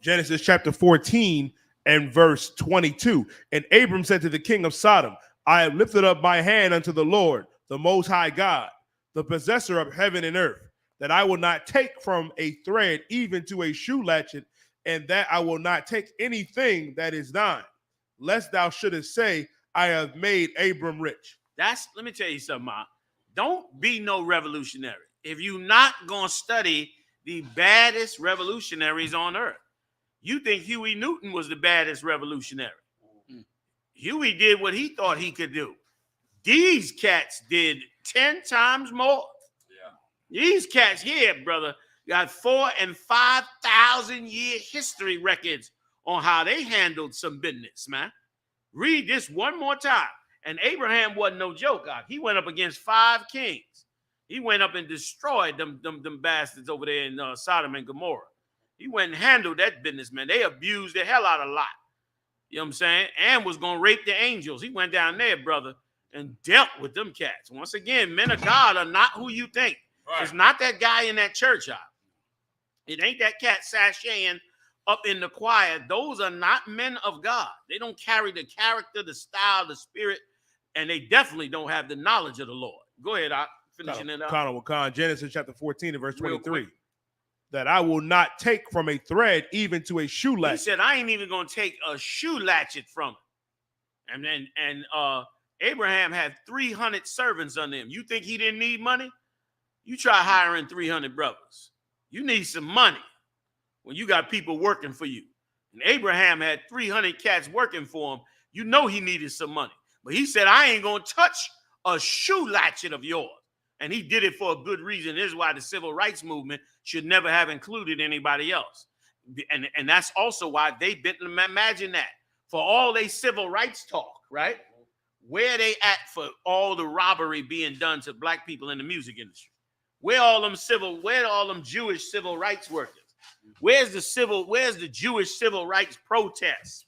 Genesis chapter 14 and verse 22. And Abram said to the king of Sodom, I have lifted up my hand unto the Lord, the Most High God, the possessor of heaven and earth, that I will not take from a thread even to a shoe latchet, and that I will not take anything that is thine, lest thou shouldest say, I have made Abram rich. Let me tell you something, Ma. Don't be no revolutionary. If you're not going to study the baddest revolutionaries on earth, you think Huey Newton was the baddest revolutionary. Huey did what he thought he could do. These cats did 10 times more. Yeah. These cats here, brother, got 4,000 and 5,000 year history records on how they handled some business, man. Read this one more time. And Abraham wasn't no joke. He went up against 5 kings. He went up and destroyed them bastards over there in Sodom and Gomorrah. He went and handled that business, man. They abused the hell out of Lot. You know what I'm saying? And was going to rape the angels. He went down there, brother, and dealt with them cats. Once again, men of God are not who you think. Right. It's not that guy in that church. It ain't that cat sashaying up in the choir. Those are not men of God. They don't carry the character, the style, the spirit, and they definitely don't have the knowledge of the Lord. Go ahead, finishing it up. Genesis chapter 14 and verse 23. That I will not take from a thread even to a shoe latchet. He said, I ain't even going to take a shoe latchet from him. And Abraham had 300 servants under him. You think he didn't need money? You try hiring 300 brothers. You need some money when you got people working for you. And Abraham had 300 cats working for him. You know he needed some money. But he said, I ain't going to touch a shoe latchet of yours. And he did it for a good reason. This is why the civil rights movement should never have included anybody else. And that's also why they've been, imagine that, for all they civil rights talk, right? Where they at for all the robbery being done to black people in the music industry? Where all them Jewish civil rights workers? Where's the Jewish civil rights protests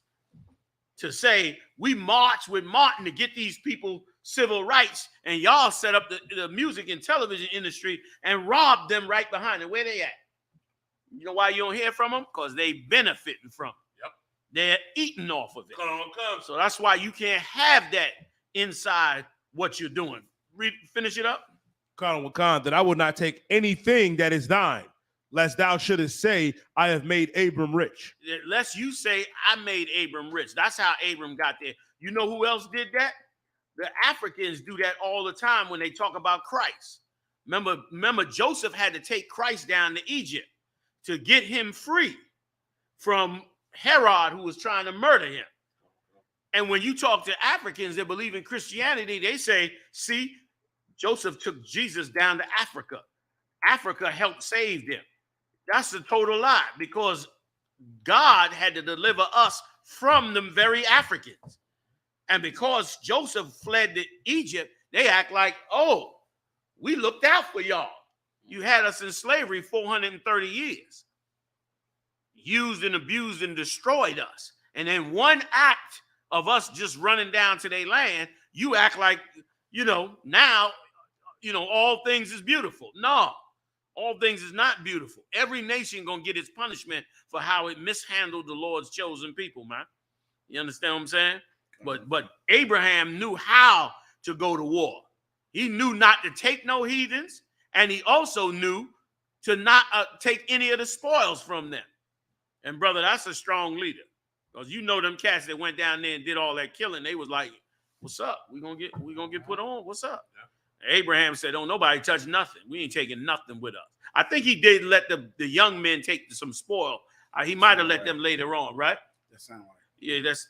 to say we march with Martin to get these people civil rights, and y'all set up the music and television industry and robbed them right behind it? Where they at? You know why you don't hear from them? Because they benefiting from it. Yep. They're eating off of it. So that's why you can't have that inside what you're doing. Finish it up. That I will not take anything that is thine, lest thou shouldest say, I have made Abram rich. Lest you say, I made Abram rich. That's how Abram got there. You know who else did that? The Africans do that all the time when they talk about Christ. Remember, Joseph had to take Christ down to Egypt to get him free from Herod, who was trying to murder him. And when you talk to Africans that believe in Christianity, they say, see, Joseph took Jesus down to Africa. Africa helped save them. That's a total lie, because God had to deliver us from them very Africans. And because Joseph fled to Egypt, they act like, oh, we looked out for y'all. You had us in slavery 430 years. Used and abused and destroyed us. And then one act of us just running down to their land, you act like, now, all things is beautiful. No, all things is not beautiful. Every nation gonna get its punishment for how it mishandled the Lord's chosen people, man. You understand what I'm saying? But Abraham knew how to go to war. He knew not to take no heathens, and he also knew to not take any of the spoils from them. And brother, that's a strong leader, because them cats that went down there and did all that killing. They was like, "What's up? We gonna get put on. What's up?" Yeah. Abraham said, "Don't nobody touch nothing. We ain't taking nothing with us." I think he did let the young men take some spoil. He might have let them later on, right? That sound right. Yeah, that's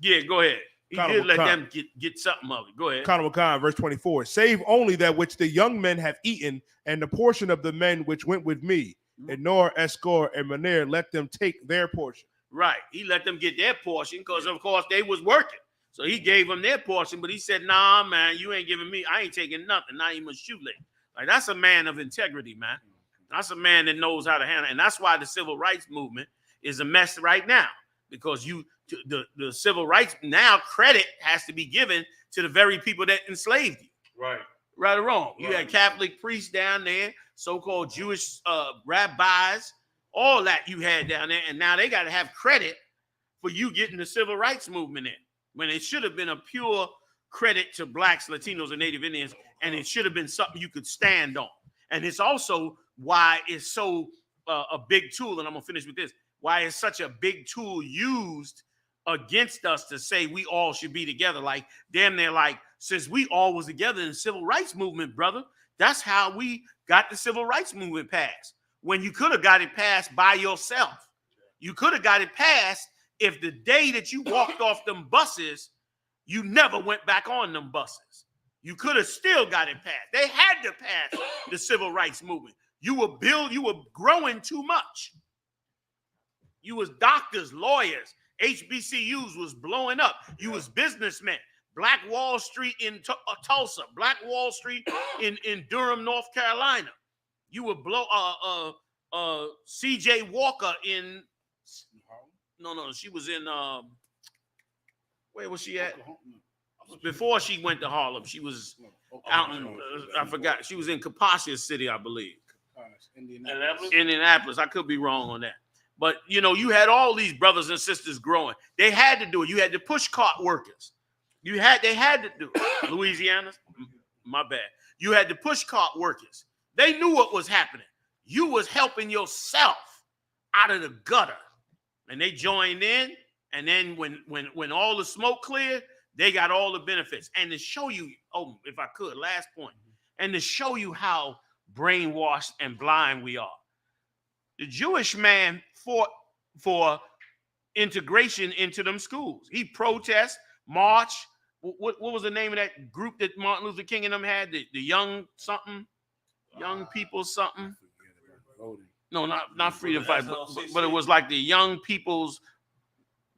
yeah. Go ahead. He did let them get something of it. Go ahead. Khan, verse 24. Save only that which the young men have eaten, and the portion of the men which went with me. And Nor, Escor, and Manir, let them take their portion. Right. He let them get their portion because, of course, they was working. So he gave them their portion, but he said, nah, man, you ain't giving me. I ain't taking nothing, not even a shoelace. Like, that's a man of integrity, man. That's a man that knows how to handle it. And that's why the civil rights movement is a mess right now, because the civil rights, now credit has to be given to the very people that enslaved you. Right. Right or wrong. You had Catholic priests down there, so-called Jewish rabbis, all that you had down there, and now they got to have credit for you getting the civil rights movement in, when it should have been a pure credit to blacks, Latinos, and Native Indians, and it should have been something you could stand on. And it's also why it's so a big tool, and I'm going to finish with this, why it's such a big tool used against us to say we all should be together. Like, damn, they're like, since we all was together in the civil rights movement, brother, that's how we got the civil rights movement passed. When you could have got it passed by yourself. You could have got it passed if the day that you walked off them buses, you never went back on them buses. You could have still got it passed. They had to pass the civil rights movement. You were growing too much. You was doctors, lawyers, HBCUs was blowing up. You was businessmen. Black Wall Street in Tulsa, Black Wall Street in Durham, North Carolina. You would blow C.J. Walker in no, she was in where was she at? Before she went to Harlem, she was out in I forgot. She was in Capacia City, I believe. Indianapolis. I could be wrong on that. But you had all these brothers and sisters growing. They had to do it. You had the push cart workers. They had to do it. Louisiana, my bad. You had the push cart workers. They knew what was happening. You was helping yourself out of the gutter. And they joined in. And then when all the smoke cleared, they got all the benefits. And to show you, if I could, last point, and to show you how brainwashed and blind we are. The Jewish man fought for integration into them schools. He protest, march. What was the name of that group that Martin Luther King and them had? The young something, young people something. No, not freedom fight, but it was like the young people's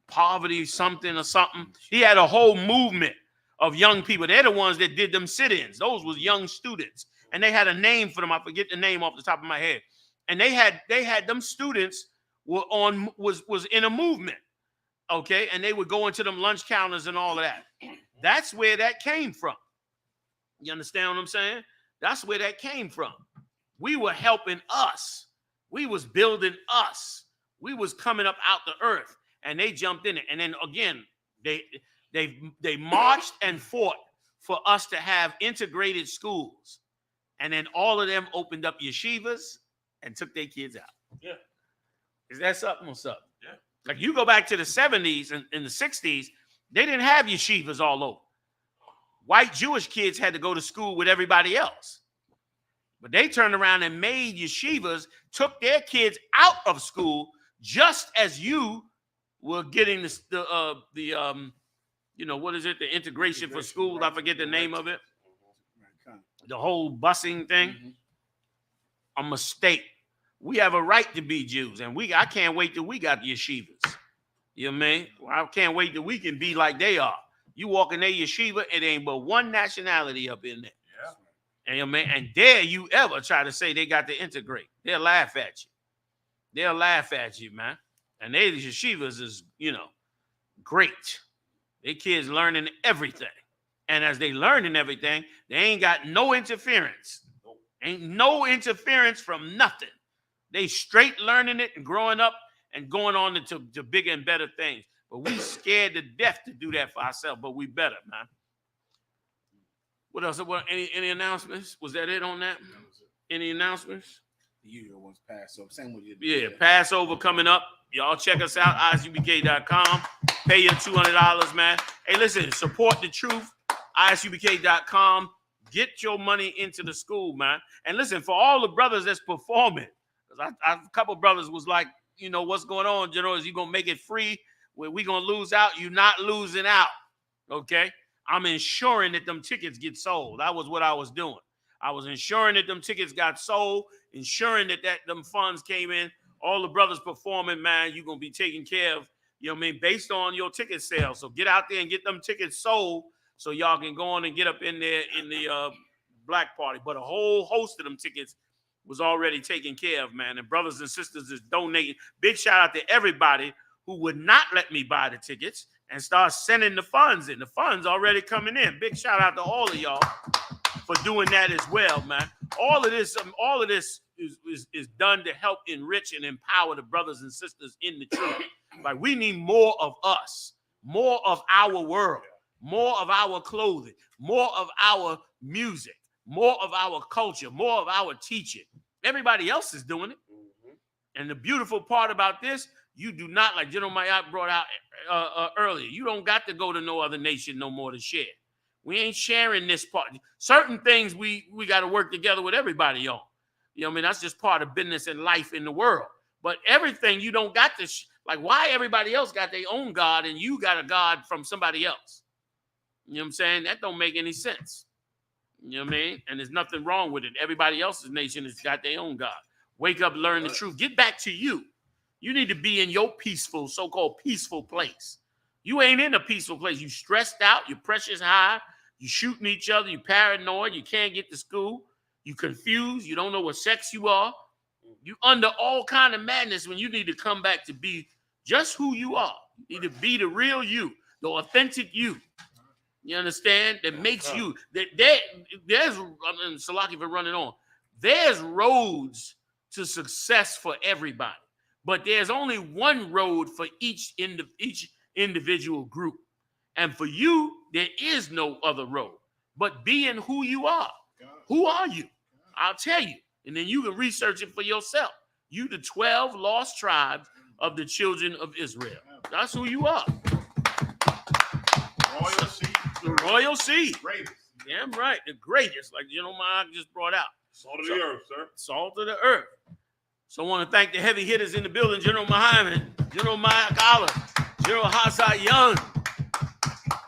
poverty something or something. He had a whole movement of young people. They're the ones that did them sit-ins. Those was young students, and they had a name for them. I forget the name off the top of my head. And they had them students was in a movement, okay, and they would go into them lunch counters and all of that. That's where that came from. You understand what I'm saying? That's where that came from. We were helping us. We was building us. We was coming up out the earth, and they jumped in it. And then again, they marched and fought for us to have integrated schools, and then all of them opened up yeshivas and took their kids out. Yeah. Is that something or something? Yeah. Like you go back to the 70s and in the 60s, they didn't have yeshivas all over. White Jewish kids had to go to school with everybody else. But they turned around and made yeshivas, took their kids out of school, just as you were getting what is it? The integration for schools. I forget the name of it. the whole busing thing, a mistake. We have a right to be Jews, and I can't wait till we got the yeshivas. You know what I mean? I can't wait till we can be like they are. You walk in their yeshiva, it ain't but one nationality up in there. Yeah. And, you know what I mean? And dare you ever try to say they got to integrate. They'll laugh at you. They'll laugh at you, man. And they, the yeshivas is, great. They kids learning everything. And as they learning everything, they ain't got no interference. Ain't no interference from nothing. They straight learning it and growing up and going on to bigger and better things. But we scared to death to do that for ourselves, but we better, man. What else? Any announcements? Was that it on that? Any announcements? The usual ones, Passover. Same with you. Yeah, Passover coming up. Y'all check us out, ISUPK.com. Pay your $200, man. Hey, listen, support the truth, ISUPK.com. Get your money into the school, man. And listen, for all the brothers that's performing, because a couple brothers was like, what's going on, General? Is you going to make it free? We going to lose out? You're not losing out, okay? I'm ensuring that them tickets get sold. That was what I was doing. I was ensuring that them tickets got sold, ensuring that them funds came in. All the brothers performing, man, you're going to be taken care of, based on your ticket sales. So get out there and get them tickets sold so y'all can go on and get up in there in the black party. But a whole host of them tickets was already taken care of, man. And brothers and sisters is donating. Big shout out to everybody who would not let me buy the tickets and start sending the funds in. The funds already coming in. Big shout out to all of y'all for doing that as well, man. All of this is done to help enrich and empower the brothers and sisters in the truth. Like, we need more of us, more of our world, more of our clothing, more of our music, more of our culture, more of our teaching. Everybody else is doing it. And the beautiful part about this, you do not, like General Mayat brought out earlier, you don't got to go to no other nation no more to share. We ain't sharing this part. Certain things we got to work together with everybody on. That's just part of business and life in the world. But everything you don't got to, like, why everybody else got their own God and you got a God from somebody else? You know what I'm saying? That don't make any sense. You know what I mean? And there's nothing wrong with it. Everybody else's nation has got their own God. Wake up, learn the truth. Get back to you. You need to be in your peaceful, so-called peaceful place. You ain't in a peaceful place. You stressed out. You're precious high. You shooting each other. You paranoid. You can't get to school. You confused. You don't know what sex you are. You under all kind of madness when you need to come back to be just who you are. You need to be the real you, the authentic you. You understand? That makes you. There's, Salaki for running on. There's roads to success for everybody. But there's only one road for each individual group. And for you, there is no other road but being who you are. Who are you? I'll tell you. And then you can research it for yourself. You the 12 lost tribes of the children of Israel. That's who you are. Royal seed. The royal seed. Greatest. Damn right. The greatest, like Mike just brought out. Salt of the earth, sir. Salt of the earth. So I want to thank the heavy hitters in the building, General Muhammad, General Mike Olive, General Hazai Young,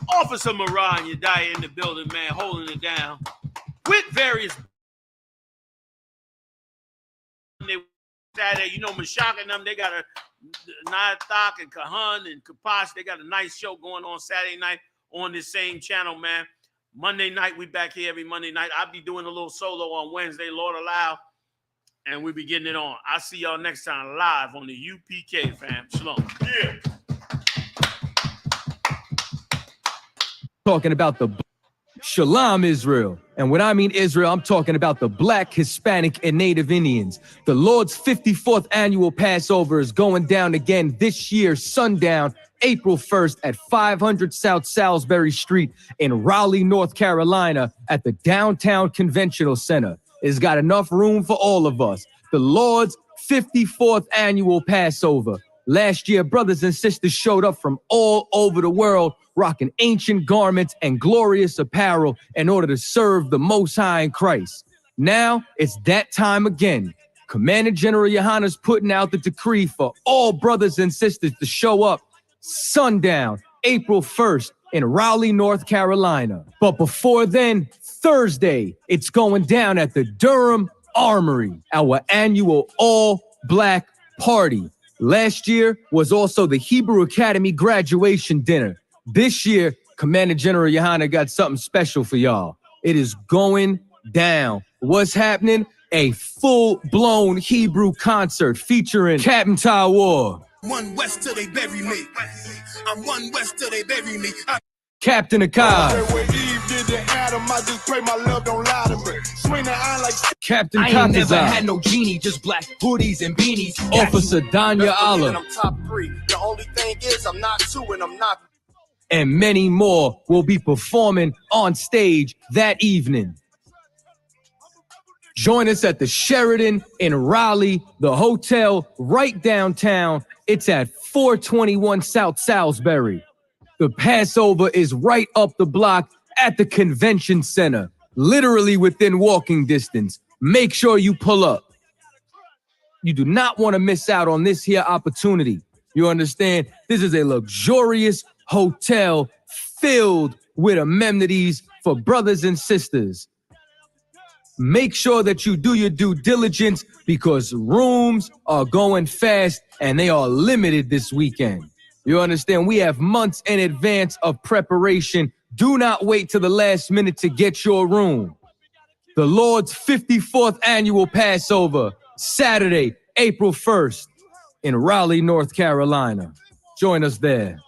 Officer Maran Yedaya in the building, man, holding it down with various. Saturday, Mashak and them, they got a Nathak and Kahan and Kapash. They got a nice show going on Saturday night on this same channel, man. Monday night, we back here every Monday night. I'll be doing a little solo on Wednesday, Lord allow. And we'll be getting it on. I'll see y'all next time live on the UPK, fam. Shalom. Yeah. Talking about the Shalam Israel. And when I mean Israel, I'm talking about the Black, Hispanic, and Native Indians. The Lord's 54th annual Passover is going down again this year, sundown, April 1st at 500 South Salisbury Street in Raleigh, North Carolina at the Downtown Conventional Center. It's got enough room for all of us. The Lord's 54th annual Passover. Last year, brothers and sisters showed up from all over the world, rocking ancient garments and glorious apparel in order to serve the Most High in Christ. Now, it's that time again. Commander General Yahanna's putting out the decree for all brothers and sisters to show up sundown, April 1st in Raleigh, North Carolina. But before then, Thursday, it's going down at the Durham Armory, our annual all-black party. Last year was also the Hebrew Academy graduation dinner. This year, Commander General Yohanna got something special for y'all. It is going down. What's happening? A full-blown Hebrew concert featuring Captain Tawar. One west till they bury me. I'm one west till they bury me. Captain Akkad. Captain I ain't never Katazai. had no genie, just black hoodies and beanies. Officer Danya Allah. I'm top 3. The only thing is I'm not 2 and I'm not. And many more will be performing on stage that evening. Join us at the Sheraton in Raleigh, the hotel right downtown. It's at 421 South Salisbury. The Passover is right up the block at the convention center, literally within walking distance. Make sure you pull up. You do not want to miss out on this here opportunity. You understand? This is a luxurious hotel filled with amenities for brothers and sisters. Make sure that you do your due diligence because rooms are going fast and they are limited this weekend. You understand? We have months in advance of preparation. Do not wait till the last minute to get your room. The Lord's 54th annual Passover, Saturday, April 1st in Raleigh, North Carolina. Join us there.